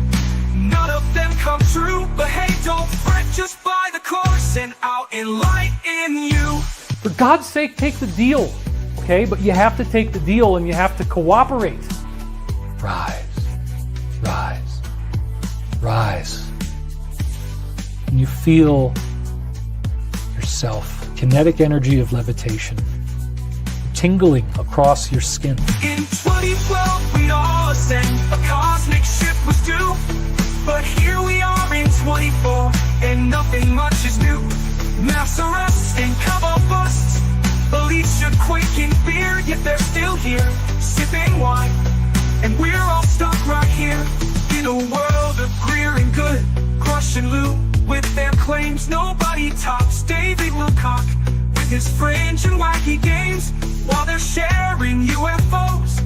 none of them come true. But hey, don't fret, just buy the course and I'll enlighten you. For God's sake, take the deal, okay? But you have to take the deal and you have to cooperate. Rise, rise, rise. And you feel yourself, kinetic energy of levitation, tingling across your skin. In 2012, we'd all ascend, a cosmic shift was due. But here we are in 24, and nothing much is new. Mass arrests and cover busts, beliefs should quake in fear, yet they're still here, sipping wine. And we're all stuck right here, in a world of Greer and Good, Crush and Loot. With their claims, nobody tops David Wilcock with his fringe and wacky games. While they're sharing UFOs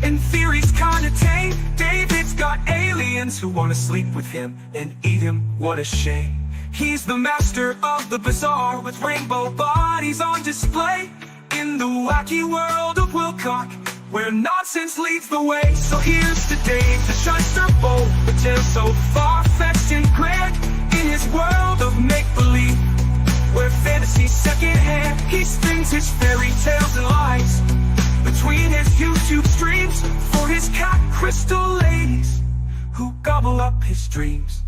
and theories kinda tame, David's got aliens who wanna sleep with him and eat him. What a shame. He's the master of the bizarre, with rainbow bodies on display. In the wacky world of Wilcock, where nonsense leads the way. So here's to Dave, the shyster bold, the tale so far-fetched and grand. In his world of make-believe, where fantasy's second-hand, he spins his fairy tales and lies between his YouTube streams for his cat crystal ladies who gobble up his dreams.